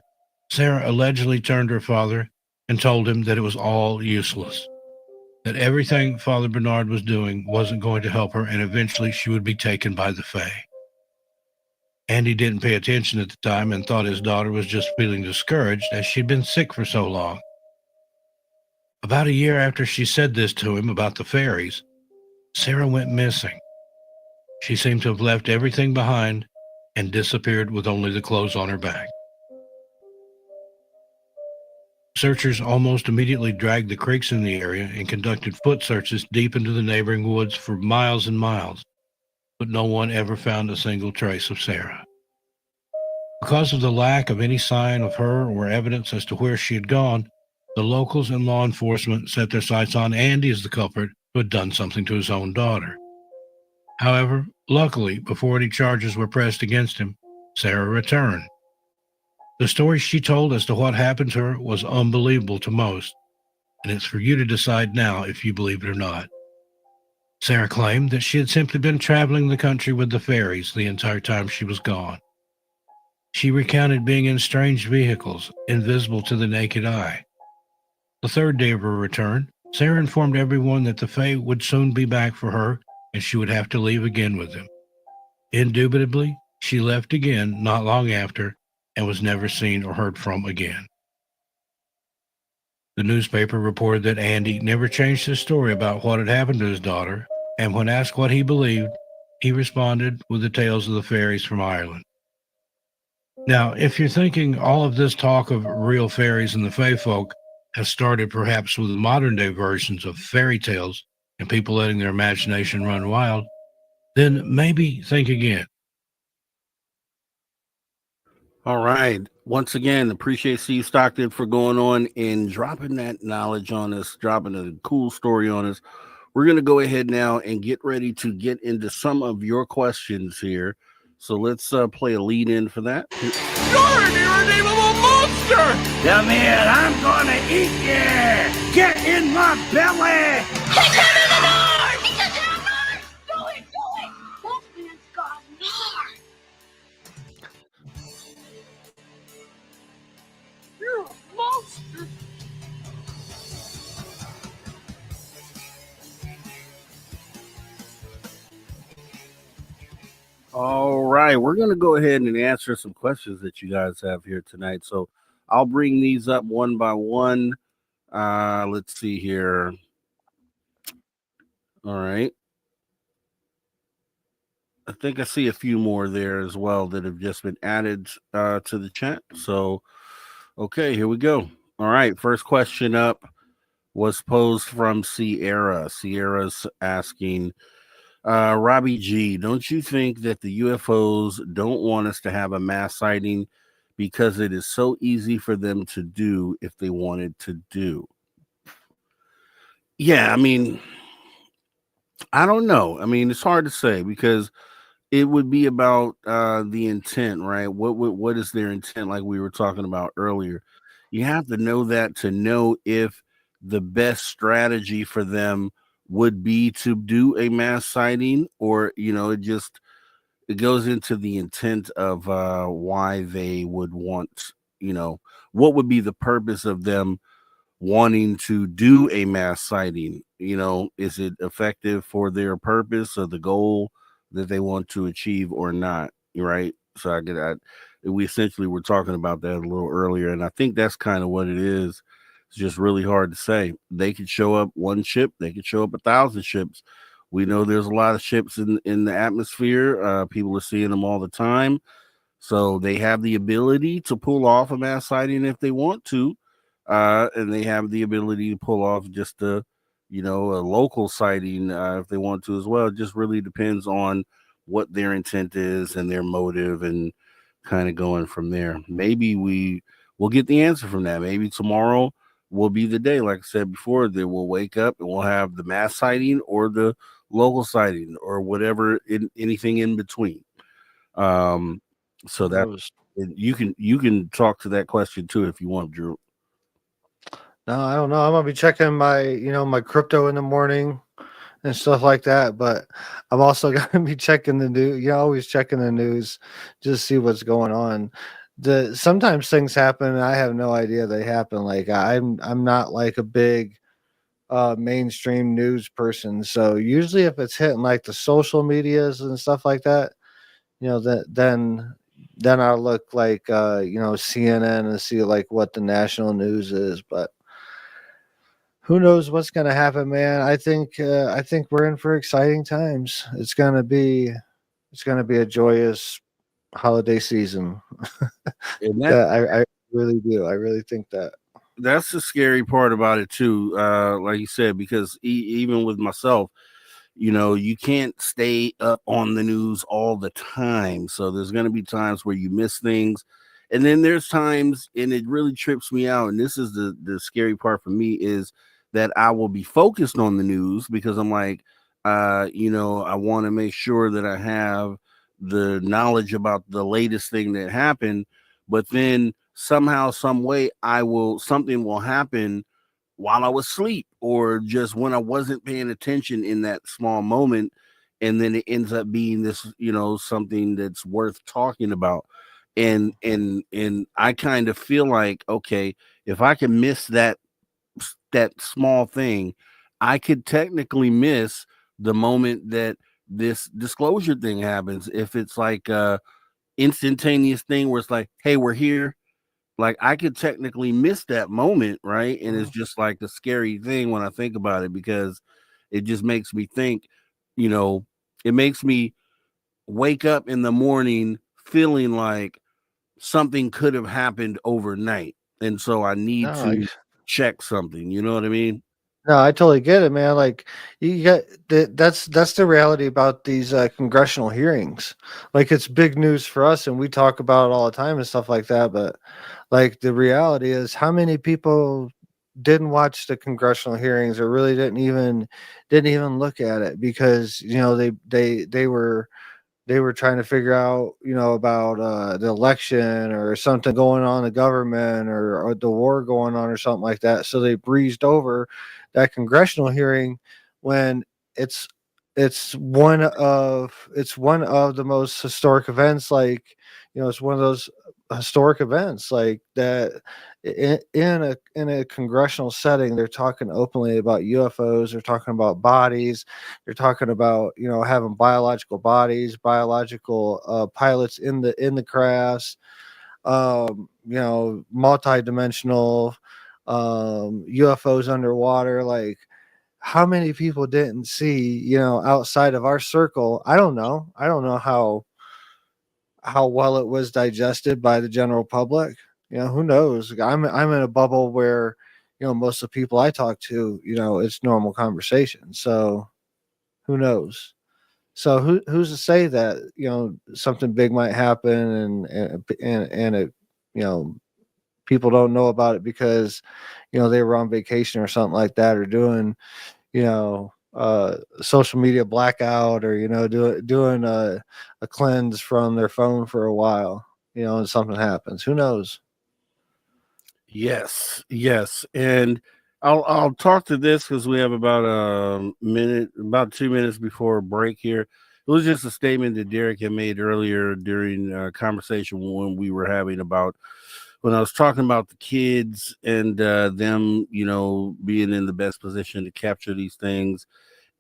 Sarah allegedly turned to her father and told him that it was all useless, that everything Father Bernard was doing wasn't going to help her, and eventually she would be taken by the Fae. Andy didn't pay attention at the time and thought his daughter was just feeling discouraged as she'd been sick for so long. About a year after she said this to him about the fairies, Sarah went missing. She seemed to have left everything behind and disappeared with only the clothes on her back. Searchers almost immediately dragged the creeks in the area and conducted foot searches deep into the neighboring woods for miles and miles, but no one ever found a single trace of Sarah. Because of the lack of any sign of her or evidence as to where she had gone, the locals and law enforcement set their sights on Andy as the culprit who had done something to his own daughter. However, luckily, before any charges were pressed against him, Sarah returned. The story she told as to what happened to her was unbelievable to most, and it's for you to decide now if you believe it or not. Sarah claimed that she had simply been traveling the country with the fairies the entire time she was gone. She recounted being in strange vehicles, invisible to the naked eye. The third day of her return, Sarah informed everyone that the Fae would soon be back for her and she would have to leave again with them. Indubitably, she left again not long after and was never seen or heard from again. The newspaper reported that Andy never changed his story about what had happened to his daughter, and when asked what he believed, he responded with the tales of the fairies from Ireland. Now, if you're thinking all of this talk of real fairies and the Fae folk has started perhaps with modern-day versions of fairy tales and people letting their imagination run wild, then maybe think again. All right. Once again, appreciate Steve Stockton for going on and dropping that knowledge on us, dropping a cool story on us. We're going to go ahead now and get ready to get into some of your questions here. So let's play a lead in for that. You're an irredeemable monster! Come here, I'm going to eat you! Get in my belly! Kick him in the nose! Do it! That man's got nard! You're a monster! All right, we're going to go ahead and answer some questions that you guys have here tonight. So I'll bring these up one by one. Let's see here. All right. I think I see a few more there as well that have just been added to the chat. So, okay, here we go. All right, first question up was posed from Sierra. Sierra's asking, Robbie G, don't you think that the UFOs don't want us to have a mass sighting because it is so easy for them to do if they wanted to do? Yeah, I mean, I don't know. I mean, it's hard to say because it would be about the intent, right? What is their intent, like we were talking about earlier? You have to know that to know if the best strategy for them would be to do a mass sighting, or it goes into the intent of why they would want, what would be the purpose of them wanting to do a mass sighting? Is it effective for their purpose or the goal that they want to achieve or not, right? So we essentially were talking about that a little earlier, and I think that's kind of what it is. It's just really hard to say. They could show up one ship, they could show up 1,000 ships. We know there's a lot of ships in the atmosphere. People are seeing them all the time. So they have the ability to pull off a mass sighting if they want to. And they have the ability to pull off just a local sighting if they want to as well. It just really depends on what their intent is and their motive, and kind of going from there. Maybe we'll get the answer from that. Maybe tomorrow will be the day, like I said before, that we'll wake up and we'll have the mass sighting or the local sighting or whatever, anything in between. So that was, you can talk to that question too if you want, Drew. No, I don't know. I'm gonna be checking my, my crypto in the morning and stuff like that. But I'm also gonna be checking the news. Always checking the news, just see what's going on. Sometimes things happen and I have no idea they happen. Like I'm not like a big mainstream news person. So usually if it's hitting like the social medias and stuff like that, then I'll look like CNN and see like what the national news is. But who knows what's going to happen, man? I think we're in for exciting times. It's going to be a joyous holiday season. I really do. I really think that. That's the scary part about it too. Like you said, because even with myself, you can't stay up on the news all the time. So there's going to be times where you miss things. And then there's times, and it really trips me out. And this is the scary part for me, is that I will be focused on the news because I'm like, I want to make sure that I have the knowledge about the latest thing that happened, but then somehow, some way, something will happen while I was asleep or just when I wasn't paying attention in that small moment, and then it ends up being this, something that's worth talking about. And I kind of feel like, okay, if I can miss that small thing, I could technically miss the moment that this disclosure thing happens. If it's like a instantaneous thing where it's like, hey, we're here, like I could technically miss that moment, right? And it's just like a scary thing when I think about it, because it just makes me think, it makes me wake up in the morning feeling like something could have happened overnight. And so I need to check something. You know what I mean? No, I totally get it, man. Like you got that's the reality about these congressional hearings. Like it's big news for us, and we talk about it all the time and stuff like that. But like the reality is, how many people didn't watch the congressional hearings or really didn't even look at it because they were trying to figure out, about the election or something going on in the government or the war going on or something like that. So they breezed over that congressional hearing when it's one of the most historic events. Like, it's one of those historic events like that in a congressional setting. They're talking openly about UFOs. They're talking about bodies. They're talking about having biological bodies, biological pilots in the crafts. Multi-dimensional UFOs underwater. Like, how many people didn't see outside of our circle? I don't know how well it was digested by the general public. Who knows? I'm in a bubble where most of the people I talk to, it's normal conversation. So who knows? So who's to say that something big might happen and it people don't know about it because they were on vacation or something like that, or doing social media blackout, or doing a cleanse from their phone for a while, and something happens. Who knows? Yes, and I'll talk to this because we have about about 2 minutes before a break here. It was just a statement that Derek had made earlier during a conversation when we were having about when I was talking about the kids and them, being in the best position to capture these things.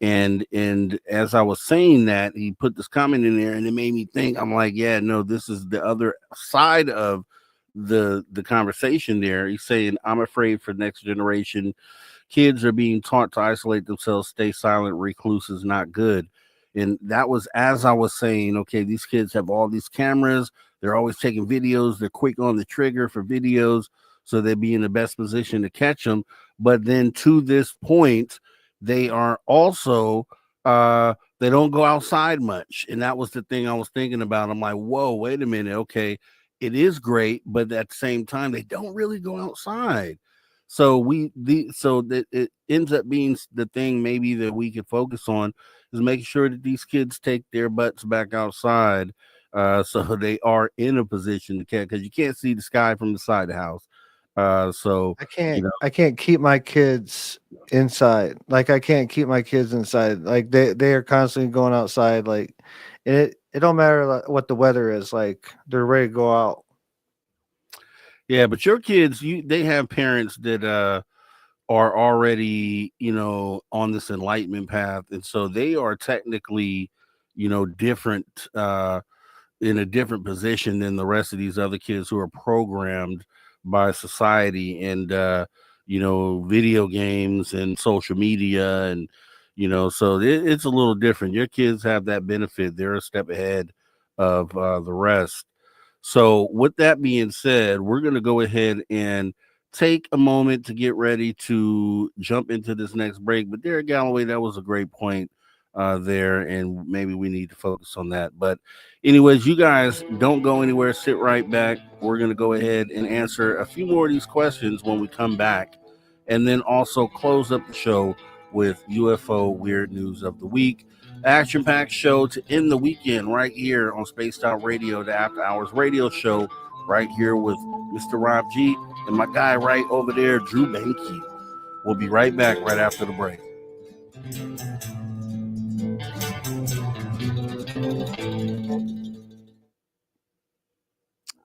And as I was saying that, he put this comment in there, and it made me think. I'm like, yeah, no, this is the other side of the conversation there. He's saying, I'm afraid for next generation. Kids are being taught to isolate themselves, stay silent, recluse is not good. And that was as I was saying, okay, these kids have all these cameras. They're always taking videos. They're quick on the trigger for videos, so they'd be in the best position to catch them. But then to this point, they are also, they don't go outside much. And that was the thing I was thinking about. I'm like, whoa, wait a minute. Okay, it is great, but at the same time, they don't really go outside. So so that it ends up being the thing maybe that we could focus on is making sure that these kids take their butts back outside, so they are in a position to catch, because you can't see the sky from the side of the house. So I can't keep my kids inside. Like, I can't keep my kids inside. Like they are constantly going outside. Like, it don't matter what the weather is. Like, they're ready to go out. Yeah, but your kids, they have parents that are already, on this enlightenment path, and so they are technically, different, in a different position than the rest of these other kids who are programmed by society and video games and social media, and so it's a little different. Your kids have that benefit. They're a step ahead of the rest. So with that being said, we're going to go ahead and take a moment to get ready to jump into this next break. But Derek Galloway, that was a great point there, and maybe we need to focus on that. But anyways, you guys don't go anywhere. Sit right back. We're going to go ahead and answer a few more of these questions when we come back, and then also close up the show with UFO Weird News of the Week. action-packed show to end the weekend right here on Spaced Out Radio, the After Hours Radio Show, right here with Mr. Rob G and my guy right over there, Drew Banky. We'll be right back right after the break.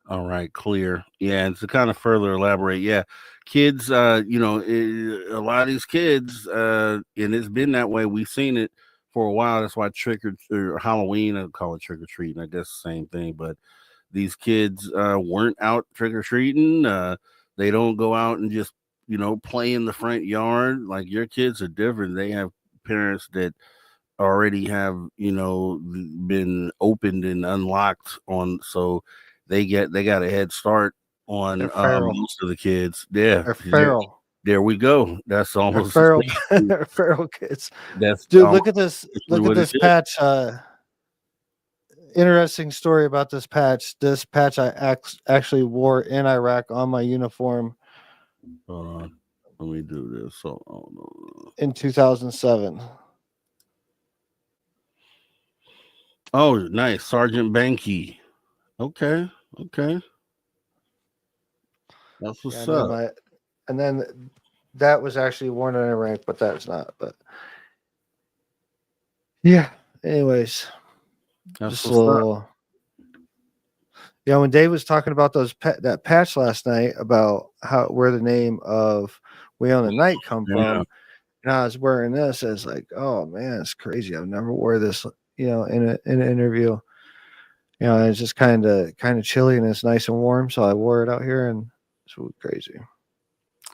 All right, clear. Yeah, and to kind of further elaborate, yeah, kids, a lot of these kids, and it's been that way. We've seen it for a while. That's why or Halloween, I call it trick or treating. I guess the same thing. But these kids weren't out trick or treating. They don't go out and just play in the front yard. Like your kids are different. They have parents that already have been opened and unlocked on, so they got a head start on most of the kids. Yeah, they're feral. There we go. That's almost feral. Feral kids. That's dude. Look at this. Look at this patch. Interesting story about this patch. This patch I actually wore in Iraq on my uniform. Hold on. Let me do this. So, in 2007. Oh, nice. Sergeant Banky. Okay. That's what's up. And then that was actually worn in Iraq, but that's not. But yeah. Anyways, that's just a little. Yeah, when Dave was talking about that patch last night about where the name of We Own the Night come from, and I was wearing this, I was like, oh man, it's crazy. I've never wore this, in an interview. It's just kind of chilly and it's nice and warm, so I wore it out here, and it's really crazy.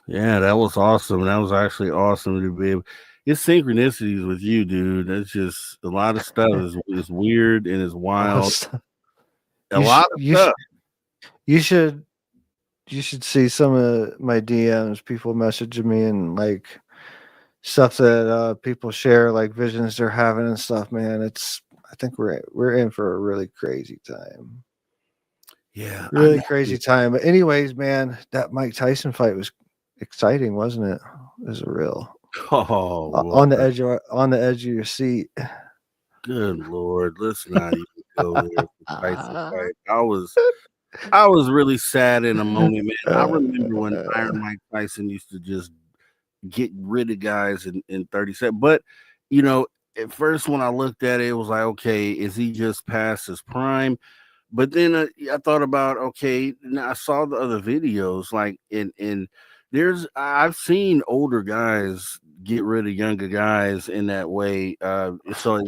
Yeah, that was awesome. That was actually awesome to be able. It's synchronicities with you, dude. That's just a lot of stuff is weird and is wild. A lot of stuff. You should see some of my DMs, people messaging me and like stuff that people share, like visions they're having and stuff. Man, I think we're in for a really crazy time. Yeah, really crazy time. But anyways, man, that Mike Tyson fight was exciting, wasn't it? It was real. Oh, on the edge of your seat. Good Lord, let's not even go there. I was really sad in a moment, man. I remember when Iron Mike Tyson used to just get rid of guys in 30 seconds. But at first when I looked at it, it was like, okay, is he just past his prime? But then I thought about, okay, now I saw the other videos, like I've seen older guys get rid of younger guys in that way. So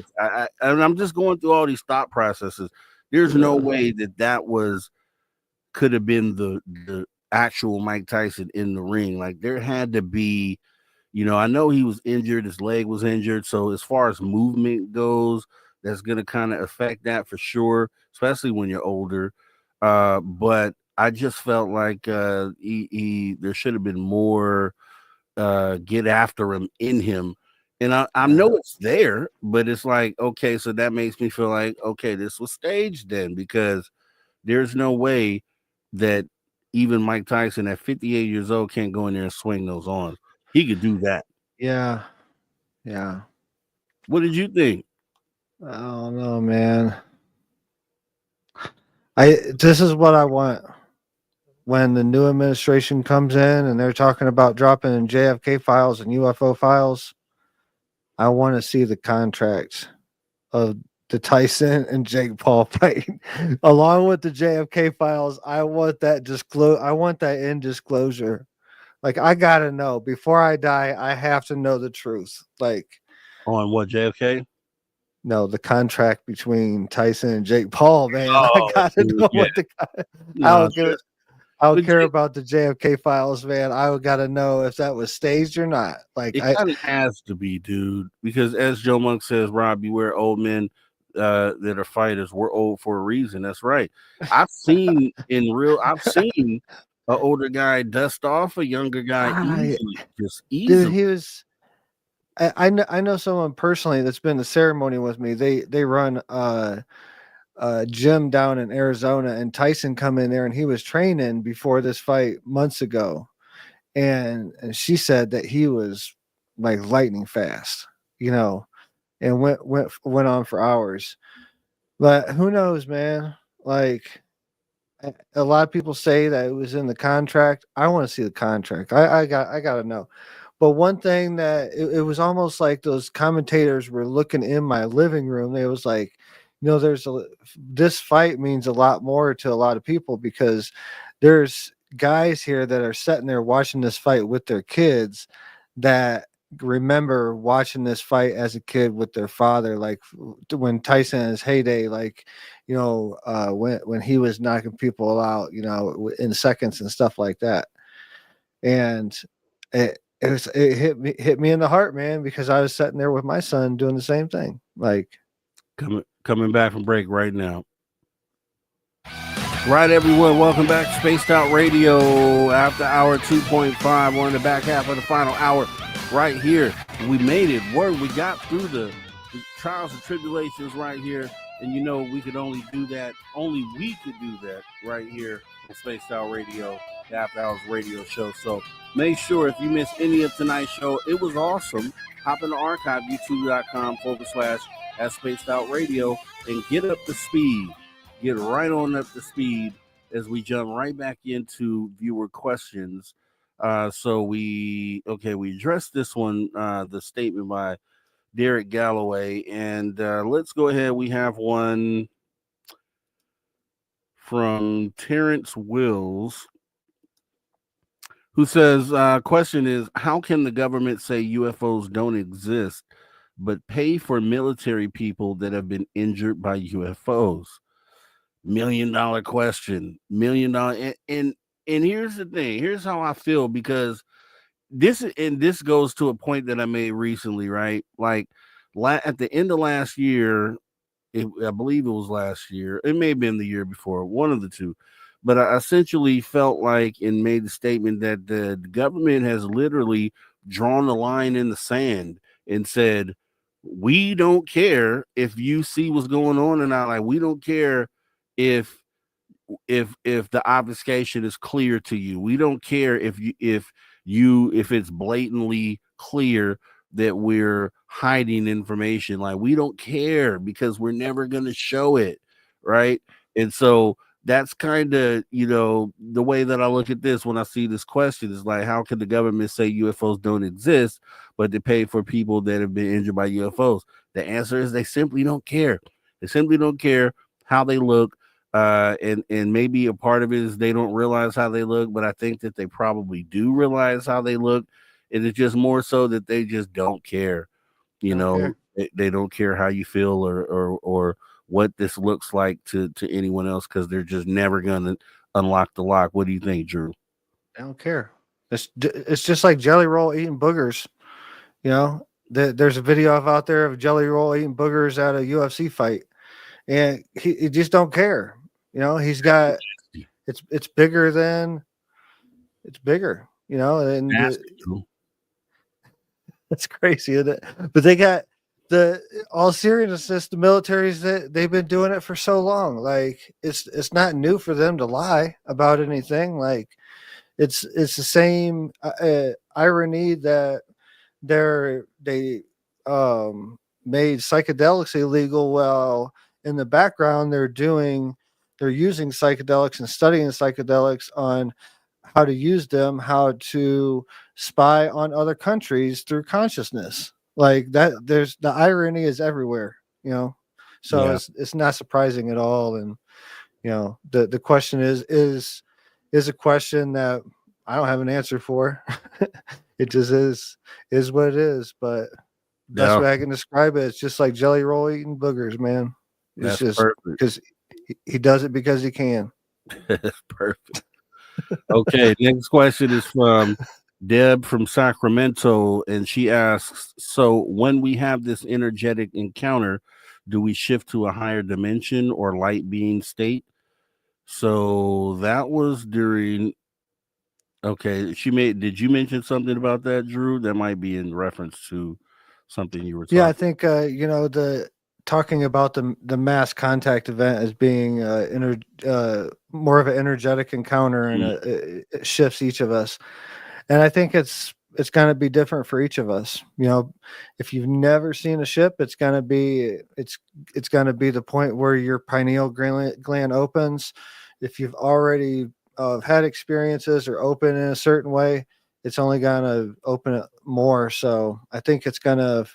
I'm just going through all these thought processes. There's no way that could have been the actual Mike Tyson in the ring. Like there had to be, I know he was injured, his leg was injured. So as far as movement goes, that's going to kind of affect that for sure, especially when you're older. But I just felt like there should have been more get after him in him. And I know it's there, but it's like, okay, so that makes me feel like, okay, this was staged then, because there's no way that even Mike Tyson at 58 years old can't go in there and swing those arms. He could do that. Yeah. What did you think? I don't know, man. This is what I want. When the new administration comes in and they're talking about dropping JFK files and UFO files, I want to see the contracts of the Tyson and Jake Paul fight along with the JFK files. I want that I want that in disclosure. Like, I gotta know before I die. I have to know the truth. Like, on what, JFK? No, the contract between Tyson and Jake Paul, man. I gotta know what I don't care about the JFK files, man. I gotta know if that was staged or not. Like, it kind of has to be, dude, because as Joe Monk says, Rob, beware old men that are fighters. We're old for a reason. That's right. I've seen an older guy dust off a younger guy easily. Dude, he was. I know someone personally that's been to the ceremony with me. They run gym down in Arizona, and Tyson come in there and he was training before this fight months ago, and she said that he was like lightning fast, and went on for hours. But who knows, man? Like, a lot of people say that it was in the contract. I want to see the contract. I got to know. But one thing that it was almost like those commentators were looking in my living room. They was like, this fight means a lot more to a lot of people, because there's guys here that are sitting there watching this fight with their kids that remember watching this fight as a kid with their father, like when Tyson in his heyday, like, when he was knocking people out, in seconds and stuff like that. And it hit me in the heart, man, because I was sitting there with my son doing the same thing. Like, coming back from break right now. Right, everyone, welcome back to Spaced Out Radio after hour 2.5. We're in the back half of the final hour right here. We made it work. We got through the trials and tribulations right here. And we could only do that. Only we could do that right here on Spaced Out Radio, the After Hours Radio Show. So make sure if you missed any of tonight's show, it was awesome. Hop in the archive, youtube.com/Spaced Out Radio, and get up to speed. Get right on up to speed as we jump right back into viewer questions. So we addressed this one, the statement by Derek Galloway, and let's go ahead. We have one from Terrence Wills, who says, question is, how can the government say UFOs don't exist, but pay for military people that have been injured by UFOs? $1 million question, $1 million. And here's the thing. Here's how I feel, because this goes to a point that I made recently, right? Like at the end of last year, I believe it was last year. It may have been the year before, one of the two. But I essentially felt like and made the statement that the government has literally drawn the line in the sand and said, we don't care if you see what's going on or not. Like, we don't care if the obfuscation is clear to you. We don't care if it's blatantly clear that we're hiding information. Like, we don't care, because we're never going to show it, right? And so that's kind of, the way that I look at this when I see this question is like, how can the government say UFOs don't exist, but they pay for people that have been injured by UFOs? The answer is they simply don't care. They simply don't care how they look. And maybe a part of it is they don't realize how they look, but I think that they probably do realize how they look. And it's just more so that they just don't care. They don't care how you feel or what this looks like to anyone else, because they're just never going to unlock the lock. What do you think, Drew? I don't care. It's just like Jelly Roll eating boogers. There's a video out there of Jelly Roll eating boogers at a UFC fight, and he just don't care. He's got it's bigger than it's bigger. And that's crazy, isn't it? But they got all seriousness, the militaries, that they've been doing it for so long. Like, it's not new for them to lie about anything. Like, it's the same irony that they made psychedelics illegal. Well, in the background, they're using psychedelics and studying psychedelics on how to use them, how to spy on other countries through consciousness. Like that, the irony is everywhere, so yeah. It's not surprising at all. And, the question is a question that I don't have an answer for. It just is what it is. But that's way I can describe it. It's just like Jelly Roll eating boogers, man. It's just because he does it because he can. That's perfect. Okay, next question is from Deb from Sacramento, and she asks, so when we have this energetic encounter, do we shift to a higher dimension or light being state? So that was during, okay, did you mention something about that, Drew? That might be in reference to something you were talking. Yeah, I think talking about the mass contact event as being more of an energetic encounter, and it shifts each of us. And I think it's be different for each of us. If you've never seen a ship, it's gonna be the point where your pineal gland opens. If you've already had experiences or open in a certain way, it's only gonna open it more. So I think it's gonna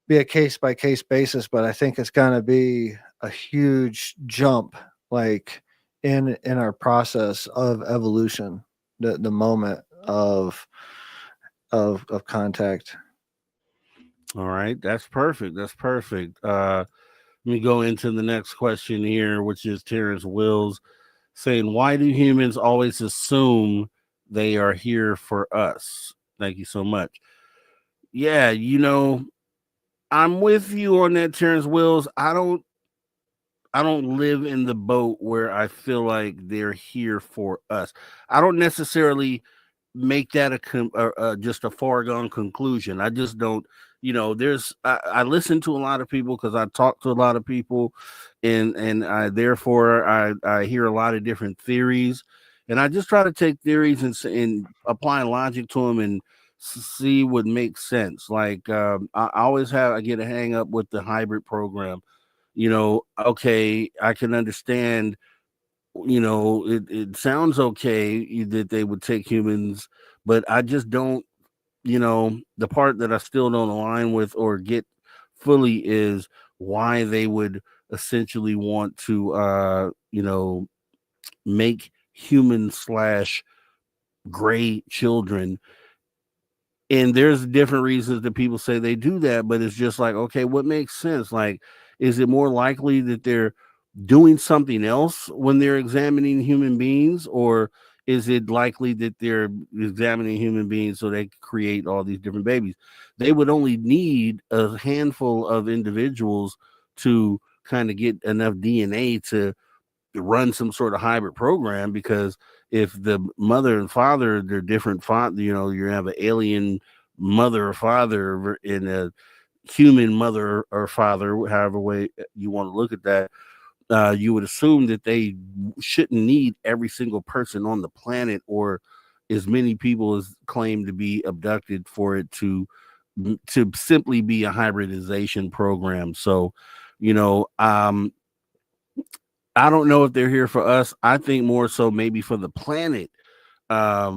be a case by case basis, but I think it's gonna be a huge jump, like in our process of evolution, the moment of contact. All right, that's perfect. That's perfect. Let me go into the next question here, which is Terrence Wills saying, "Why do humans always assume they are here for us?" Thank you so much. Yeah, I'm with you on that, Terrence Wills. I don't live in the boat where I feel like they're here for us. I don't necessarily make that just a foregone conclusion. I just don't. I listen to a lot of people because I talk to a lot of people, and I hear a lot of different theories, and I just try to take theories and apply logic to them and see what makes sense. Like I get a hang up with the hybrid program. Okay, I can understand, it sounds okay that they would take humans, but I just don't, the part that I still don't align with or get fully is why they would essentially want to, make human / gray children. And there's different reasons that people say they do that, but it's just like, okay, what makes sense? Like, is it more likely that they're doing something else when they're examining human beings, or is it likely that they're examining human beings so they can create all these different babies? They would only need a handful of individuals to kind of get enough DNA to run some sort of hybrid program, because if the mother and father, they're different father, you have an alien mother or father and a human mother or father, however way you want to look at that, you would assume that they shouldn't need every single person on the planet or as many people as claim to be abducted for it to simply be a hybridization program. So, I don't know if they're here for us. I think more so maybe for the planet. I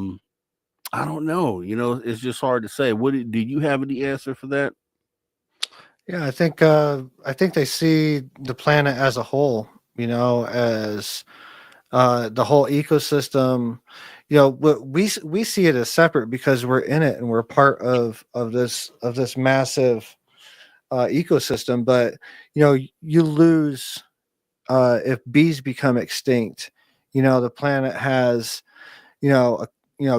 don't know. It's just hard to say. Do you have any answer for that? Yeah, I think they see the planet as a whole, as the whole ecosystem. We see it as separate because we're in it and we're part of this massive ecosystem. But you lose if bees become extinct. The planet has a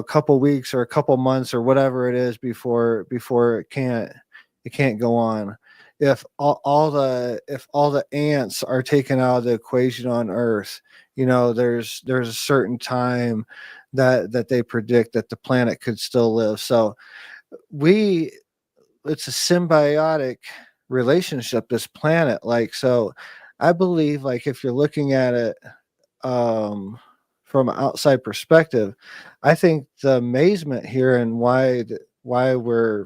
couple weeks or a couple months or whatever it is before it can't go on. If all the ants are taken out of the equation on Earth, there's a certain time that they predict that the planet could still live. So it's a symbiotic relationship, this planet. Like, so I believe, like, if you're looking at it from an outside perspective, I think the amazement here and why we're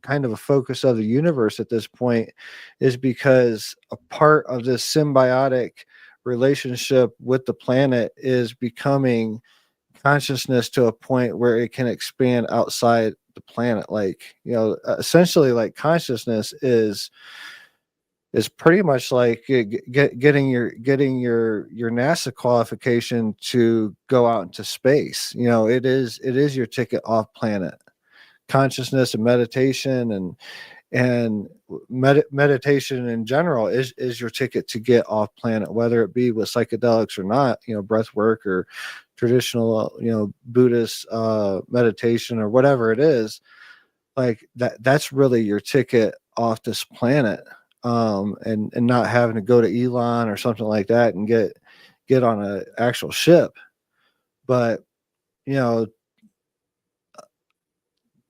kind of a focus of the universe at this point is because a part of this symbiotic relationship with the planet is becoming consciousness to a point where it can expand outside the planet. Like, essentially, like, consciousness is pretty much like getting your NASA qualification to go out into space. It is your ticket off planet. Consciousness and meditation and meditation in general is your ticket to get off planet, whether it be with psychedelics or not, breath work or traditional, Buddhist meditation or whatever it is. Like that's really your ticket off this planet. And not having to go to Elon or something like that and get on an actual ship. But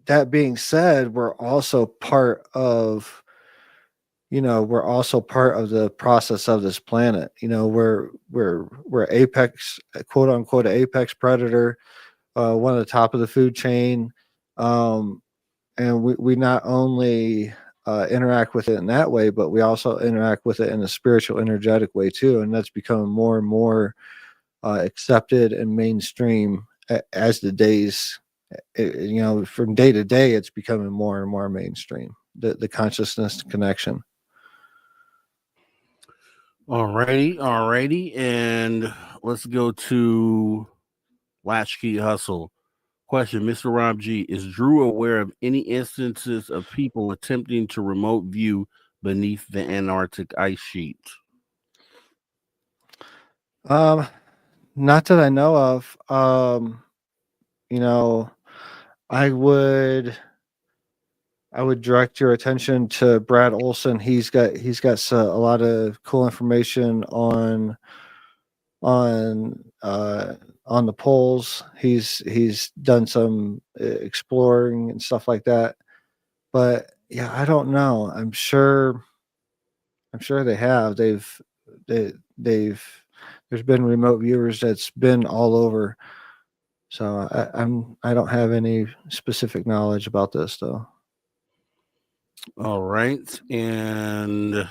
that being said, we're also part of the process of this planet. We're apex, quote unquote, apex predator, one of the top of the food chain. And we not only interact with it in that way, but we also interact with it in a spiritual, energetic way too. And that's becoming more and more accepted and mainstream as the days, from day to day, it's becoming more and more mainstream. The consciousness connection. Alrighty, and let's go to Latchkey Hustle. Question, Mr. Rob G, is Drew aware of any instances of people attempting to remote view beneath the Antarctic ice sheet? Not that I know of. I would direct your attention to Brad Olson. He's got a lot of cool information on the poles. He's done some exploring and stuff like that. But yeah, I don't know. I'm sure they have. They've there's been remote viewers that's been all over. So I don't have any specific knowledge about this though. All right, and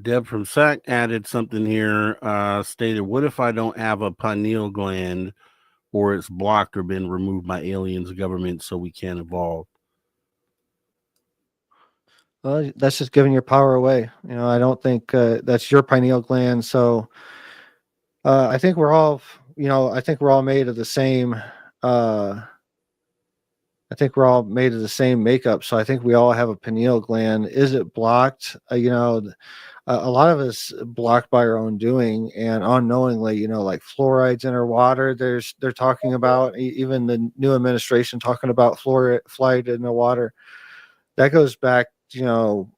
Deb from SAC added something here, stated, what if I don't have a pineal gland or it's blocked or been removed by aliens, government, so we can't evolve? Well, that's just giving your power away. I don't think that's your pineal gland. So I think we're all made of the same makeup. So I think we all have a pineal gland. Is it blocked? A lot of us blocked by our own doing and unknowingly, like fluorides in our water. They're talking about, even the new administration talking about fluoride in the water. That goes back, to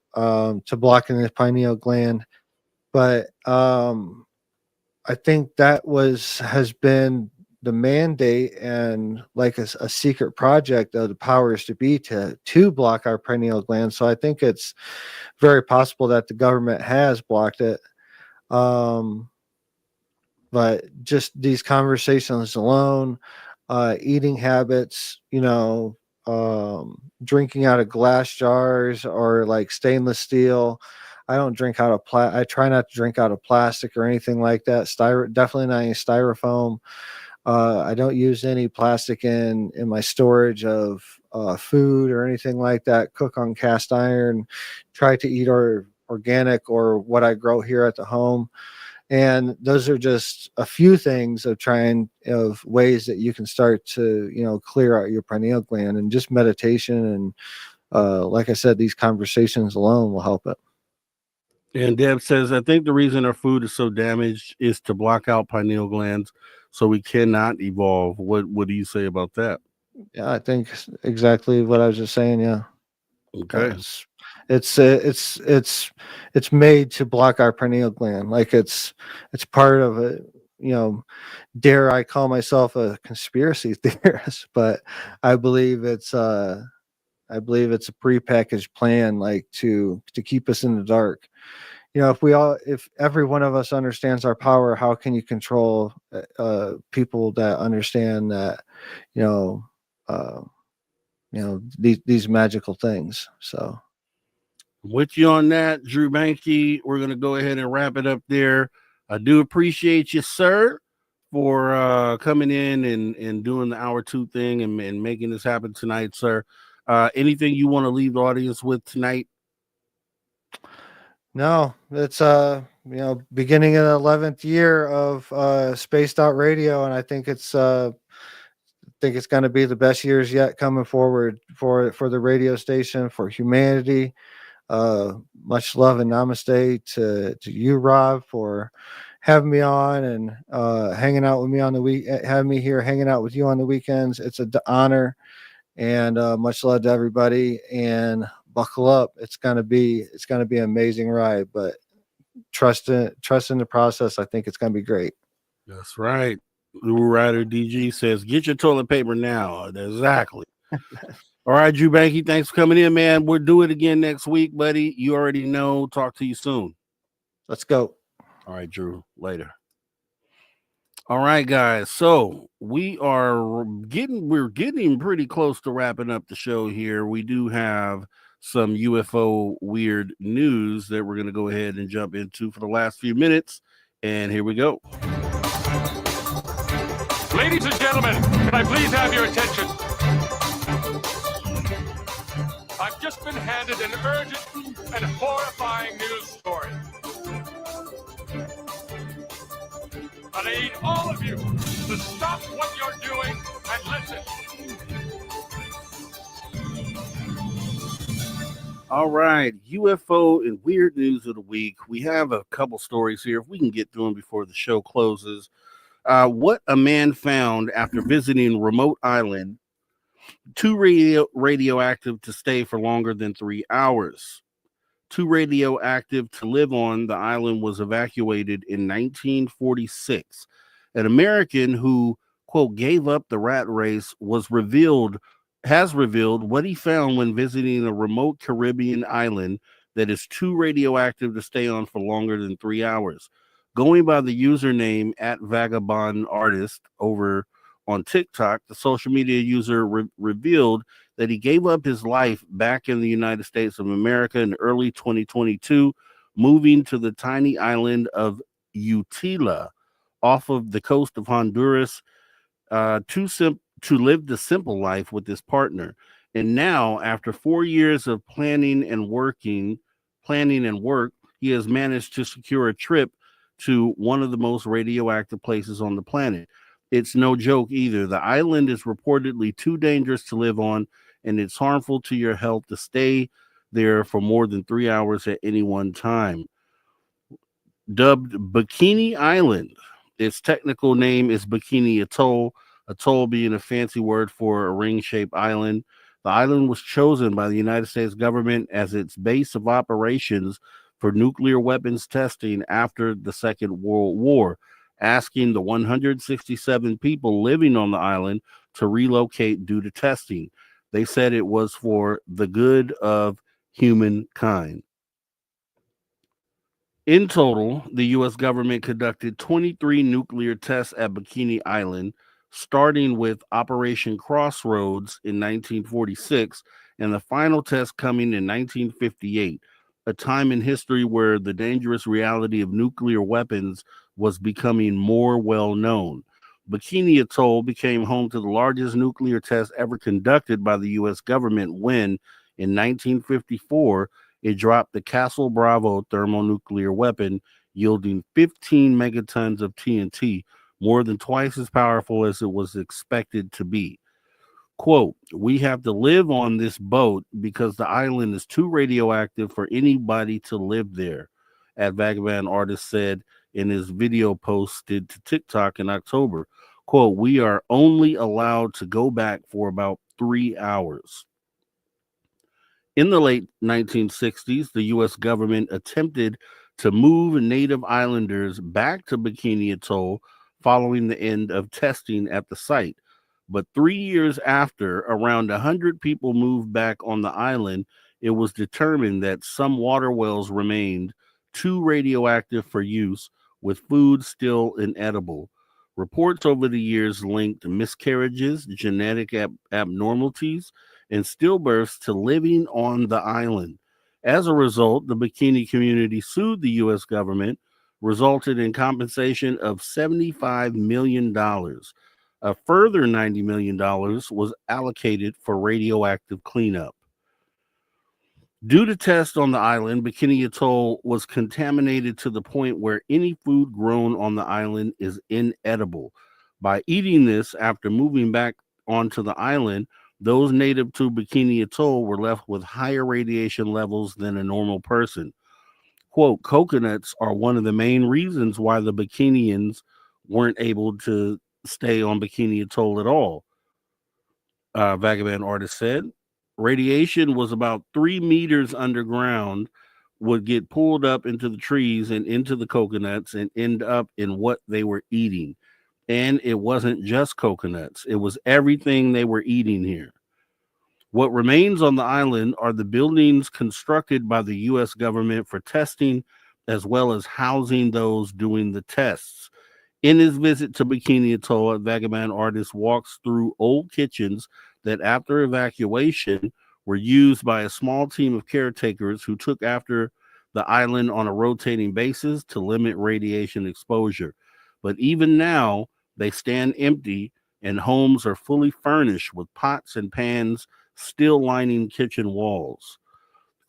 blocking the pineal gland. But I think that has been the mandate and like a secret project of the powers to be to block our pineal gland. So I think it's very possible that the government has blocked it. But just these conversations alone, eating habits, drinking out of glass jars or like stainless steel. I don't drink out of I try not to drink out of plastic or anything like that. Definitely not any styrofoam. I don't use any plastic in my storage of food or anything like that. Cook on cast iron. Try to eat organic or what I grow here at the home. And those are just a few things of ways that you can start to, clear out your pineal gland, and just meditation. And like I said, these conversations alone will help it. And Deb says, I think the reason our food is so damaged is to block out pineal glands so we cannot evolve. What do you say about that? Yeah, I think exactly what I was just saying. Yeah. Okay. It's made to block our pineal gland. Like it's part of it. Dare I call myself a conspiracy theorist, but I believe it's a prepackaged plan, like to keep us in the dark. If every one of us understands our power, how can you control people that understand that, these magical things? So with you on that, Drew Banky, we're going to go ahead and wrap it up there. I do appreciate you, sir, for coming in and doing the hour 2 thing and making this happen tonight, sir. Anything you want to leave the audience with tonight? No, it's beginning of the 11th year of Spaced Out Radio, and I think it's going to be the best years yet coming forward for the radio station, for humanity. Much love and namaste to you, Rob, for having me on and hanging out with me on the week, having me here hanging out with you on the weekends. It's an honor, and much love to everybody. And buckle up. It's gonna be an amazing ride, but trust in the process. I think it's gonna be great. That's right. Lou Rider DG says, get your toilet paper now. Exactly. All right, Drew Banky, thanks for coming in, man. We'll do it again next week, buddy. You already know. Talk to you soon. Let's go. All right, Drew. Later. All right, guys. So we're getting pretty close to wrapping up the show here. We do have some UFO weird news that we're going to go ahead and jump into for the last few minutes. And here we go. Ladies and gentlemen, can I please have your attention? I've just been handed an urgent and horrifying news story. And I need all of you to stop what you're doing and listen. All right, UFO and weird news of the week. We have a couple stories here. If we can get through them before the show closes. What a man found after visiting remote island, too radioactive to stay for longer than 3 hours. Too radioactive to live on the island was evacuated in 1946. An American who, quote, gave up the rat race has revealed what he found when visiting a remote Caribbean island that is too radioactive to stay on for longer than 3 hours. Going by the username @vagabondartist over on TikTok, the social media user revealed that he gave up his life back in the United States of America in early 2022, moving to the tiny island of Utila off of the coast of Honduras to live the simple life with his partner. And now, after 4 years of planning and work, he has managed to secure a trip to one of the most radioactive places on the planet. It's no joke either. The island is reportedly too dangerous to live on, and it's harmful to your health to stay there for more than 3 hours at any one time. Dubbed Bikini Island, its technical name is Bikini Atoll, atoll being a fancy word for a ring-shaped island. The island was chosen by the United States government as its base of operations for nuclear weapons testing after the Second World War, asking the 167 people living on the island to relocate due to testing. They said it was for the good of humankind. In total, the U.S. government conducted 23 nuclear tests at Bikini Island, starting with Operation Crossroads in 1946 and the final test coming in 1958, a time in history where the dangerous reality of nuclear weapons was becoming more well known. Bikini Atoll became home to the largest nuclear test ever conducted by the U.S. government when, in 1954, it dropped the Castle Bravo thermonuclear weapon, yielding 15 megatons of TNT, more than twice as powerful as it was expected to be. Quote, "We have to live on this boat because the island is too radioactive for anybody to live there," Vagabond Artist said in his video posted to TikTok in October. Quote, "We are only allowed to go back for about 3 hours." In the late 1960s, the U.S. government attempted to move native islanders back to Bikini Atoll following the end of testing at the site. But 3 years after around 100 people moved back on the island, it was determined that some water wells remained too radioactive for use, with food still inedible. Reports over the years linked miscarriages, genetic abnormalities, and stillbirths to living on the island. As a result, the Bikini community sued the U.S. government, resulted in compensation of $75 million. A further $90 million was allocated for radioactive cleanup. Due to tests on the island, Bikini Atoll was contaminated to the point where any food grown on the island is inedible. By eating this after moving back onto the island, those native to Bikini Atoll were left with higher radiation levels than a normal person. Quote, "Coconuts are one of the main reasons why the Bikinians weren't able to stay on Bikini Atoll at all," Vagabond Artist said. Radiation was about 3 meters underground, would get pulled up into the trees and into the coconuts and end up in what they were eating. And it wasn't just coconuts. It was everything they were eating here. What remains on the island are the buildings constructed by the U.S. government for testing, as well as housing those doing the tests. In his visit to Bikini Atoll, a Vagabond artist walks through old kitchens that, after evacuation, were used by a small team of caretakers who took after the island on a rotating basis to limit radiation exposure. But even now, they stand empty, and homes are fully furnished with pots and pans still lining kitchen walls.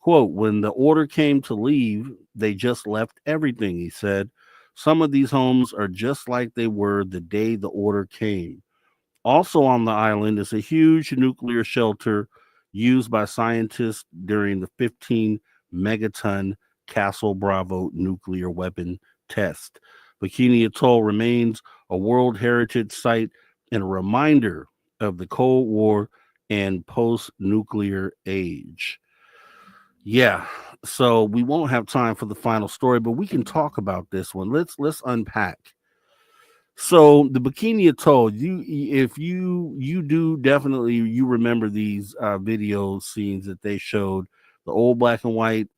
Quote, when the order came to leave, they just left everything, he said. Some of these homes are just like they were the day the order came. Also on the island is a huge nuclear shelter used by scientists during the 15 megaton Castle Bravo nuclear weapon test. Bikini Atoll remains a World Heritage Site and a reminder of the Cold War and post-nuclear age. Yeah, so we won't have time for the final story, but we can talk about this one. Let's unpack. So the Bikini Atoll, if you do definitely you remember these video scenes that they showed, the old black and white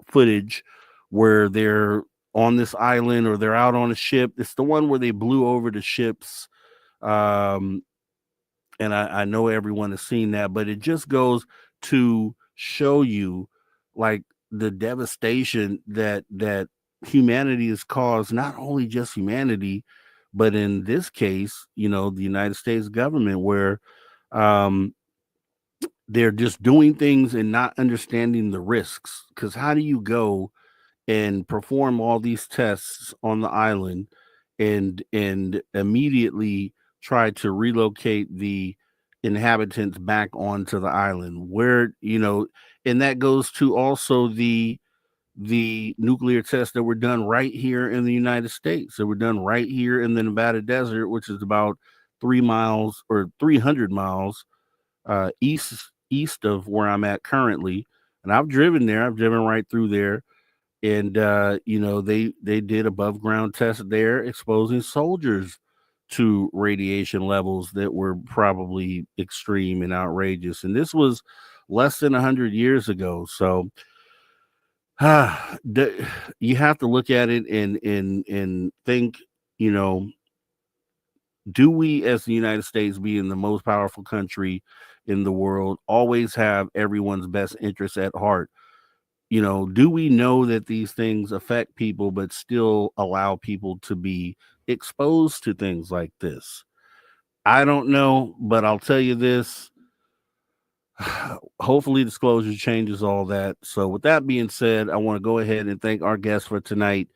footage where they're on this island or they're out on a ship. It's the one where they blew over the ships. And I know everyone has seen that, but it just goes to show you like the devastation that humanity has caused, not only just humanity, but in this case, the United States government, where they're just doing things and not understanding the risks. Because how do you go and perform all these tests on the island and immediately try to relocate the inhabitants back onto the island, where and that goes to also the nuclear tests that were done right here in the United States, that were done right here in the Nevada desert, which is about 300 miles east of where I'm at currently. And I've driven there. I've driven right through there. And they did above ground tests there, exposing soldiers to radiation levels that were probably extreme and outrageous. And this was less than 100 years ago. So you have to look at it and think, do we as the United States, being the most powerful country in the world, always have everyone's best interests at heart? Do we know that these things affect people, but still allow people to be exposed to things like this? I don't know, but I'll tell you this. Hopefully disclosure changes all that. So with that being said, I want to go ahead and thank our guest for tonight,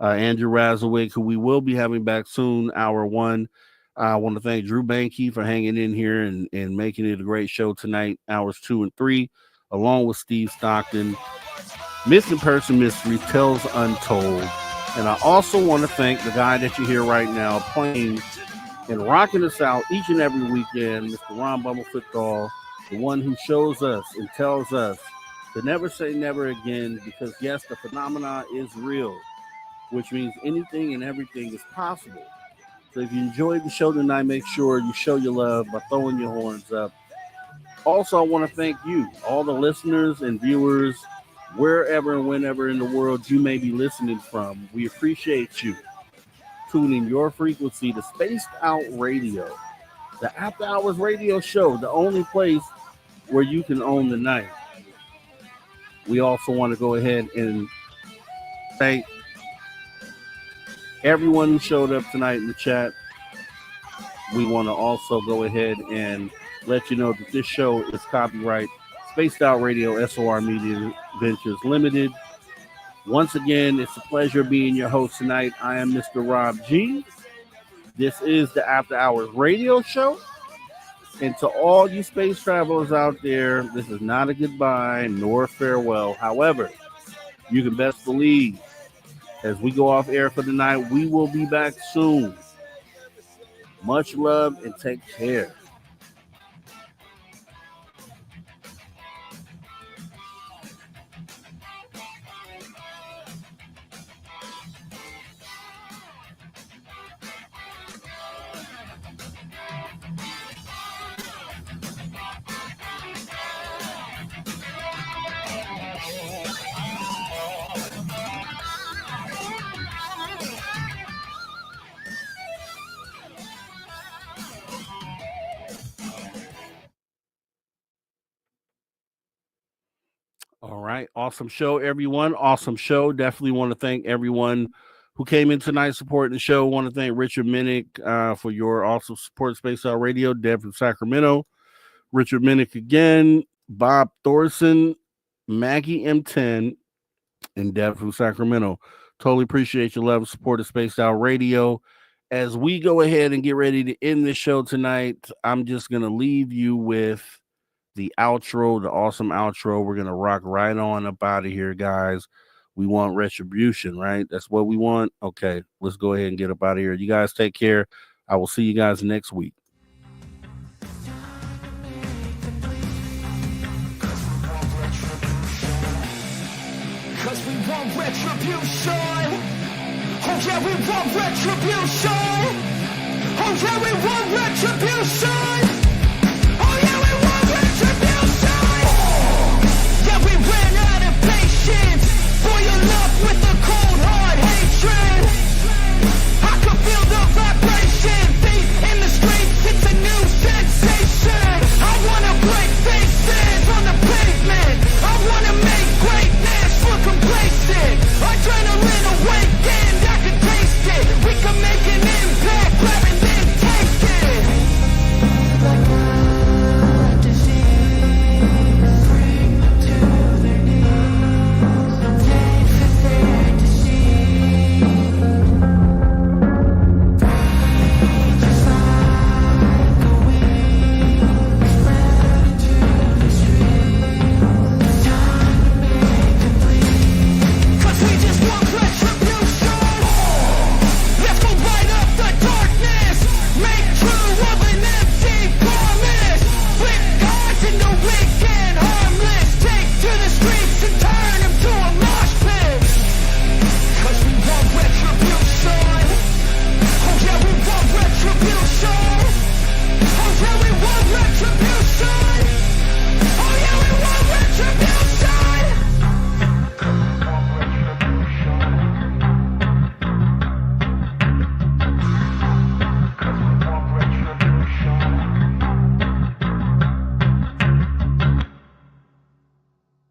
Andrew Razowick, who we will be having back soon, hour one. I want to thank Drew Banke for hanging in here and making it a great show tonight, hours 2 and 3, along with Steve Stockton. Missing Person Mysteries, Tales Untold. And I also want to thank the guy that you hear right now playing and rocking us out each and every weekend, Mr. Ron Bumblefoot Dahl, the one who shows us and tells us to never say never again, because yes, the phenomena is real, which means anything and everything is possible. So if you enjoyed the show tonight, make sure you show your love by throwing your horns up. Also, I want to thank you, all the listeners and viewers, wherever and whenever in the world you may be listening from. We appreciate you tuning your frequency to Spaced Out Radio, the After Hours radio show, the only place where you can own the night. We also want to go ahead and thank everyone who showed up tonight in the chat. We want to also go ahead and let you know that this show is copyright Spaced Out Radio, SOR Media Ventures Limited. Once again, it's a pleasure being your host tonight. I am Mr. Rob G. This is the After Hours radio show. And to all you space travelers out there, this is not a goodbye nor a farewell. However, you can best believe as we go off air for the night, we will be back soon. Much love and take care. right. Awesome show, everyone. Awesome show. Definitely want to thank everyone who came in tonight supporting the show. Want to thank Richard Minnick for your awesome support, Spaced Out Radio. Deb from Sacramento. Richard Minnick again. Bob Thorson, Maggie M10, and Deb from Sacramento. Totally appreciate your love and support of Spaced Out Radio. As we go ahead and get ready to end this show tonight, I'm just going to leave you with the outro, the awesome outro. We're going to rock right on up out of here, guys. We want retribution, right? That's what we want. Okay, let's go ahead and get up out of here. You guys take care. I will see you guys next week. Cause we want retribution. Oh yeah, we want retribution.